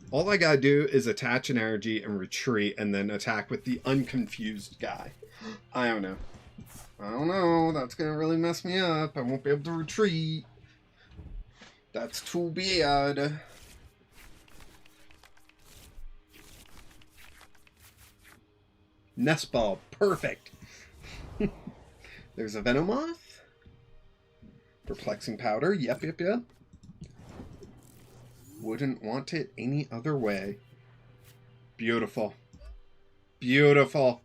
[SPEAKER 1] All I gotta do is attach an energy and retreat and then attack with the unconfused guy. I don't know. I don't know. That's gonna really mess me up. I won't be able to retreat. That's too bad. Nest ball. Perfect. There's a Venomoth. Perplexing powder. Yep. Wouldn't want it any other way. Beautiful. Beautiful.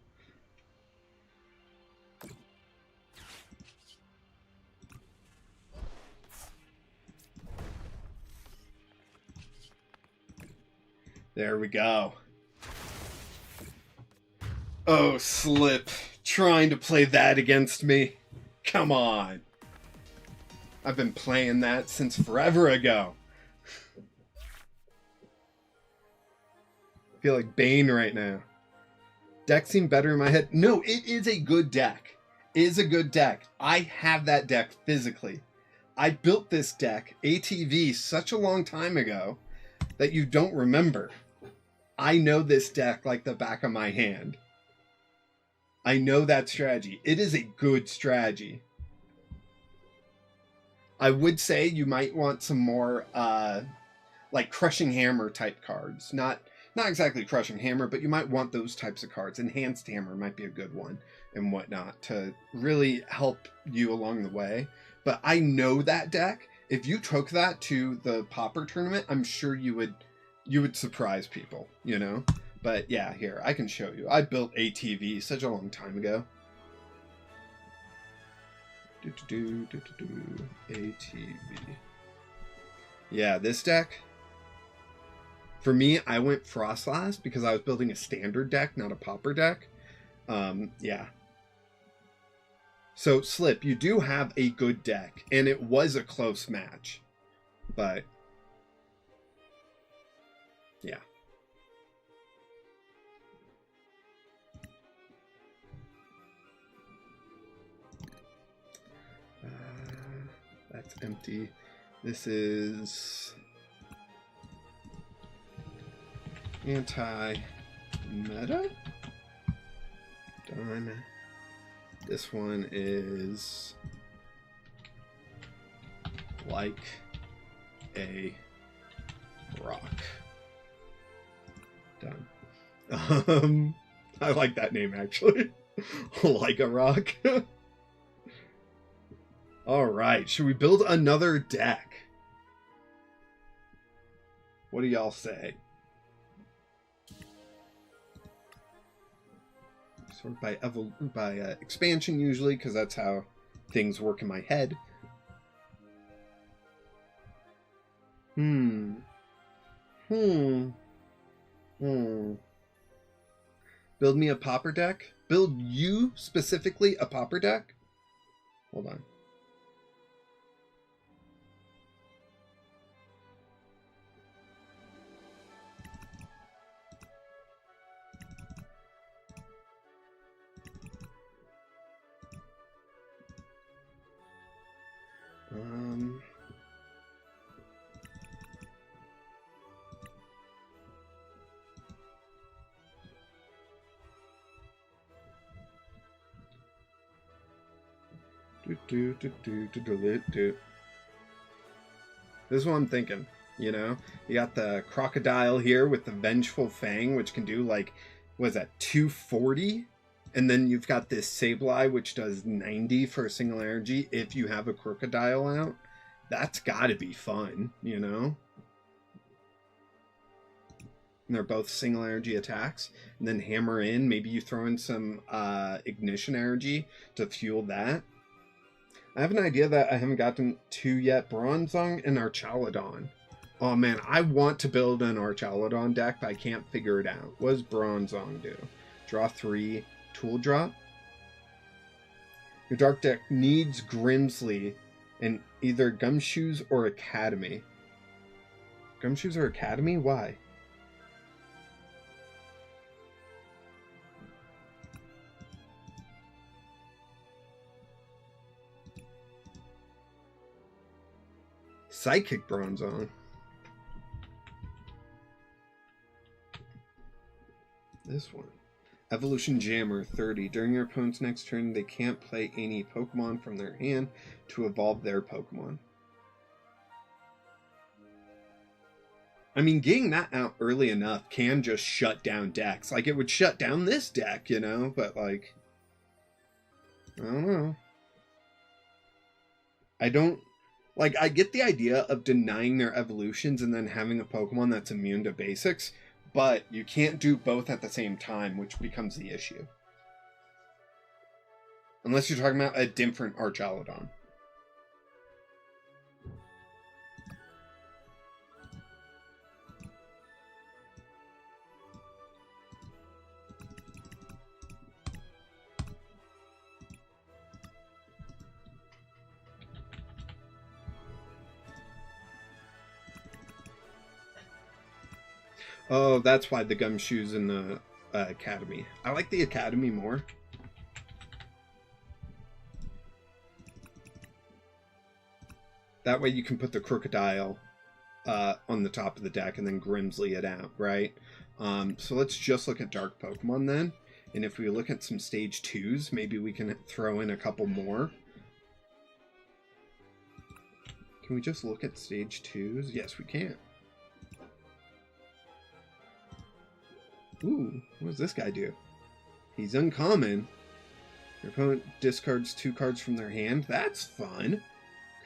[SPEAKER 1] There we go. Oh, Slip. Trying to play that against me? Come on. I've been playing that since forever ago. I feel like Bane right now. Deck seemed better in my head. No, it is a good deck. It is a good deck. I have that deck physically. I built this deck, ATV, such a long time ago that you don't remember. I know this deck like the back of my hand. I know that strategy. It is a good strategy. I would say you might want some more like Crushing Hammer type cards. Not exactly Crushing Hammer, but you might want those types of cards. Enhanced Hammer might be a good one and whatnot to really help you along the way. But I know that deck. If you took that to the Pauper tournament, I'm sure you would surprise people, you know? But yeah, here, I can show you. I built ATV such a long time ago. ATV. Yeah, this deck. For me, I went Frostlass because I was building a standard deck, not a Pauper deck. Yeah. So, Slip, you do have a good deck, and it was a close match. But, yeah. That's empty. This is anti-meta. Done. This one is like a rock. Done. I like that name actually. Like a rock. All right, should we build another deck? What do y'all say? Sort of by expansion usually, because that's how things work in my head. Build me a Pauper deck? Build you specifically a Pauper deck? Hold on. This is what I'm thinking, you know? You got the Crocodile here with the Vengeful Fang, which can do like, what is that, 240? And then you've got this Sableye, which does 90 for a single energy if you have a Crocodile out. That's gotta be fun, you know? And they're both single energy attacks. And then hammer in, maybe you throw in some ignition energy to fuel that. I have an idea that I haven't gotten to yet. Bronzong and Archaludon. Oh man, I want to build an Archaludon deck, but I can't figure it out. What does Bronzong do? Draw 3, tool drop. Your dark deck needs Grimsley and either Gumshoes or Academy. Gumshoes or Academy? Why? Psychic Bronzong. This one. Evolution Jammer 30. During your opponent's next turn, they can't play any Pokemon from their hand to evolve their Pokemon. I mean, getting that out early enough can just shut down decks. Like, it would shut down this deck, you know? But, like, I don't know. I don't... Like, I get the idea of denying their evolutions and then having a Pokemon that's immune to basics, but you can't do both at the same time, which becomes the issue. Unless you're talking about a different Archaludon. Oh, that's why the Gumshoes in the Academy. I like the Academy more. That way you can put the Crocodile on the top of the deck and then Grimsley it out, right? So let's just look at Dark Pokemon then. And if we look at some Stage 2s, maybe we can throw in a couple more. Can we just look at Stage 2s? Yes, we can. Ooh, what does this guy do? He's uncommon. Your opponent discards 2 cards from their hand. That's fun.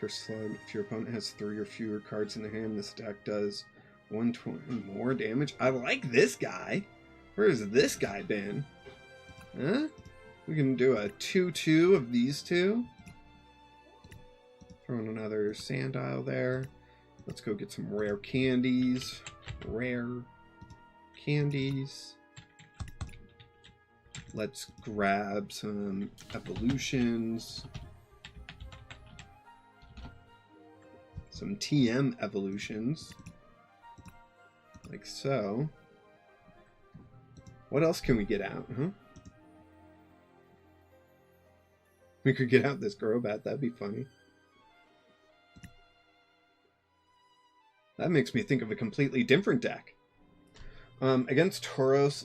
[SPEAKER 1] Curse Slug. If your opponent has 3 or fewer cards in their hand, this attack does 120 more damage. I like this guy. Where has this guy been? Huh? We can do a 2-2 of these two. Throw in another Sandile there. Let's go get some rare candies. Rare candies. Let's grab some evolutions. Some TM evolutions. Like so. What else can we get out, huh? We could get out this Crobat, that'd be funny. That makes me think of a completely different deck. Against Tauros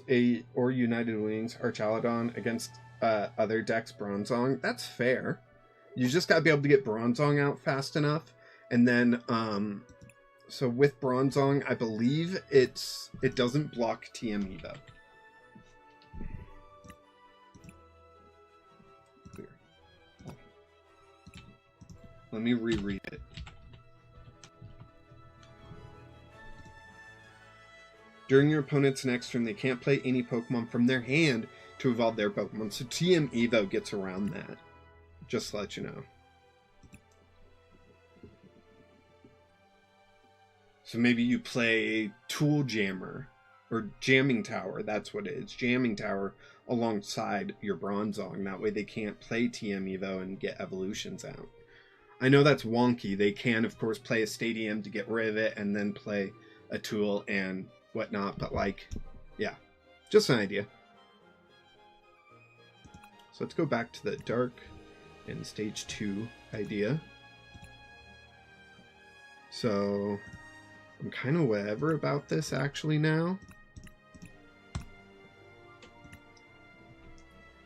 [SPEAKER 1] or United Wings, Archaludon. Against other decks, Bronzong. That's fair. You just gotta be able to get Bronzong out fast enough. And then, so with Bronzong, I believe it doesn't block TM Evo. Clear. Oh. Let me reread it. During your opponent's next turn, they can't play any Pokemon from their hand to evolve their Pokemon. So TM Evo gets around that. Just to let you know. So maybe you play Tool Jammer or Jamming Tower. That's what it is. Jamming Tower alongside your Bronzong. That way they can't play TM Evo and get evolutions out. I know that's wonky. They can, of course, play a Stadium to get rid of it and then play a Tool and whatnot, but like, yeah, just an idea. So let's go back to the Dark and Stage 2 idea. So I'm kind of whatever about this actually now.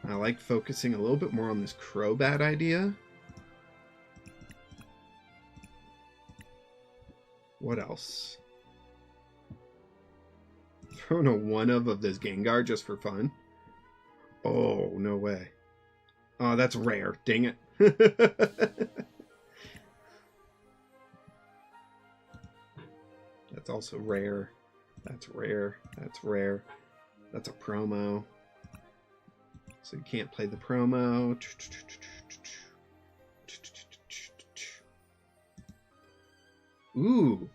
[SPEAKER 1] I like focusing a little bit more on this Crobat idea. What else? Throwing a 1-of this Gengar just for fun. Oh, no way. Oh, that's rare. Dang it. That's also rare. That's rare. That's rare. That's a promo. So you can't play the promo. Ooh.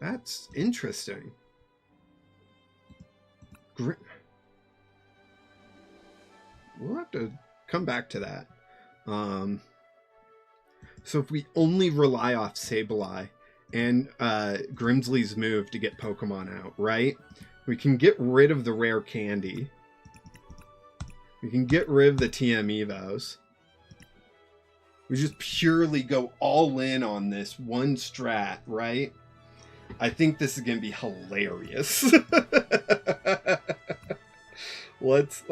[SPEAKER 1] That's interesting. We'll have to come back to that. So if we only rely off Sableye and Grimsley's move to get Pokemon out, right? We can get rid of the rare candy. We can get rid of the TM Evos. We just purely go all in on this one strat, right? I think this is gonna be hilarious. let's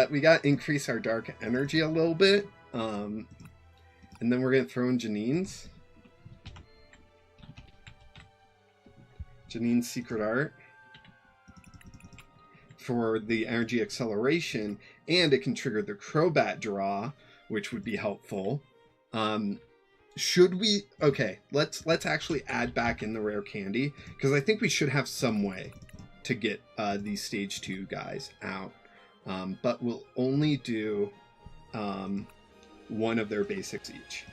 [SPEAKER 1] we gotta increase our dark energy a little bit. And then we're gonna throw in Janine's Secret Art for the energy acceleration, and it can trigger the Crobat draw, which would be helpful. Should we? Okay, let's actually add back in the rare candy, because I think we should have some way to get these stage 2 guys out. But we'll only do one of their basics each.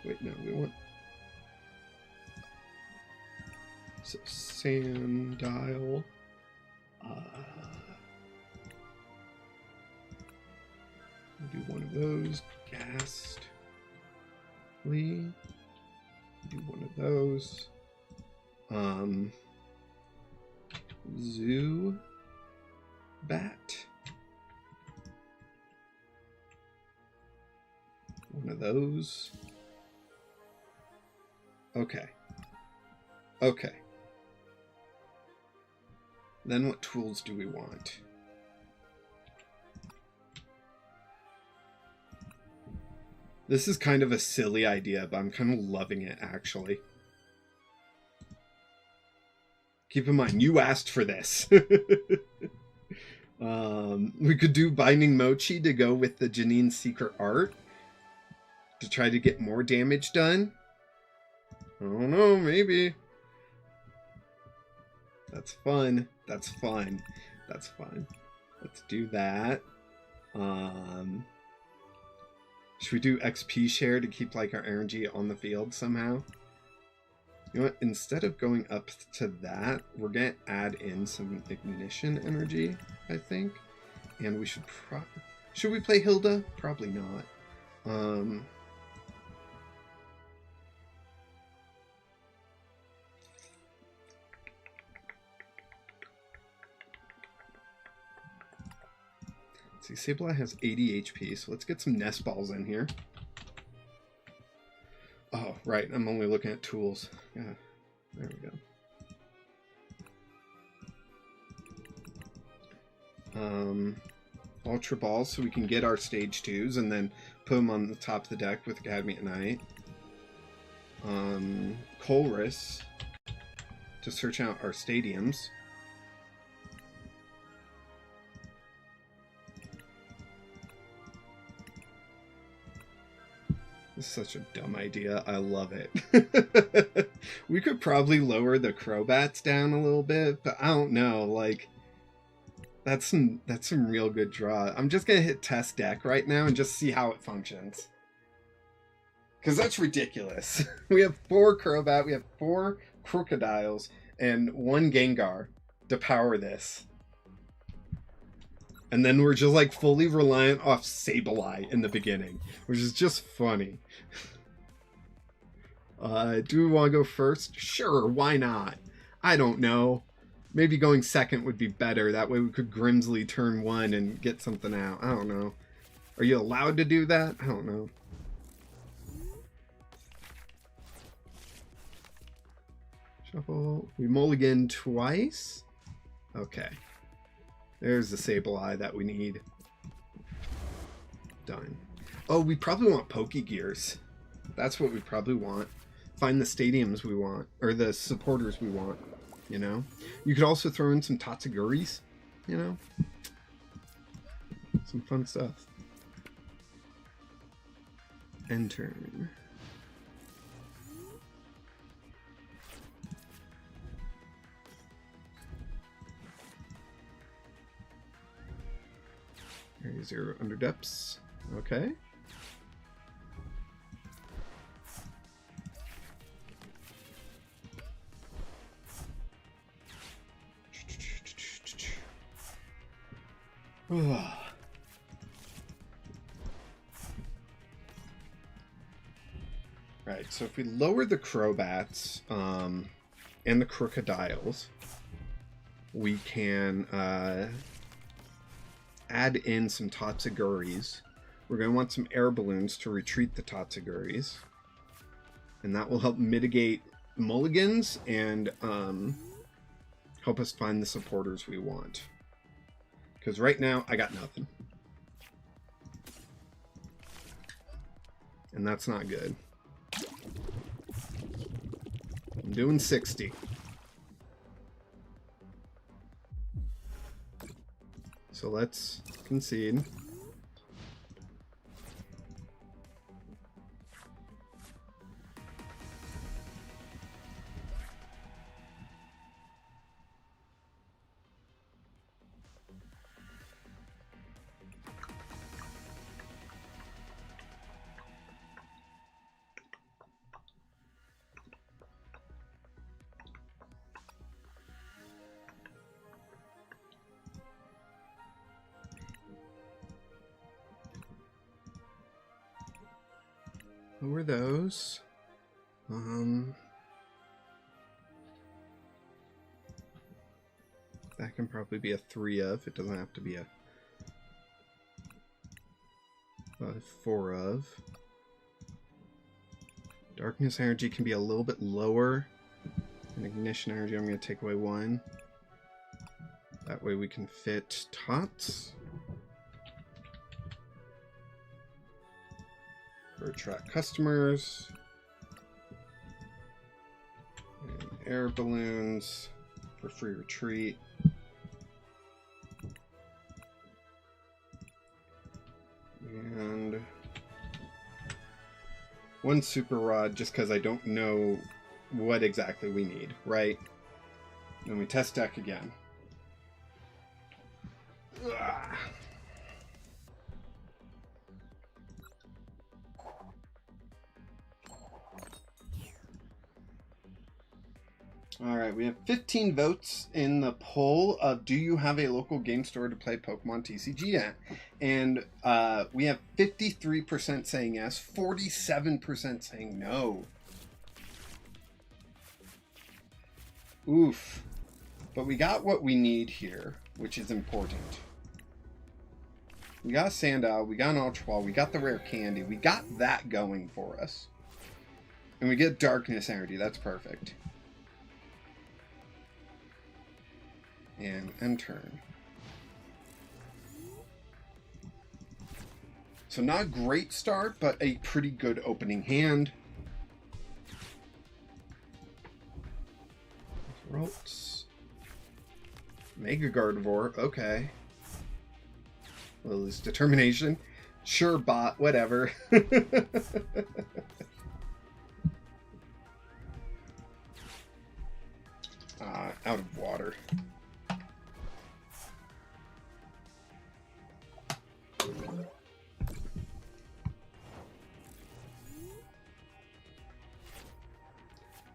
[SPEAKER 1] Wait, no, we want... So, Sandile. We'll do one of those. Ghastly. Do one of those. Zoo. Bat. One of those. Okay. Okay. Then what tools do we want? This is kind of a silly idea, but I'm kind of loving it, actually. Keep in mind, you asked for this. We could do Binding Mochi to go with the Janine's Secret Art to try to get more damage done. I don't know, maybe. That's fun. That's fun. That's fun. Let's do that. Should we do XP share to keep like our energy on the field somehow? You know what? Instead of going up to that, we're gonna add in some ignition energy, I think. And we should should we play Hilda? Probably not. See, Sableye has 80 HP, so let's get some nest balls in here. Oh, right, I'm only looking at tools. Yeah, there we go. Ultra Balls, so we can get our stage 2s and then put them on the top of the deck with Academy at Night. Colress, to search out our stadiums. This is such a dumb idea. I love it. We could probably lower the Crobats down a little bit, but I don't know. Like, that's some real good draw. I'm just gonna hit test deck right now and just see how it functions. Because that's ridiculous. We have 4 Crobat, we have 4 Crocodiles, and 1 Gengar to power this. And then we're just like fully reliant off Sableye in the beginning, which is just funny. Do we want to go first? Sure, why not? I don't know. Maybe going second would be better. That way we could Grimsley turn 1 and get something out. I don't know. Are you allowed to do that? I don't know. Shuffle. We mulligan twice? Okay. There's the Sableye that we need. Done. Oh, we probably want Pokegears. That's what we probably want. Find the stadiums we want. Or the supporters we want. You know? You could also throw in some Tatsuguris. You know? Some fun stuff. End turn. Area 0 under depths. Okay. Right, so if we lower the Crobats and the Crocodiles, we can add in some Tatsuguris. We're going to want some air balloons to retreat the Tatsuguris. And that will help mitigate mulligans and help us find the supporters we want. Because right now, I got nothing. And that's not good. I'm doing 60. So let's concede. What were those? That can probably be a 3 of. It doesn't have to be a 4 of. Darkness energy can be a little bit lower. And ignition energy, I'm going to take away 1. That way we can fit tots. For attract customers. And air balloons for free retreat. And 1 super rod just because I don't know what exactly we need, right? Then we test deck again. Ugh. All right, we have 15 votes in the poll of do you have a local game store to play Pokemon TCG at? And we have 53% saying yes, 47% saying no. Oof. But we got what we need here, which is important. We got a Sandile, we got an Ultra Ball, we got the rare candy, we got that going for us. And we get Darkness Energy, that's perfect. And end turn. So not a great start, but a pretty good opening hand. Rolls. Mega Gardevoir, okay. Well, lose determination. Sure, bot, whatever. Out of water.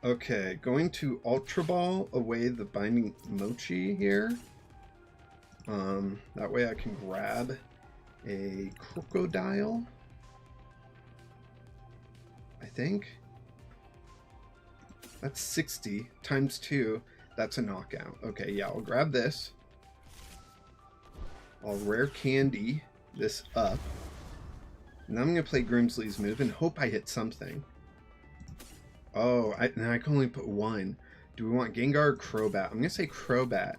[SPEAKER 1] Okay, going to Ultra Ball away the Binding Mochi here. That way I can grab a Crocodile. I think. That's 60 times 2. That's a knockout. Okay, yeah, I'll grab this. I'll rare candy this up. And then I'm going to play Grimsley's move and hope I hit something. Oh, now I can only put 1. Do we want Gengar or Crobat? I'm going to say Crobat.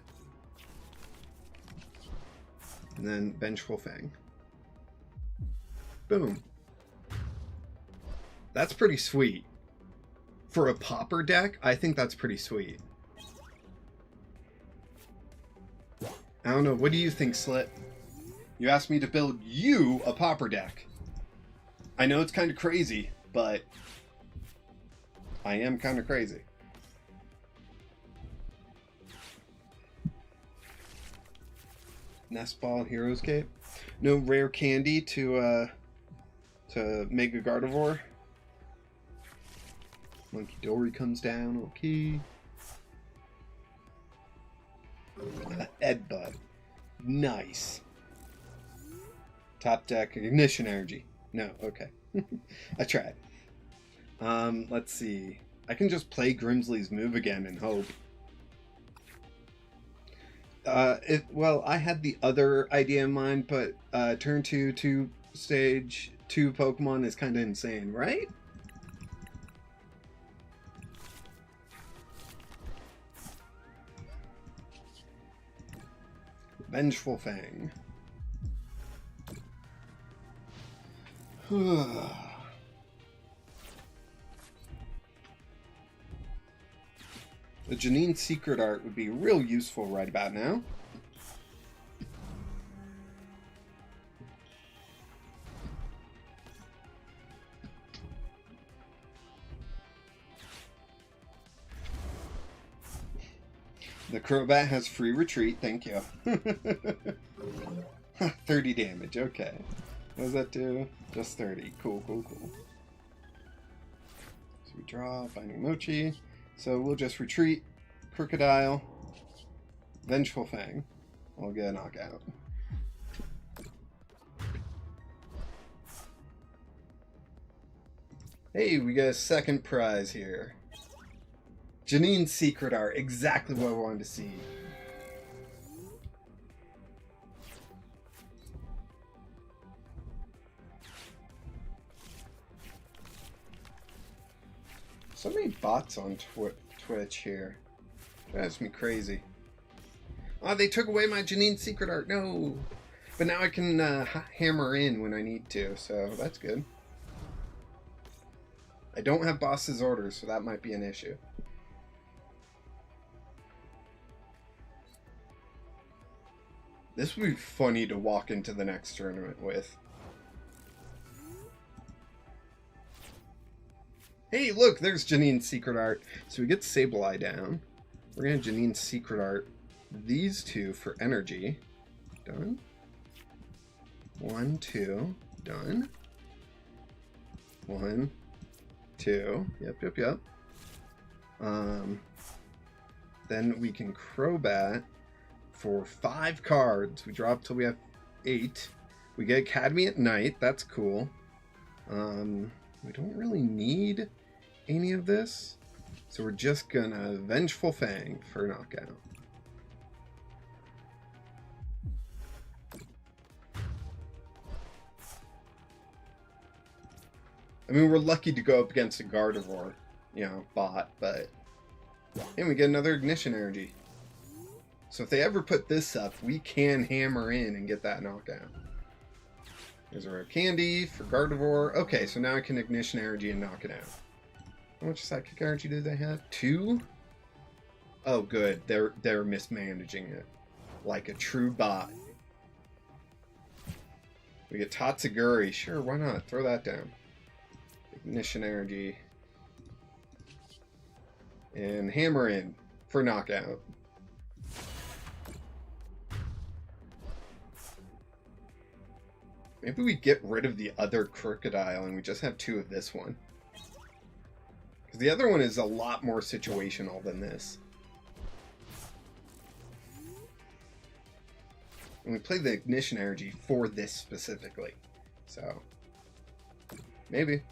[SPEAKER 1] And then Vengeful Fang. Boom. That's pretty sweet. For a Pauper deck, I think that's pretty sweet. I don't know. What do you think, Slit? You asked me to build you a Pauper deck. I know it's kind of crazy, but I am kind of crazy. Nest Ball, Hero's Cape. No rare candy to Mega Gardevoir. Monkey Dory comes down, okay. Headbutt. Nice. Top deck, Ignition Energy. No, okay. I tried. Let's see. I can just play Grimsley's move again and hope. Well, I had the other idea in mind, but turn 2 stage 2 Pokemon is kind of insane, right? Vengeful Fang. The Janine Secret Art would be real useful right about now. The Crobat has free retreat, thank you. 30 damage, okay. What does that do? Just 30. Cool, cool, cool. So we draw Binding Mochi. So we'll just retreat, Crocodile, Vengeful Fang. We'll get a knockout. Hey, we got a second prize here. Janine's Secret Art, exactly what I wanted to see. So many bots on Twitch here. Drives me crazy. Oh, they took away my Janine Secret Art. No. But now I can hammer in when I need to, so that's good. I don't have boss's orders, so that might be an issue. This would be funny to walk into the next tournament with. Hey, look, there's Janine's Secret Art. So we get Sableye down. We're going to Janine's Secret Art these two for energy. Done. 1, 2. Done. 1, 2. Yep. Then we can Crobat for 5 cards. We drop till we have 8. We get Academy at night. That's cool. We don't really need any of this, so we're just gonna Vengeful Fang for a knockout. I mean, we're lucky to go up against a Gardevoir, you know, bot, but... And we get another Ignition Energy. So if they ever put this up, we can hammer in and get that knockout. There's a rare candy for Gardevoir. Okay, so now I can Ignition Energy and knock it out. How much Psychic Energy do they have? 2? Oh, good. They're mismanaging it. Like a true bot. We get Tatsuguri. Sure, why not? Throw that down. Ignition Energy. And hammer in for knockout. Maybe we get rid of the other Crocodile and we just have 2 of this one. Because the other one is a lot more situational than this. And we play the Ignition Energy for this specifically. So, maybe.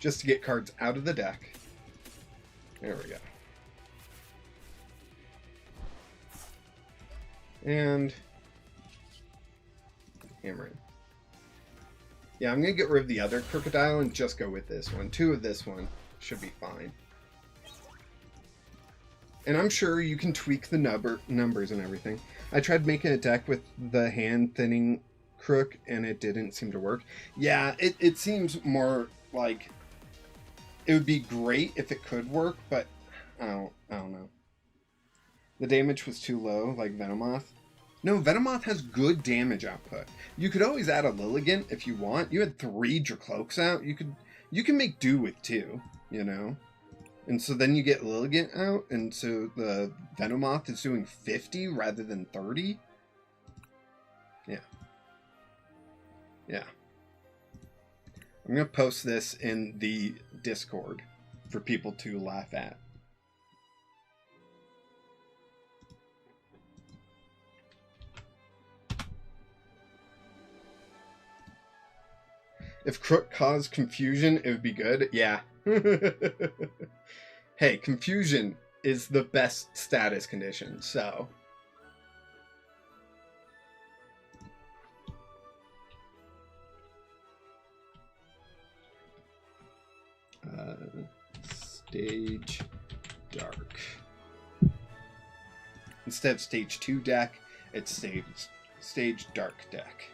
[SPEAKER 1] Just to get cards out of the deck. There we go. And hammer in. Yeah, I'm going to get rid of the other Crocodile and just go with this one. 2 of this one should be fine. And I'm sure you can tweak the numbers and everything. I tried making a deck with the hand thinning Crook and it didn't seem to work. Yeah, it seems more like it would be great if it could work, but I don't know. The damage was too low, like Venomoth. No, Venomoth has good damage output. You could always add a Lilligant if you want. You had 3 Dracloaks out. You can make do with 2, you know? And so then you get Lilligant out, and so the Venomoth is doing 50 rather than 30. Yeah. Yeah. I'm going to post this in the Discord for people to laugh at. If Crook caused confusion, it would be good. Yeah. Hey, confusion is the best status condition, so. Stage dark. Instead of stage 2 deck, it's stage dark deck.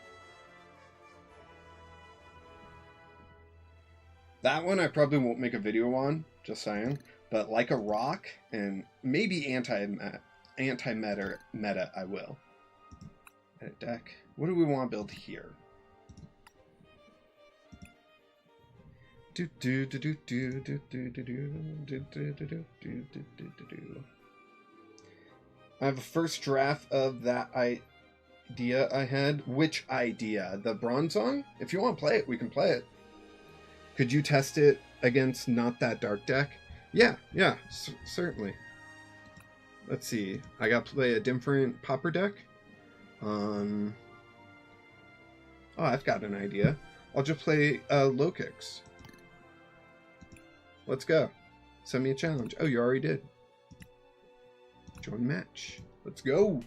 [SPEAKER 1] That one I probably won't make a video on, just saying. But like a rock and maybe anti-meta I will. Edit deck. What do we want to build here? I have a first draft of that idea I had. Which idea? The Bronze Song? If you want to play it, we can play it. Could you test it against not that dark deck? Yeah, certainly. Let's see. I got to play a different Puaper deck. Oh, I've got an idea. I'll just play low kicks. Let's go. Send me a challenge. Oh, you already did. Join match. Let's go.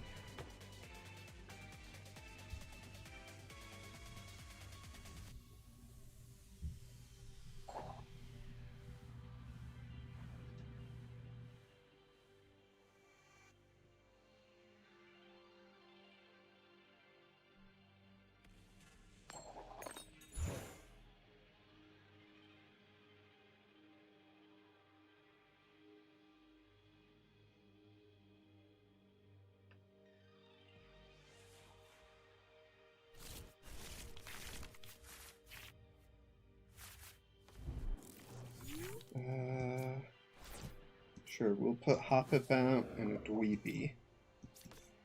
[SPEAKER 1] Sure, we'll put Hop-Up out and a Dweepy.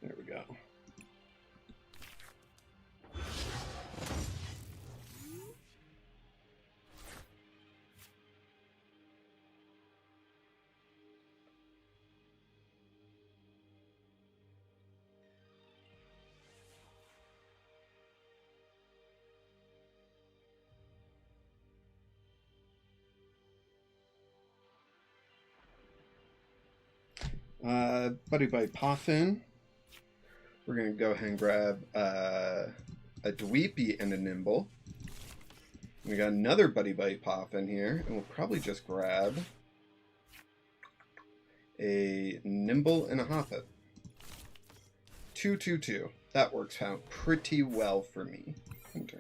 [SPEAKER 1] There we go. Buddy Bite Poffin. We're going to go ahead and grab a Dweepy and a Nimble. We got another Buddy Bite Poffin here, and we'll probably just grab a Nimble and a Hop-Up. 2/2/2. That works out pretty well for me. Okay.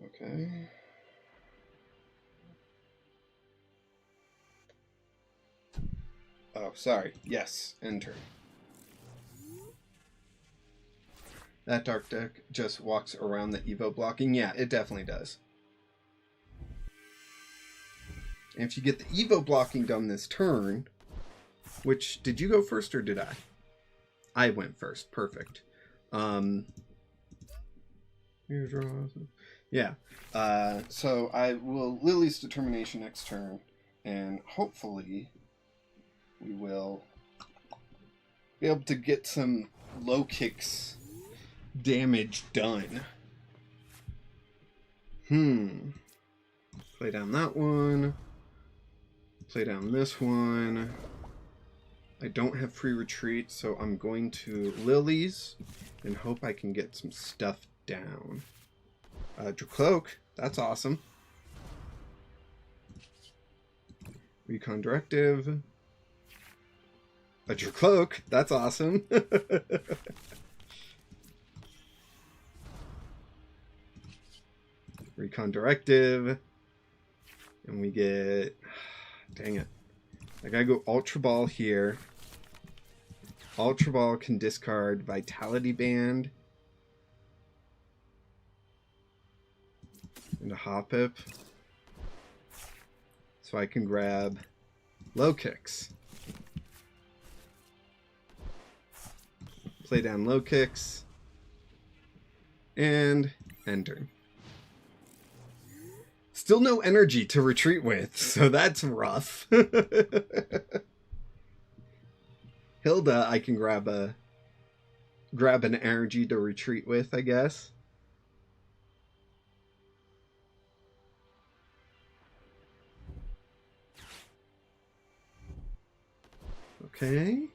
[SPEAKER 1] Okay. Oh, sorry. Yes, enter. That dark deck just walks around the Evo blocking. Yeah, it definitely does. And if you get the Evo blocking done this turn, which, did you go first or did I? I went first. Perfect. Yeah. So I will Lily's Determination next turn, and hopefully we will be able to get some low kicks damage done. Play down that one. Play down this one. I don't have free retreat, so I'm going to Lily's and hope I can get some stuff down. Dracloak, that's awesome. Recon Directive. A Dracloak, that's awesome. Recon Directive. And we get... Dang it. I gotta go Ultra Ball here. Ultra Ball can discard Vitality Band. And a Hop-Up. So I can grab Low Kicks. Play down Low Kicks. And enter. Still no energy to retreat with, so that's rough. Hilda, I can grab a grab an energy to retreat with, I guess. Okay.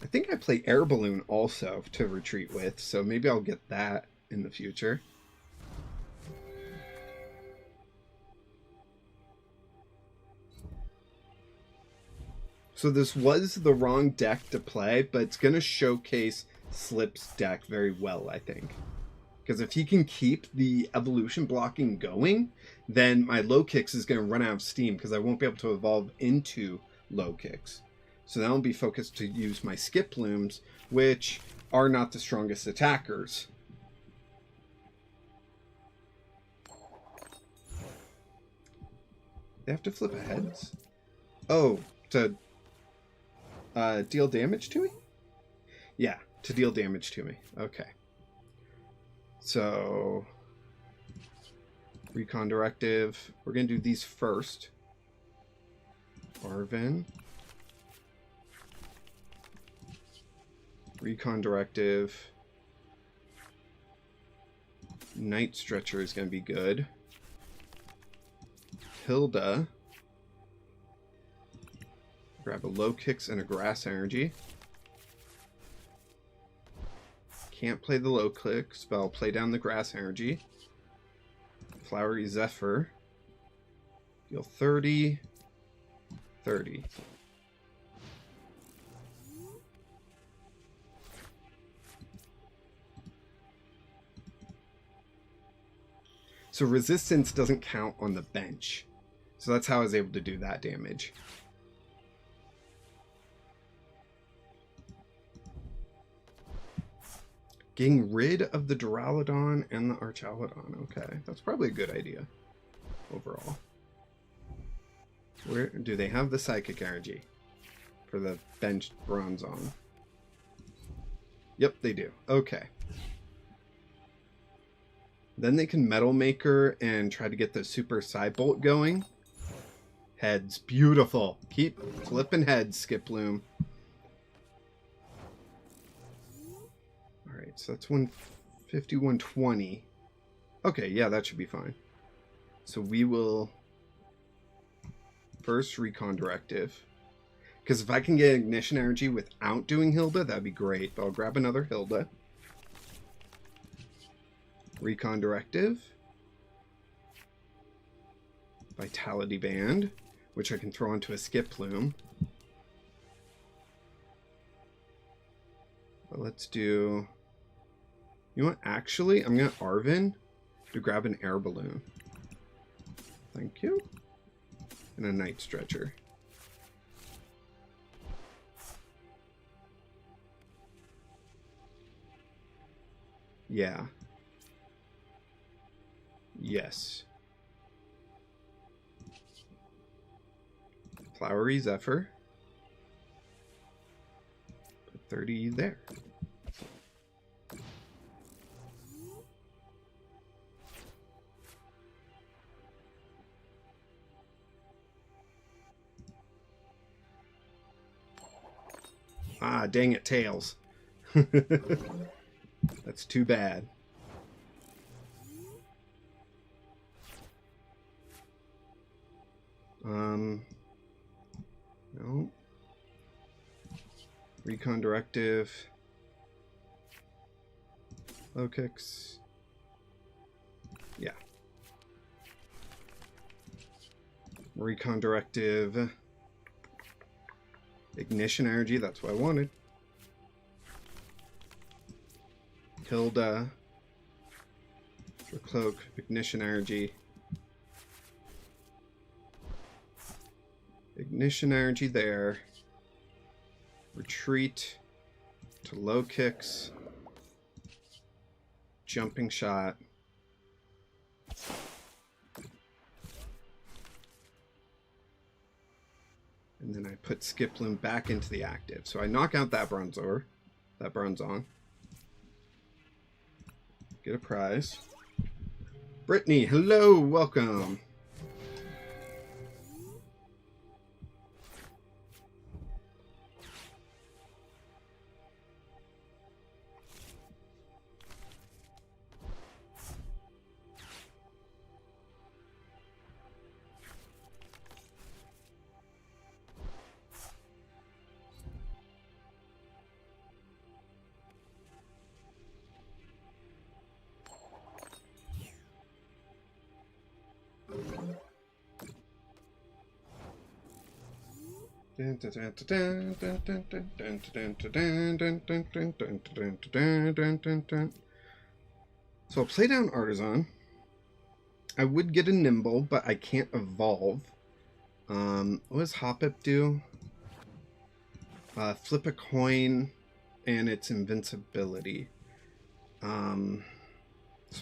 [SPEAKER 1] I think I play Air Balloon also to retreat with, so maybe I'll get that in the future. So this was the wrong deck to play, but it's going to showcase Slip's deck very well, I think. Because if he can keep the evolution blocking going, then my low kicks is going to run out of steam because I won't be able to evolve into low kicks. So then I'll be focused to use my skip looms, which are not the strongest attackers. They have to flip a heads? Oh, to deal damage to me? Yeah, to deal damage to me. Okay. So, Recon Directive. We're going to do these first. Arvin. Recon Directive. Night Stretcher is going to be good. Hilda. Grab a low kicks and a grass energy. Can't play the low kicks, but I'll play down the grass energy. Flowery Zephyr. Deal 30. 30. So resistance doesn't count on the bench. So that's how I was able to do that damage. Getting rid of the Duraludon and the Archaludon. Okay, that's probably a good idea overall. Where do they have the Psychic Energy for the benched Bronzong? Yep, they do. Okay. Then they can Metal Maker and try to get the Super Psybolt going. Heads. Beautiful. Keep flipping heads, Skiploom. Alright, so that's 150, 120. Okay, yeah, that should be fine. So we will first Recon Directive. Because if I can get Ignition Energy without doing Hilda, that'd be great. But I'll grab another Hilda. Recon Directive. Vitality Band, which I can throw onto a Skiploom. But let's do... You know what? Actually, I'm going to Arvin to grab an Air Balloon. Thank you. And a Night Stretcher. Yeah. Yes. Flowery Zephyr. Put 30 there. Ah, dang it, Tails. That's too bad. No. Recon Directive. Low kicks. Yeah. Recon Directive. Ignition Energy, that's what I wanted. Hilda. Cloak, Ignition Energy. Ignition Energy there. Retreat to low kicks. Jumping Shot. And then I put Skiploom back into the active. So I knock out that Bronzor. That Bronzong. Get a prize. Brittany, hello, welcome. So I'll play down Artisan. I would get a Nimble, but I can't evolve. What does Hoppip do? Flip a coin and its invincibility. So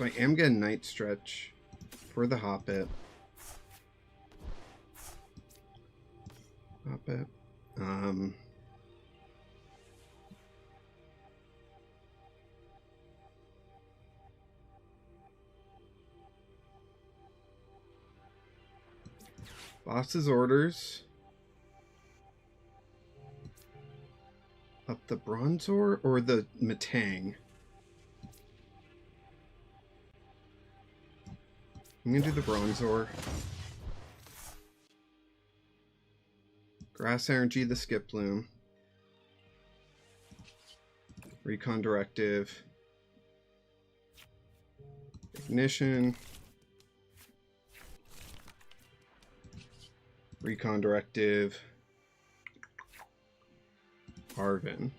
[SPEAKER 1] I am getting Night Stretch for the Hoppip. Boss's orders. Up the Bronzor or the Matang? I'm gonna do the Bronzor. Grass Energy, the Skip Bloom. Recon Directive. Ignition. Recon Directive. Arvin.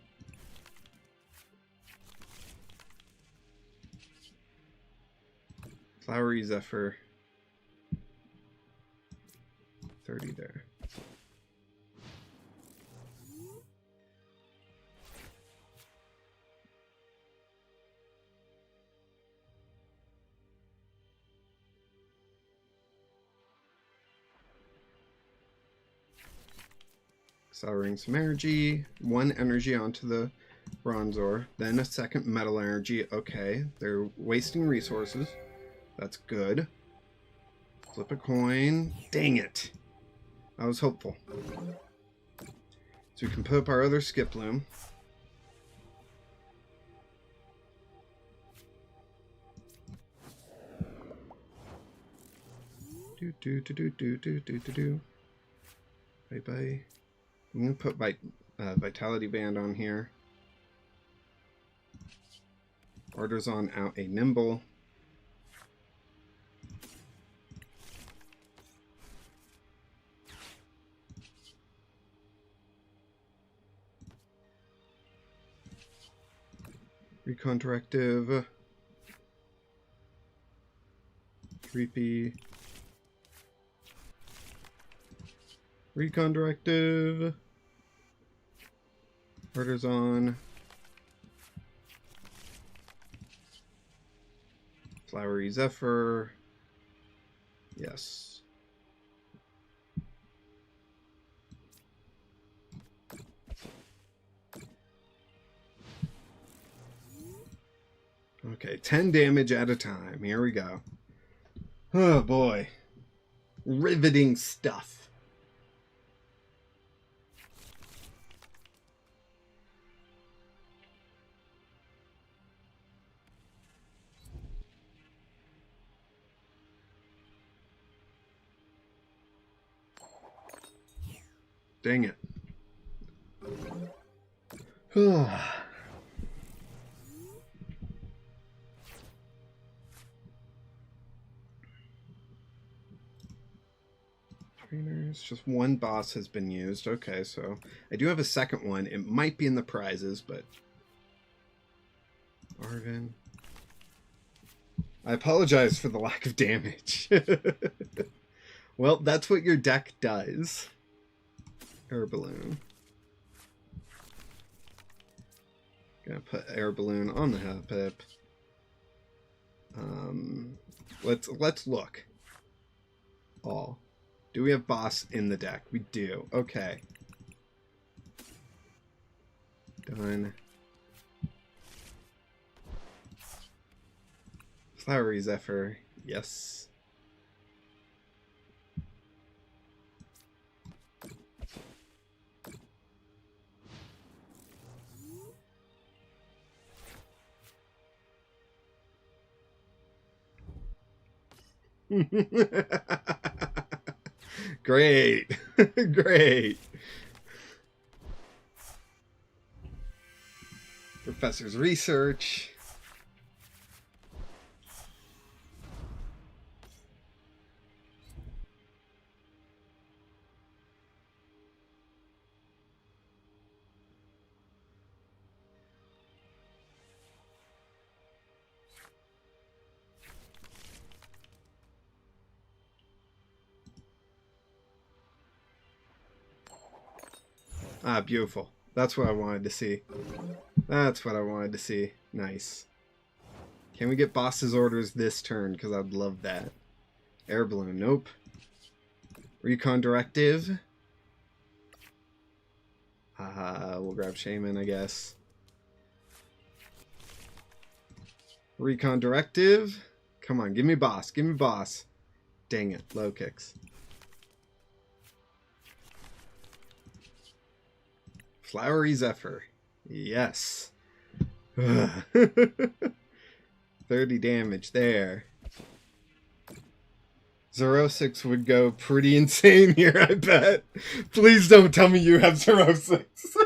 [SPEAKER 1] Flowery Zephyr. 30 there. Souring some energy, 1 energy onto the Bronzor, then a second metal energy. Okay, they're wasting resources. That's good. Flip a coin. Dang it! I was hopeful. So we can put up our other Skip Loom. Bye bye. I'm going to put my Vitality Band on here. Artisan out a Nimble. Recon Directive. Creepy. Recon Directive. Artisan. Flowery Zephyr. Yes. Okay, 10 damage at a time. Here we go. Oh boy. Riveting stuff. Dang it. Trainers, just 1 boss has been used. Okay, so I do have a second one. It might be in the prizes, but... Arvin. I apologize for the lack of damage. Well, that's what your deck does. Air Balloon. Gonna put Air Balloon on the Hoppip. Let's look. All. Do we have boss in the deck? We do. Okay. Done. Flowery Zephyr. Yes. Great. Great. Professor's research. Ah, beautiful. That's what I wanted to see. That's what I wanted to see. Nice. Can we get boss's orders this turn? Because I'd love that. Air balloon. Nope. Recon directive. We'll grab Shaman, I guess. Recon directive. Come on, give me boss. Give me boss. Dang it. Low kicks. Flowery Zephyr. Yes. 30 damage there. 06 would go pretty insane here, I bet. Please don't tell me you have 06.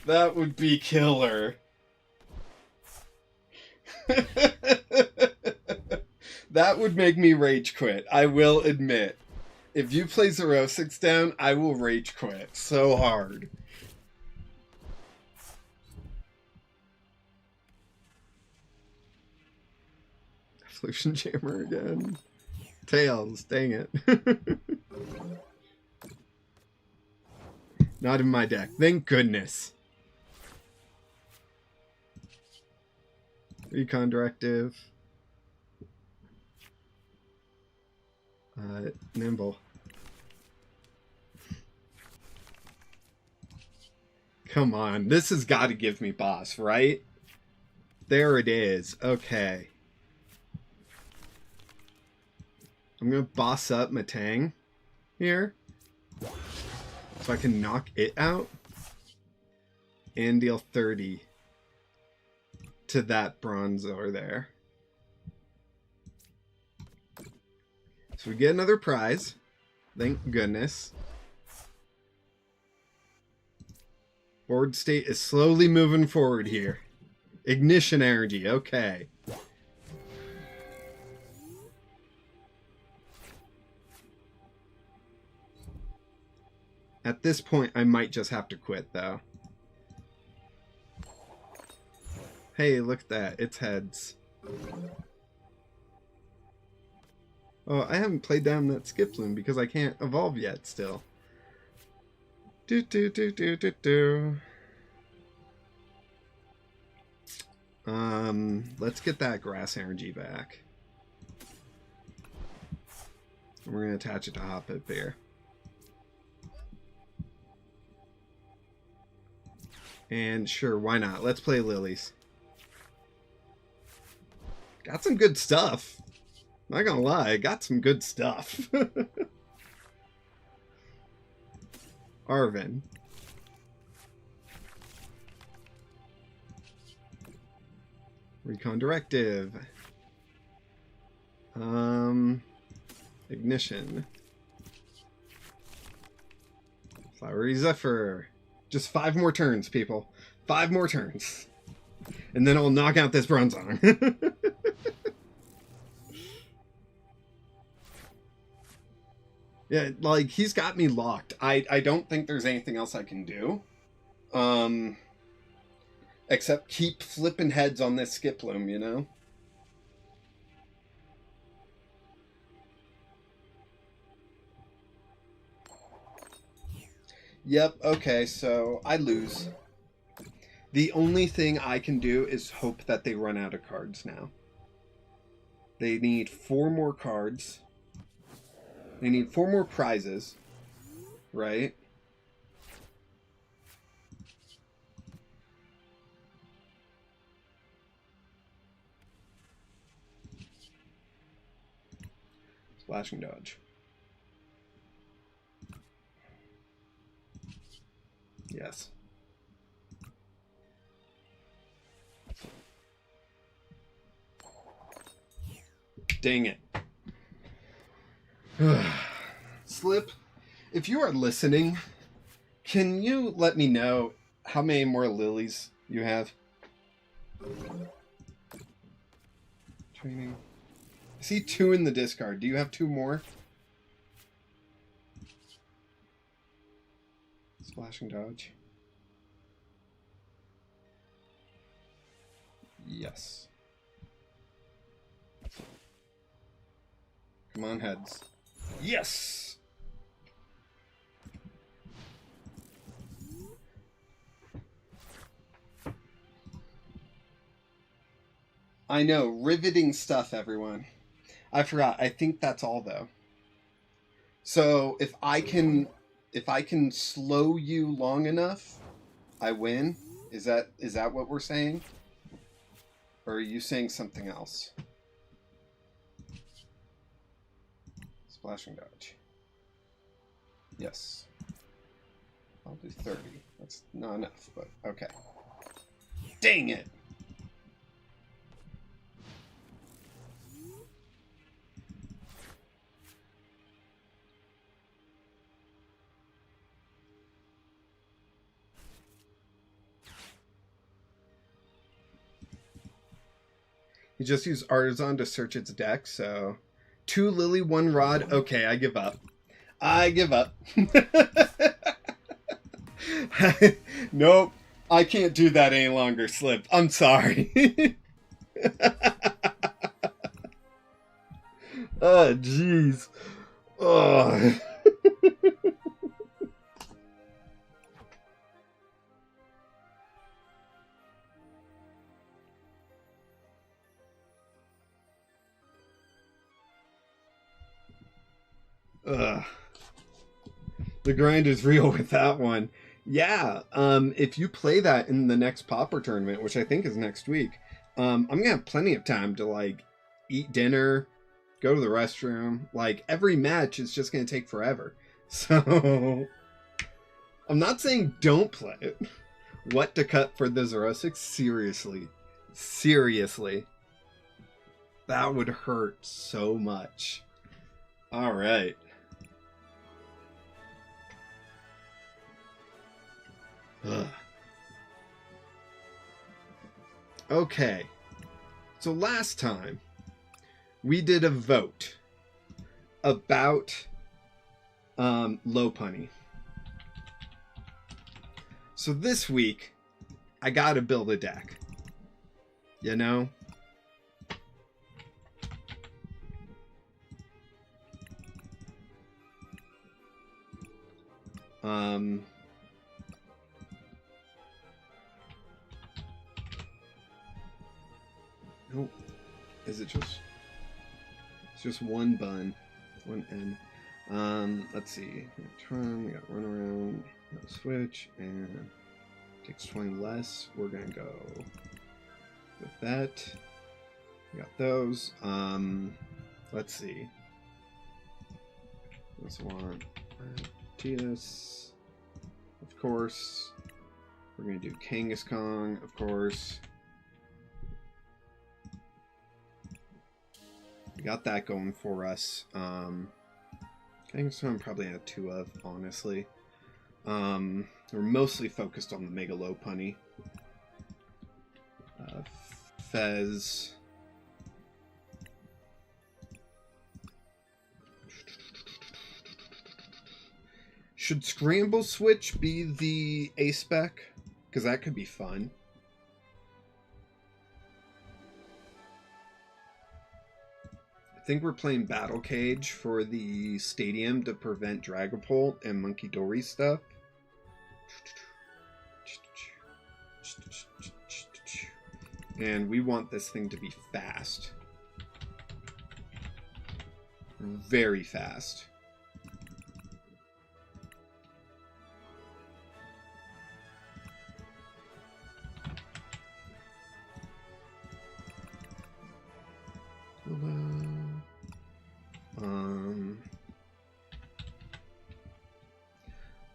[SPEAKER 1] That would be killer. That would make me rage quit, I will admit. If you play 06 down, I will rage quit so hard. Evolution Jammer again. Tails, dang it. Not in my deck. Thank goodness. Recon directive. Nimble. Come on. This has got to give me boss, right? There it is. Okay. I'm going to boss up Matang here. So I can knock it out. And deal 30 to that Bronzor there. So we get another prize. Thank goodness. Board state is slowly moving forward here. Ignition energy, okay. At this point, I might just have to quit, though. Hey, look at that. It's heads. Oh, I haven't played down that Skiploom because I can't evolve yet still. Let's get that grass energy back. We're going to attach it to Hoppip here. And sure, why not? Let's play Lilies. Got some good stuff. Not gonna lie, got some good stuff. Arvin. Recon directive. Ignition. Flowery Zephyr. Just 5 more turns, people. 5 more turns. And then I'll knock out this Bronzor. Yeah, like, he's got me locked. I don't think there's anything else I can do. Except keep flipping heads on this Skiploom, you know? Yep, okay, so I lose. The only thing I can do is hope that they run out of cards now. They need 4 more cards. They need 4 more prizes, right? Splashing dodge. Yes. Dang it. Slip, if you are listening, can you let me know how many more lilies you have? Training. I see 2 in the discard. Do you have 2 more? Splashing dodge. Yes. Come on, heads. Yes! I know, riveting stuff, everyone. I forgot. I think that's all though. So if I can slow you long enough, I win. Is that what we're saying? Or are you saying something else? Splash and dodge. Yes. I'll do 30. That's not enough, but okay. Dang it! You just use Artisan to search its deck, so 2 Lily, 1 Rod. Okay, I give up. I give up. Nope. I can't do that any longer, Slip. I'm sorry. Oh, jeez. Oh. Ugh. The grind is real with that one. Yeah, if you play that in the next Pauper tournament, which I think is next week, I'm gonna have plenty of time to like eat dinner, go to the restroom. Like every match is just gonna take forever. So I'm not saying don't play it. What to cut for the Zerosix? Seriously. Seriously. That would hurt so much. Alright. Okay, so last time we did a vote about low punny. So this week I gotta build a deck, you know? Nope. Is it just... It's just one bun. One N. Let's see. We got run around, no switch, and takes 20 less. We're gonna go with that. We got those. Let's see. This one. TS. Of course. We're gonna do Kangaskong, of course. We got that going for us. Kangaskong probably had 2 of, honestly. We're mostly focused on the Mega Low Punny. Fez. Should Scramble Switch be the A-Spec? Because that could be fun. I think we're playing Battle Cage for the stadium to prevent Dragapult and Monkey Dory stuff. And we want this thing to be fast. Very fast.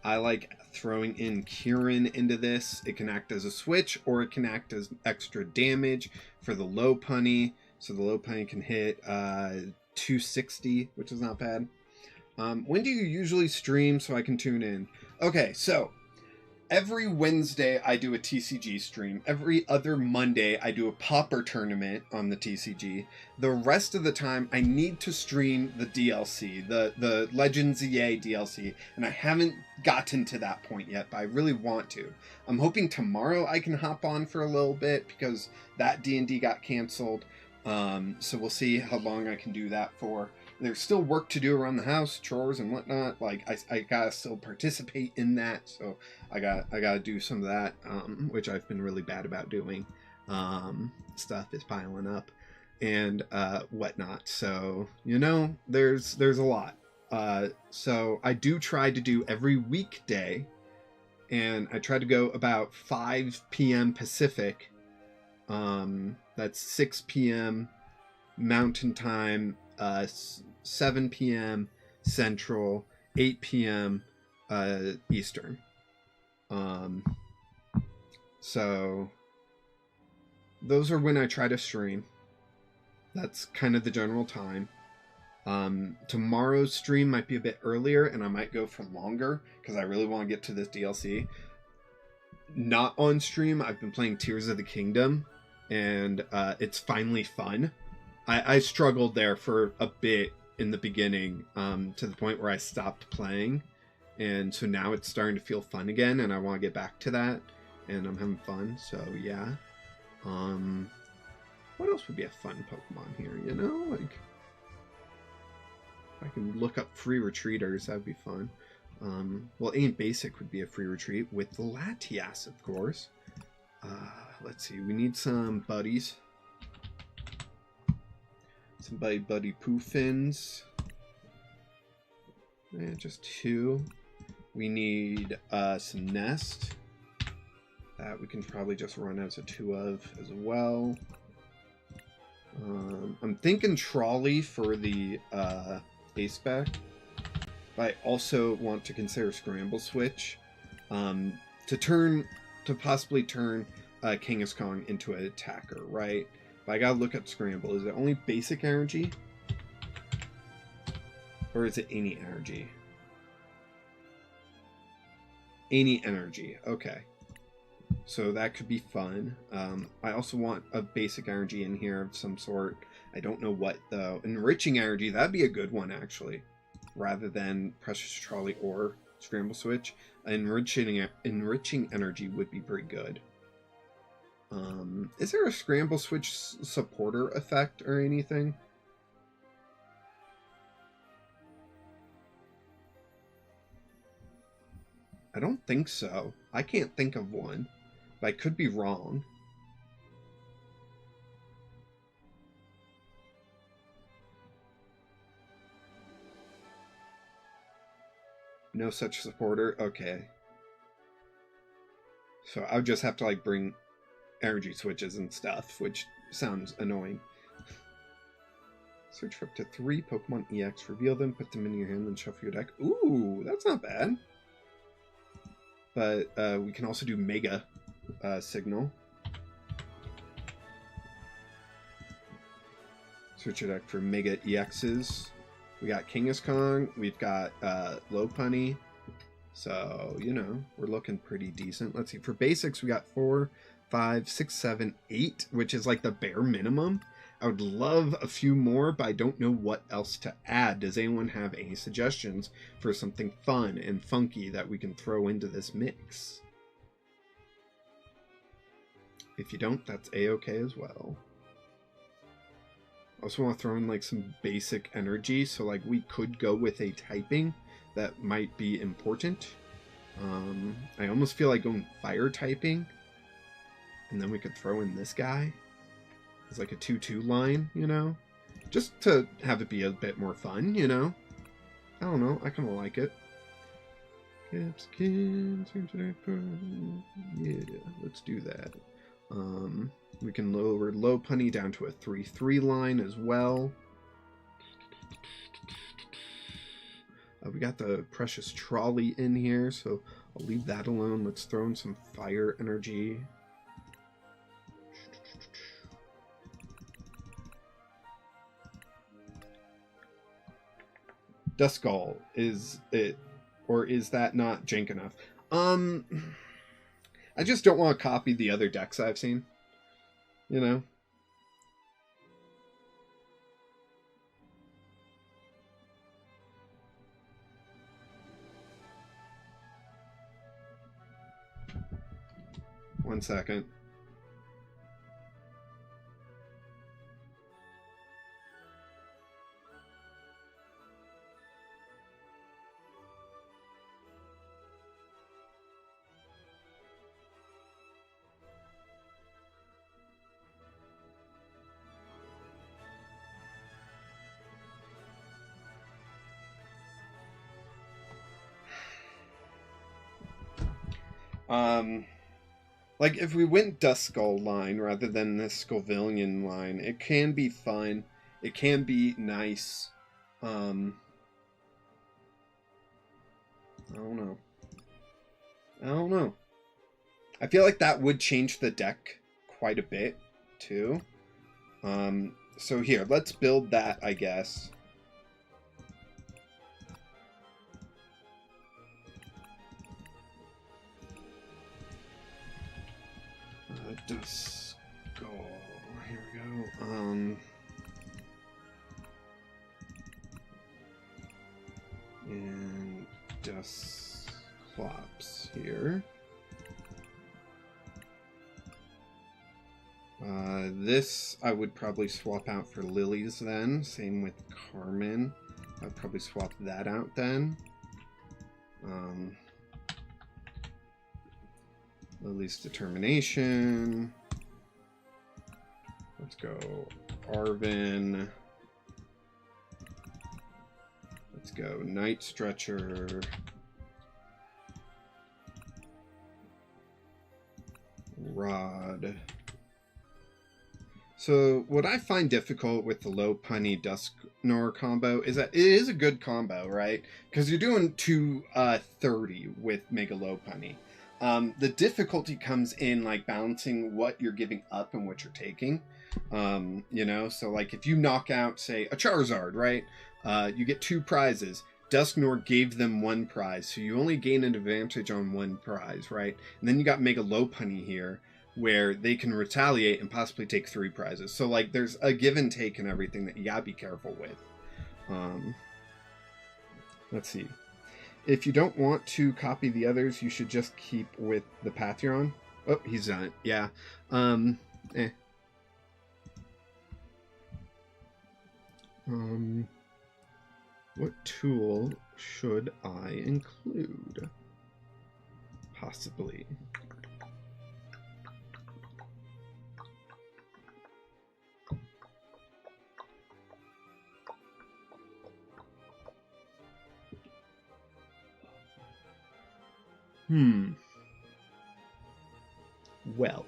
[SPEAKER 1] I like throwing in Kieran into this. It can act as a switch, or it can act as extra damage for the low punny. So the low punny can hit 260, which is not bad. When do you usually stream so I can tune in? Okay, so every Wednesday I do a TCG stream. Every other Monday I do a Pauper tournament on the TCG. The rest of the time I need to stream the DLC, the Legends EA DLC, and I haven't gotten to that point yet, but I really want to. I'm hoping tomorrow I can hop on for a little bit because that D&D got canceled. So we'll see how long I can do that for. There's still work to do around the house, chores and whatnot. Like I gotta still participate in that, so I gotta do some of that, which I've been really bad about doing. stuff is piling up and whatnot. So, you know, there's a lot. So I do try to do every weekday, and I try to go about 5 p.m. Pacific. That's 6 p.m. Mountain Time, 7 p.m. Central, 8 p.m. Eastern. So those are when I try to stream. That's kind of the general time. Tomorrow's stream might be a bit earlier, and I might go for longer because I really want to get to this DLC. Not on stream, I've been playing Tears of the Kingdom, and it's finally fun. I struggled there for a bit in the beginning, to the point where I stopped playing, and so now it's starting to feel fun again, and I want to get back to that, and I'm having fun. So yeah. What else would be a fun Pokemon here? You know, like if I can look up free retreaters, that'd be fun. Well, Ain't Basic would be a free retreat with the Latias, of course. Let's see, we need some buddies. Some buddy Poofins. And just 2. We need some Nest. That we can probably just run as a 2 of as well. I'm thinking Trolley for the Ace Spec. But I also want to consider Scramble Switch to possibly turn Kangaskhan into an attacker, right? But I gotta look up Scramble. Is it only basic energy? Or is it any energy? Any energy, okay. So that could be fun. I also want a basic energy in here of some sort. I don't know what, though. Enriching energy, that'd be a good one, actually. Rather than Precious Trolley or Scramble Switch. Enriching energy would be pretty good. Is there a Scramble Switch supporter effect or anything? I don't think so. I can't think of one. But I could be wrong. No such supporter? Okay. So I would just have to, like, bring energy switches and stuff, which sounds annoying. Search for up to 3 Pokemon EX, reveal them, put them in your hand, and shuffle your deck. Ooh, that's not bad. But we can also do Mega Signal. Search your deck for Mega EXs. We got Kangaskhan, we've got Lopunny. So, you know, we're looking pretty decent. Let's see, for basics, we got 4, 5, 6, 7, 8, which is like the bare minimum. I would love a few more, but I don't know what else to add. Does anyone have any suggestions for something fun and funky that we can throw into this mix? If you don't, that's a-okay as well. I also want to throw in like some basic energy, so like we could go with a typing that might be important. I almost feel like going fire typing, and then we could throw in this guy as like a 2-2 line, you know, just to have it be a bit more fun, you know. I don't know, I kind of like it. Yeah, let's do that. We can lower Lopunny down to a 3-3 line as well. We got the Precious Trolley in here, so I'll leave that alone. Let's throw in some fire energy. Duskull, is it, or is that not jank enough? I just don't want to copy the other decks I've seen, you know? One second. Like, if we went Duskull line rather than this Scovillian line, it can be fun. It can be nice. I don't know. I don't know. I feel like that would change the deck quite a bit, too. So here, let's build that, I guess. Duskull. Here we go. And Dusclops here. This I would probably swap out for Lilies then. Same with Carmen. I'd probably swap that out then. Lily's Determination. Let's go Arvin. Let's go Night Stretcher. Rod. So what I find difficult with the low punny Dusknoir combo is that it is a good combo, right? Because you're doing 230 with Mega Low Punny. The difficulty comes in like balancing what you're giving up and what you're taking. You know, so like if you knock out, say, a Charizard, right? You get 2 prizes. Dusknoir gave them 1 prize, so you only gain an advantage on 1 prize, right? And then you got Mega Low Punny here, where they can retaliate and possibly take 3 prizes. So like there's a give and take and everything that you gotta be careful with. Let's see. If you don't want to copy the others, you should just keep with the Patreon. Oh, he's done it. Yeah. What tool should I include? Possibly. Well.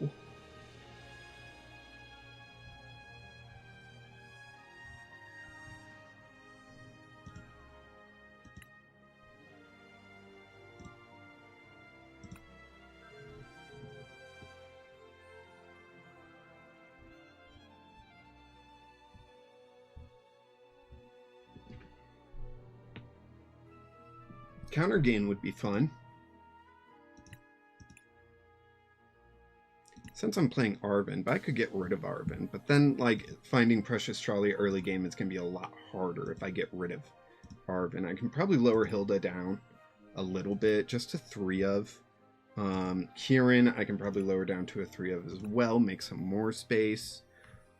[SPEAKER 1] Counter gain would be fun. Since I'm playing Arvin, but I could get rid of Arvin. But then, like, finding Precious Trolley early game is going to be a lot harder if I get rid of Arvin. I can probably lower Hilda down a little bit, just to 3 of. Kieran, I can probably lower down to a 3 of as well, make some more space.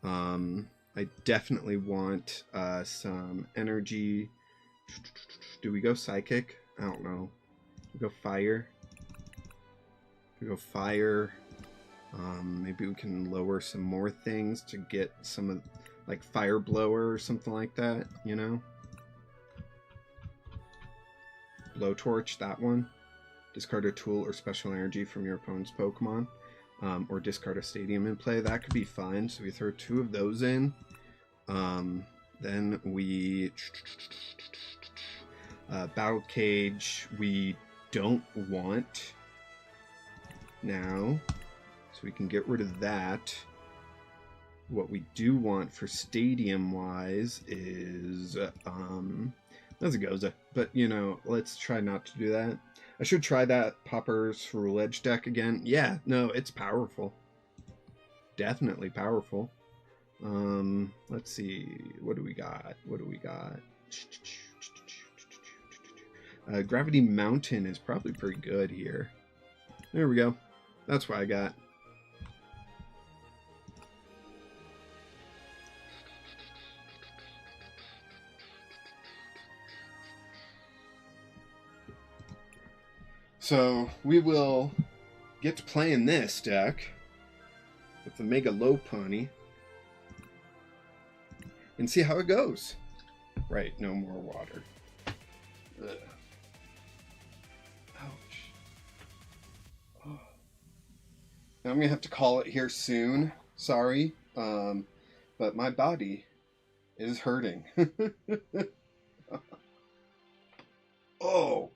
[SPEAKER 1] I definitely want some energy. Do we go Psychic? I don't know. We go Fire. We go Fire. Maybe we can lower some more things to get some of, like, Fire Blower or something like that, you know? Blowtorch, that one. Discard a tool or special energy from your opponent's Pokemon. Or discard a stadium in play. That could be fun. So we throw 2 of those in. Then we... Battle Cage, we don't want now. So we can get rid of that. What we do want for stadium-wise is... that's a Goza. But, you know, let's try not to do that. I should try that Puaper's Rule Edge deck again. Yeah, no, it's powerful. Definitely powerful. Let's see. What do we got? What do we got? Gravity Mountain is probably pretty good here. There we go. That's what I got. So we will get to playing this deck with the Mega Low Pony and see how it goes. Right, no more water. Ugh. Ouch. Oh. I'm going to have to call it here soon. Sorry. But my body is hurting. Oh.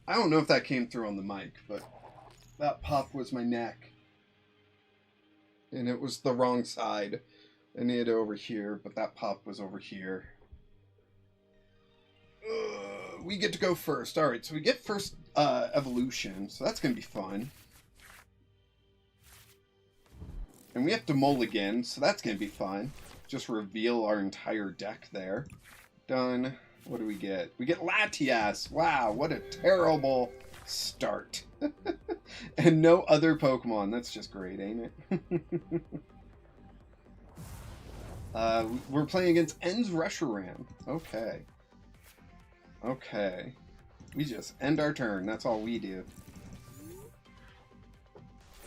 [SPEAKER 1] I don't know if that came through on the mic, but that pop was my neck. And it was the wrong side. I needed it over here, but that pop was over here. We get to go first. Alright, so we get first evolution, so that's going to be fun. And we have to mulligan, so that's going to be fun. Just reveal our entire deck there. Done. What do we get? We get Latias. Wow, what a terrible start. And no other Pokemon. That's just great, ain't it? We're playing against Ends Reshiram. Okay. Okay. We just end our turn. That's all we do.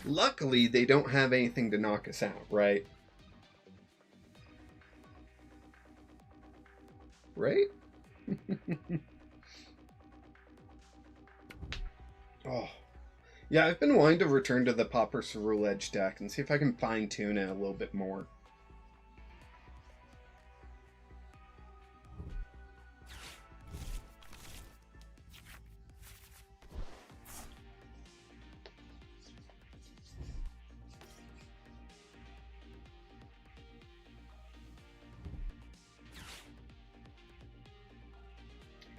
[SPEAKER 1] Luckily, they don't have anything to knock us out, right? Right? Oh. Yeah, I've been wanting to return to the Puaper Cerule Edge deck and see if I can fine-tune it a little bit more.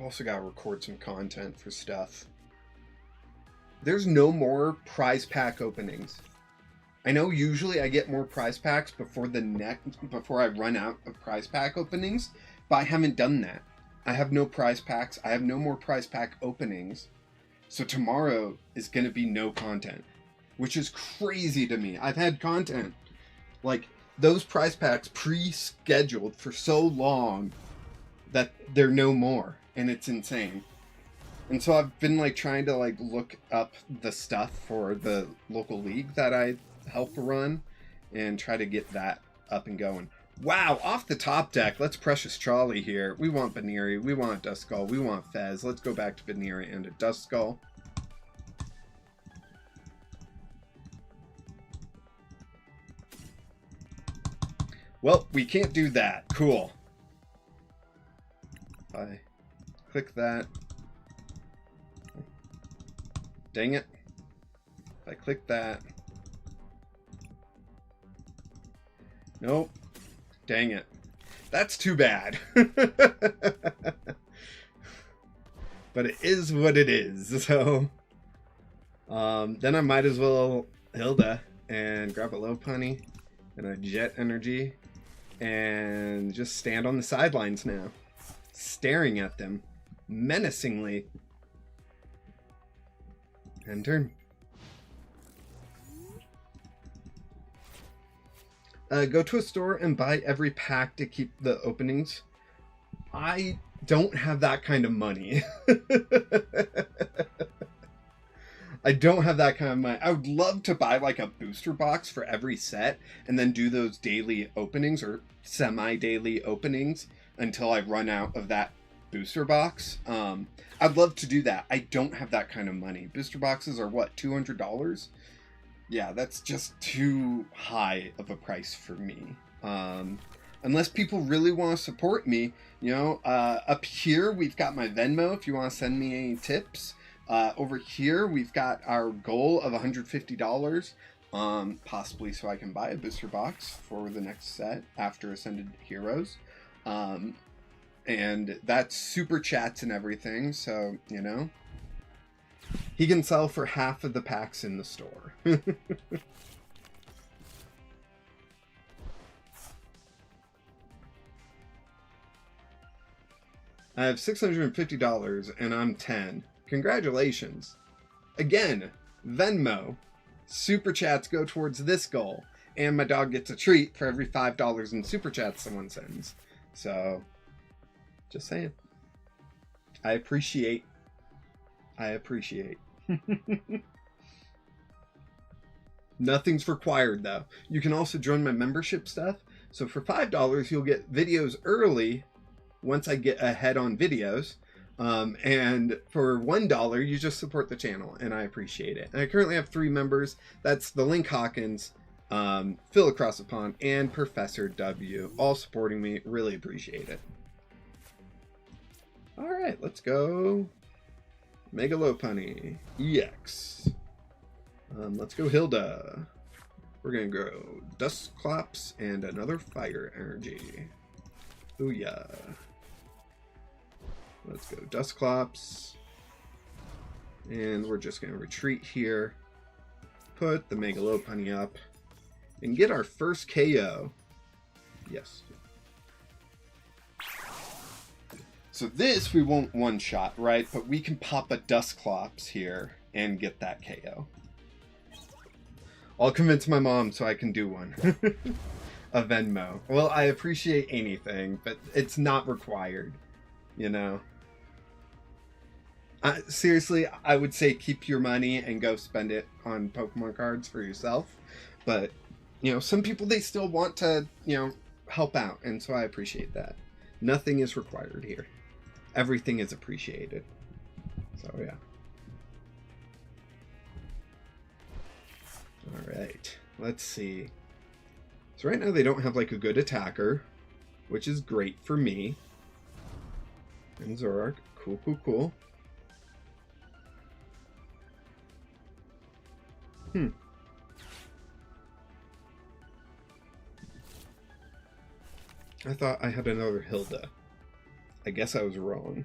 [SPEAKER 1] Also gotta record some content for stuff. There's no more prize pack openings. I know usually I get more prize packs before I run out of prize pack openings, but I haven't done that. I have no prize packs. I have no more prize pack openings. So tomorrow is gonna be no content, which is crazy to me. I've had content, like those prize packs pre-scheduled for so long that they're no more. And it's insane. And so I've been like trying to like look up the stuff for the local league that I help run and try to get that up and going. Wow, off the top deck, let's Precious Trolley here. We want Baneri, we want Duskull, we want Fez. Let's go back to Baneri and a Duskull. Well, we can't do that. Cool. Bye. Click that. Dang it. If I click that. Nope. Dang it. That's too bad. But it is what it is. So then I might as well Hilda and grab a Lopunny and a Jet Energy and just stand on the sidelines now, staring at them menacingly. End turn. Go to a store and buy every pack to keep the openings. I don't have that kind of money. I don't have that kind of money. I would love to buy like a booster box for every set and then do those daily openings or semi-daily openings until I run out of that booster box. I'd love to do that. I don't have that kind of money. Booster boxes are what, $200? Yeah, that's just too high of a price for me. Unless people really want to support me, you know, up here we've got my Venmo if you want to send me any tips. Over here we've got our goal of $150, possibly so I can buy a booster box for the next set after Ascended Heroes. And that's super chats and everything, so, you know. He can sell for half of the packs in the store. I have $650 and I'm 10. Congratulations. Again, Venmo. Super chats go towards this goal. And my dog gets a treat for every $5 in super chats someone sends. So, just saying. I appreciate. Nothing's required though. You can also join my membership stuff. So for $5 you'll get videos early once I get ahead on videos. And for $1, you just support the channel, and I appreciate it. And I currently have 3 members. That's the Link Hawkins, Phil Across the Pond, and Professor W, all supporting me. Really appreciate it. All right, let's go. Megalopunny EX. Let's go Hilda. We're gonna go Dustclops and another Fire Energy. Ooh yeah. Let's go Dustclops. And we're just gonna retreat here. Put the Megalopunny up. And get our first KO. Yes. So this we won't one-shot, right? But we can pop a Dustclops here and get that KO. I'll convince my mom so I can do one. A Venmo. Well, I appreciate anything, but it's not required, you know? Seriously, I would say keep your money and go spend it on Pokemon cards for yourself. But, you know, some people, they still want to, you know, help out. And so I appreciate that. Nothing is required here. Everything is appreciated. So, yeah. Alright. Let's see. So right now they don't have, like, a good attacker, which is great for me. And Zoroark. Cool, cool, cool. I thought I had another Hilda. I guess I was wrong.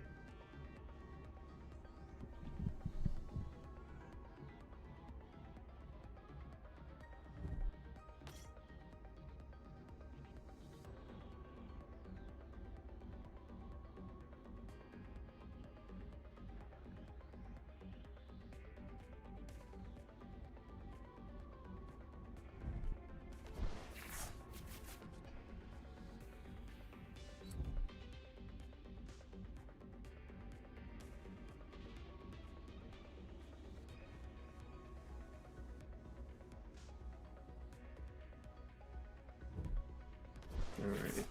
[SPEAKER 1] Alright,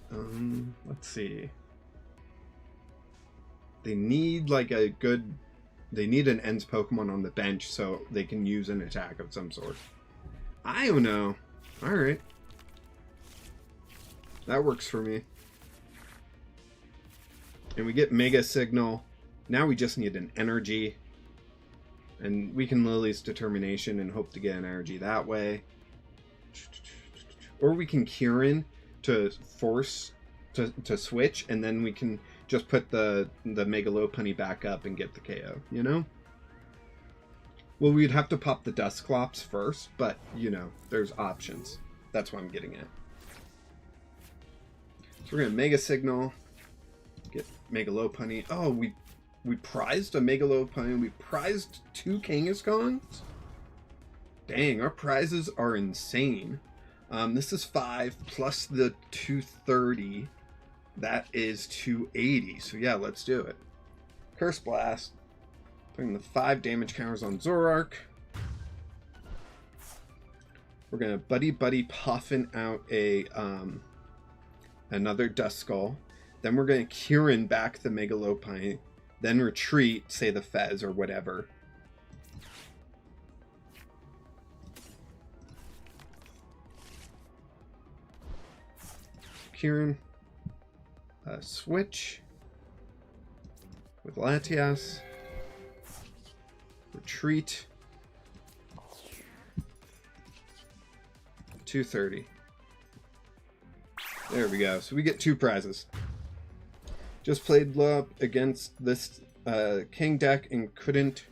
[SPEAKER 1] let's see. They need like a good... They need an Ends Pokemon on the bench so they can use an attack of some sort. I don't know. Alright. That works for me. And we get Mega Signal. Now we just need an Energy. And we can Lily's Determination and hope to get an Energy that way. Or we can Kieran to force to switch, and then we can just put the Megalopunny back up and get the KO, you know? Well, we'd have to pop the Dustclops first, but, you know, there's options. That's what I'm getting at. So we're going to Mega Signal, get Megalopunny. Oh, we prized a Megalopunny. We prized 2 Kangaskhan's? Dang, our prizes are insane. This is 5 plus the 230. That is 280. So yeah, let's do it. Curse Blast. Putting the 5 damage counters on Zoroark. We're gonna Buddy puffin out a another Duskull. Then we're gonna Kieran back the Megalopunny. Then retreat, say the Fez or whatever. Kieran, switch with Latias, retreat, 230. There we go. So we get 2 prizes. Just played Blow Up against this King deck and couldn't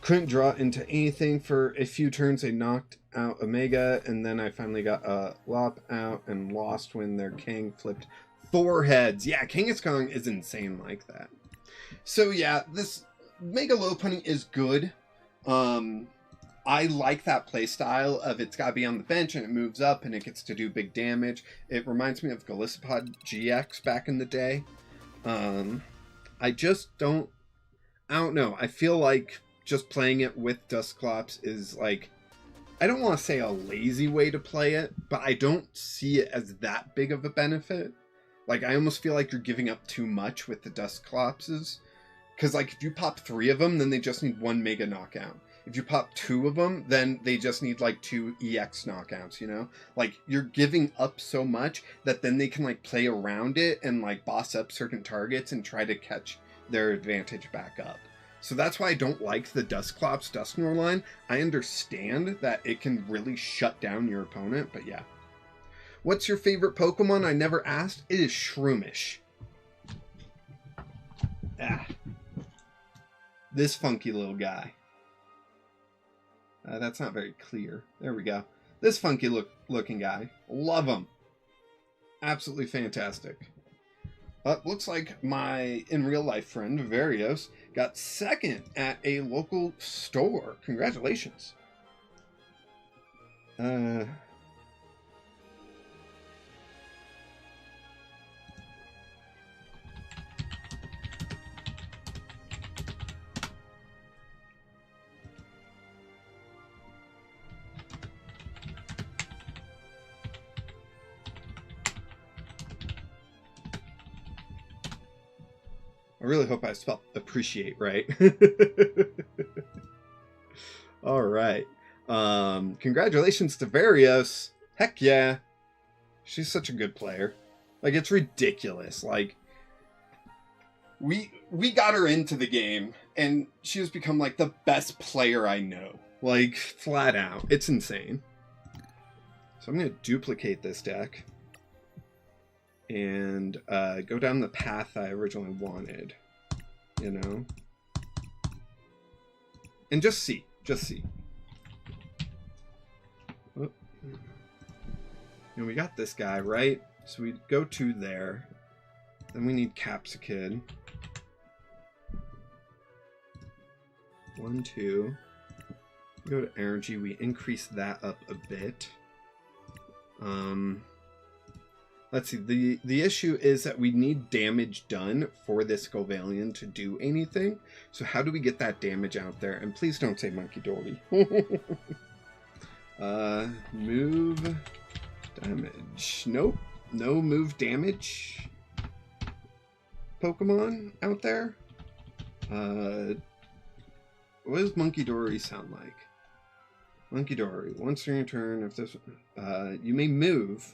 [SPEAKER 1] draw into anything for a few turns. They knocked out Omega, and then I finally got a Lop out and lost when their King flipped 4 heads. Yeah, Kangaskhan is insane like that. So yeah, this Megalopunny is good. I like that playstyle of it's got to be on the bench and it moves up and it gets to do big damage. It reminds me of Golisopod GX back in the day. I just don't... I don't know. I feel like just playing it with Dustclops is like... I don't want to say a lazy way to play it, but I don't see it as that big of a benefit. Like, I almost feel like you're giving up too much with the Dusclopses. Because, like, if you pop 3 of them, then they just need 1 Mega Knockout. If you pop 2 of them, then they just need, like, 2 EX knockouts, you know? Like, you're giving up so much that then they can, like, play around it and, like, boss up certain targets and try to catch their advantage back up. So that's why I don't like the Dusclops Dusknoir line. I understand that it can really shut down your opponent, but yeah. What's your favorite Pokemon? I never asked. It is Shroomish. Ah. This funky little guy. That's not very clear. There we go. This funky looking guy. Love him. Absolutely fantastic. Looks like my in real life friend Varios got second at a local store. Congratulations. I really hope I spelled appreciate right. All right. Congratulations to Varios. Heck yeah. She's such a good player. Like, it's ridiculous. Like, we got her into the game, and she has become, like, the best player I know. Like, flat out. It's insane. So I'm going to duplicate this deck and go down the path I originally wanted, you know? And just see. Oh. You know, we got this guy, right? So we go to there. Then we need Capsicid. 1, 2. We go to energy, we increase that up a bit. Let's see, the issue is that we need damage done for this Skovalian to do anything. So how do we get that damage out there? And please don't say Monkey Dory. Move damage. Nope. No move damage Pokemon out there. What does Monkey Dory sound like? Monkey Dory. Once during your turn, if this you may move.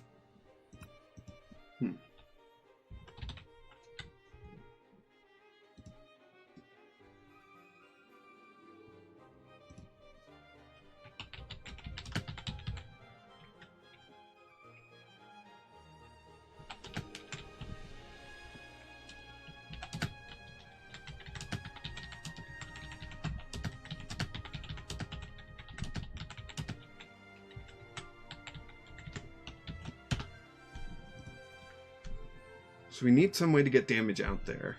[SPEAKER 1] So we need some way to get damage out there.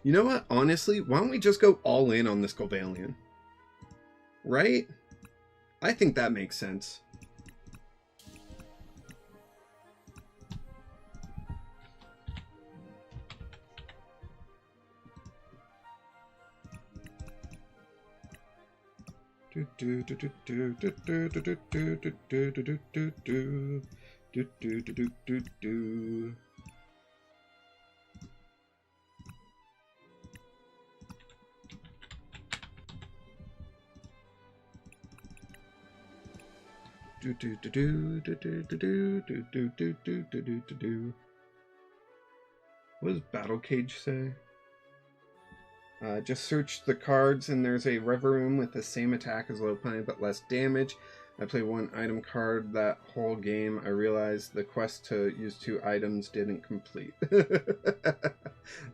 [SPEAKER 1] You know what? Honestly, why don't we just go all in on this Skovalian? Right? I think that makes sense. What does Battle Cage say? Just search the cards and there's a Reverum with the same attack as low play but less damage. I play 1 item card that whole game. I realized the quest to use 2 items didn't complete.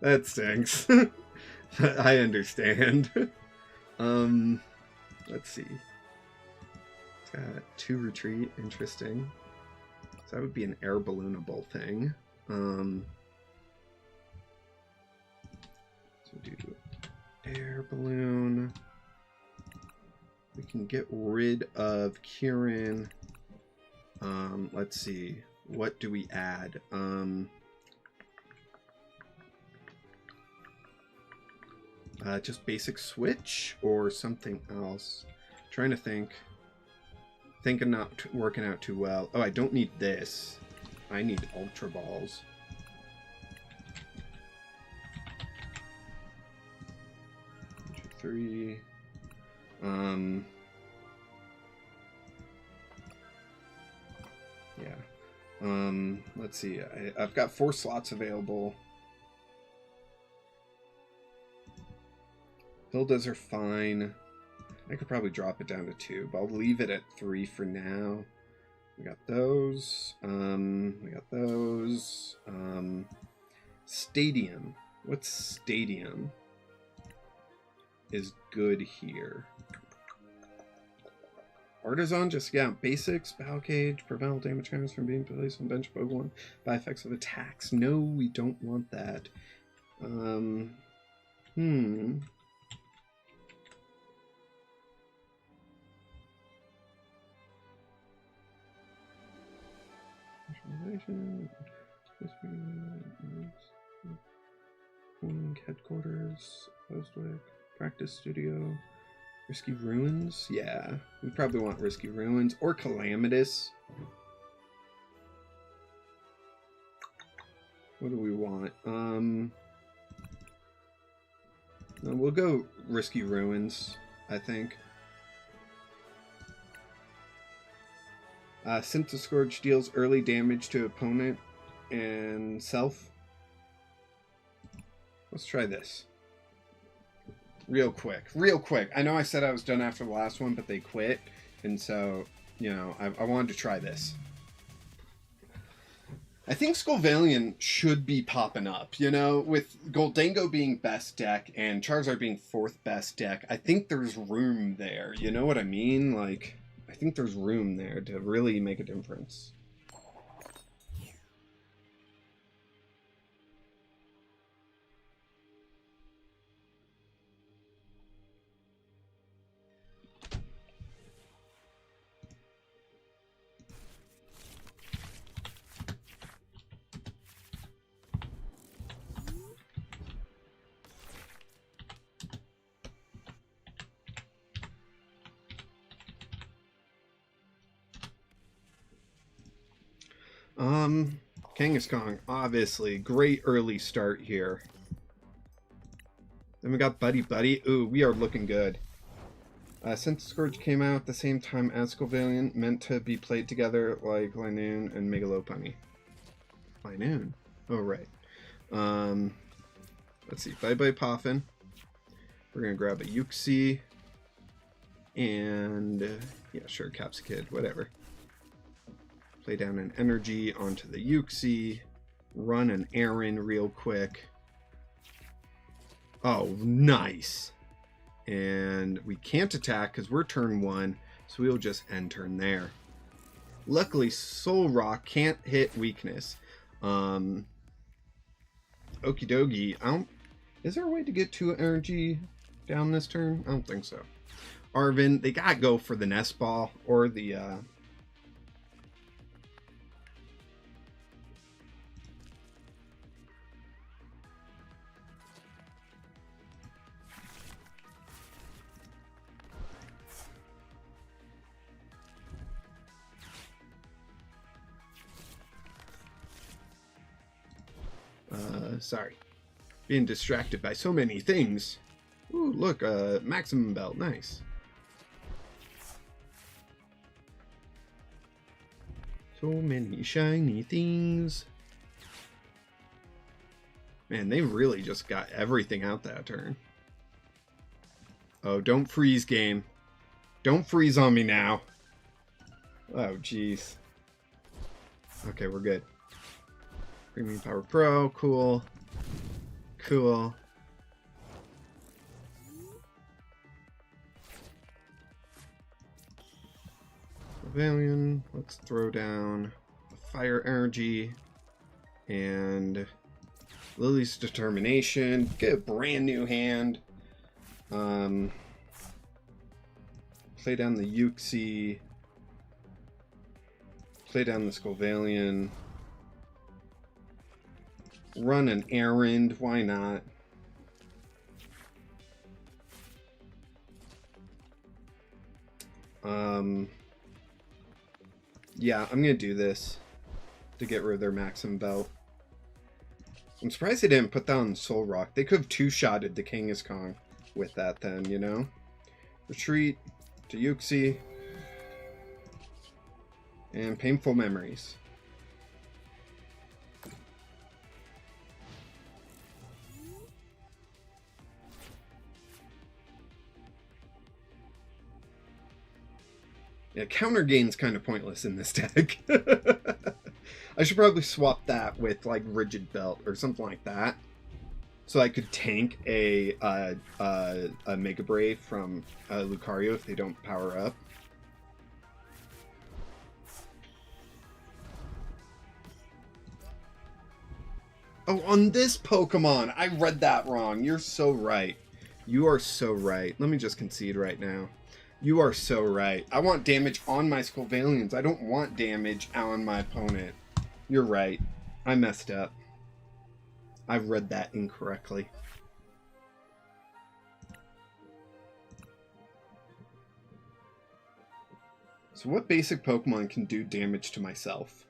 [SPEAKER 1] That stinks. I understand. Let's see. It's got 2 retreat. Interesting. So that would be an air balloonable thing. So do air balloon. We can get rid of Kieran. Let's see. What do we add? Just basic switch or something else? Trying to think. Thinking not working out too well. Oh, I don't need this. I need Ultra Balls. Three. Yeah. Let's see. I've got 4 slots available. Hildas are fine. I could probably drop it down to 2, but I'll leave it at 3 for now. We got those. We got those. Stadium. What stadium is good here? Artisan, just, yeah, basics, battle cage, prevent damage counters from being placed on bench Pokemon by effects of attacks. No, we don't want that. Headquarters, Postwick, practice studio, Risky Ruins. Yeah, we probably want Risky Ruins or Calamitous. What do we want? No, we'll go Risky Ruins, I think. Scourge deals early damage to opponent and self. Let's try this. Real quick. I know I said I was done after the last one, but they quit. And so, you know, I wanted to try this. I think Skolvalian should be popping up, you know, with Goldango being best deck and Charizard being 4th best deck. I think there's room there. You know what I mean? Like, I think there's room there to really make a difference. Kangaskhan, obviously, great early start here. Then we got Buddy Buddy. Ooh, we are looking good. Since Scourge came out at the same time as Skolvalian, meant to be played together like Linoon and Megalopunny. Linoon? Oh, right. Let's see. Bye Bye Poffin. We're going to grab a Uxie. And, yeah, sure, Capsicid, whatever. Play down an energy onto the Uxie. Run an errand real quick. Oh, nice. And we can't attack because we're turn 1, so we'll just end turn there. Luckily, Soul Rock can't hit weakness. Okie dokie. Is there a way to get 2 energy down this turn? I don't think so. Arvin, they gotta go for the Nest Ball or the sorry. Being distracted by so many things. Ooh, look, Maximum Belt, nice. So many shiny things. Man, they really just got everything out that turn. Oh, don't freeze, game. Don't freeze on me now. Oh, jeez. Okay, we're good. Premium Power Pro, cool. Cool. Pavilion, let's throw down Fire Energy and Lily's Determination. Get a brand new hand. Play down the Uxie. Play down the Skolvalian. Run an errand, why not? Yeah, I'm gonna do this to get rid of their Maxim belt. I'm surprised they didn't put that on Soul Rock. They could have two-shotted the Kangaskhan with that then, you know? Retreat to Yuxi. And Painful Memories. Yeah, counter gain's kind of pointless in this deck. I should probably swap that with like Rigid Belt or something like that, so I could tank a Mega Brave from Lucario if they don't power up. Oh, on this Pokemon, I read that wrong. You're so right. You are so right. Let me just concede right now. You are so right. I want damage on my Sculvalians. I don't want damage on my opponent. You're right. I messed up. I've read that incorrectly. So what basic Pokemon can do damage to myself?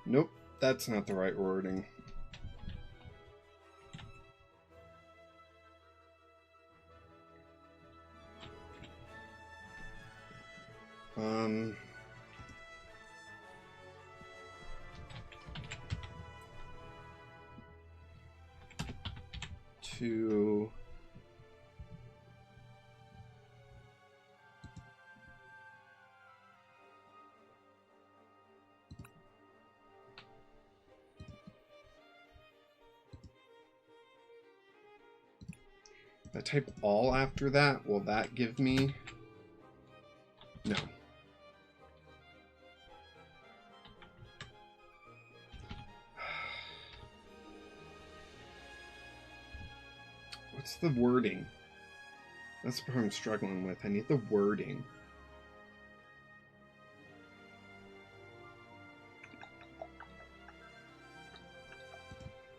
[SPEAKER 1] Nope, that's not the right wording. To I type all after that, will that give me? No. What's the wording? That's the part I'm struggling with. I need the wording.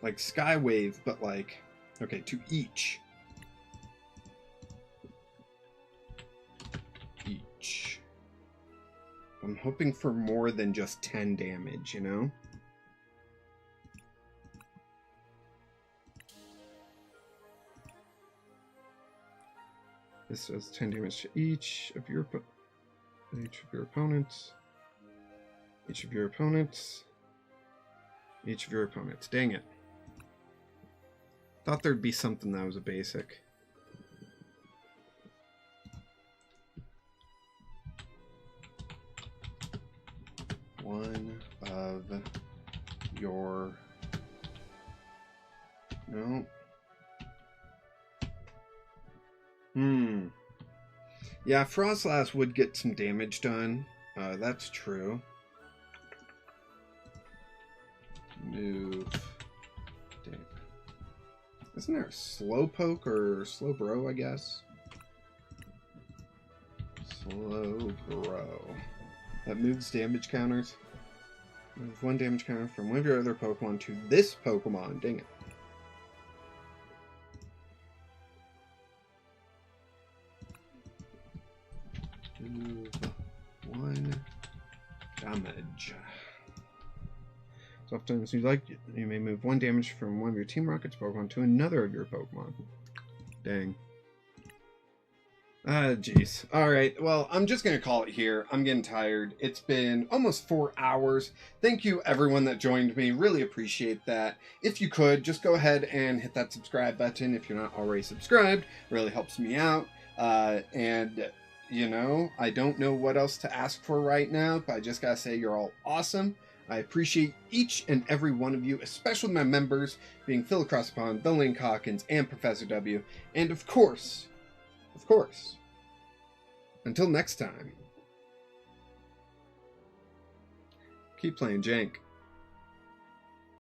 [SPEAKER 1] Like Skywave, but like, okay, to each. Each. I'm hoping for more than just 10 damage, you know? This does 10 damage to each of your opponents. Each of your opponents. Each of your opponents. Dang it. Thought there'd be something that was a basic. One of your... No. Yeah, Frostlass would get some damage done. That's true. Move. Damn. Isn't there a Slowpoke or Slowbro, I guess? Slowbro. That moves damage counters. Move one damage counter from one of your other Pokemon to this Pokemon. Dang it. Move one damage. So often as you like, you may move one damage from one of your Team Rocket's Pokemon to another of your Pokemon. Dang. Jeez. Alright, well, I'm just going to call it here. I'm getting tired. It's been almost 4 hours. Thank you, everyone that joined me. Really appreciate that. If you could, just go ahead and hit that subscribe button if you're not already subscribed. Really helps me out. And, you know, I don't know what else to ask for right now, but I just got to say you're all awesome. I appreciate each and every one of you, especially my members, being Phil Across the Pond, The Link Hawkins, and Professor W. And of course, until next time. Keep playing Jank.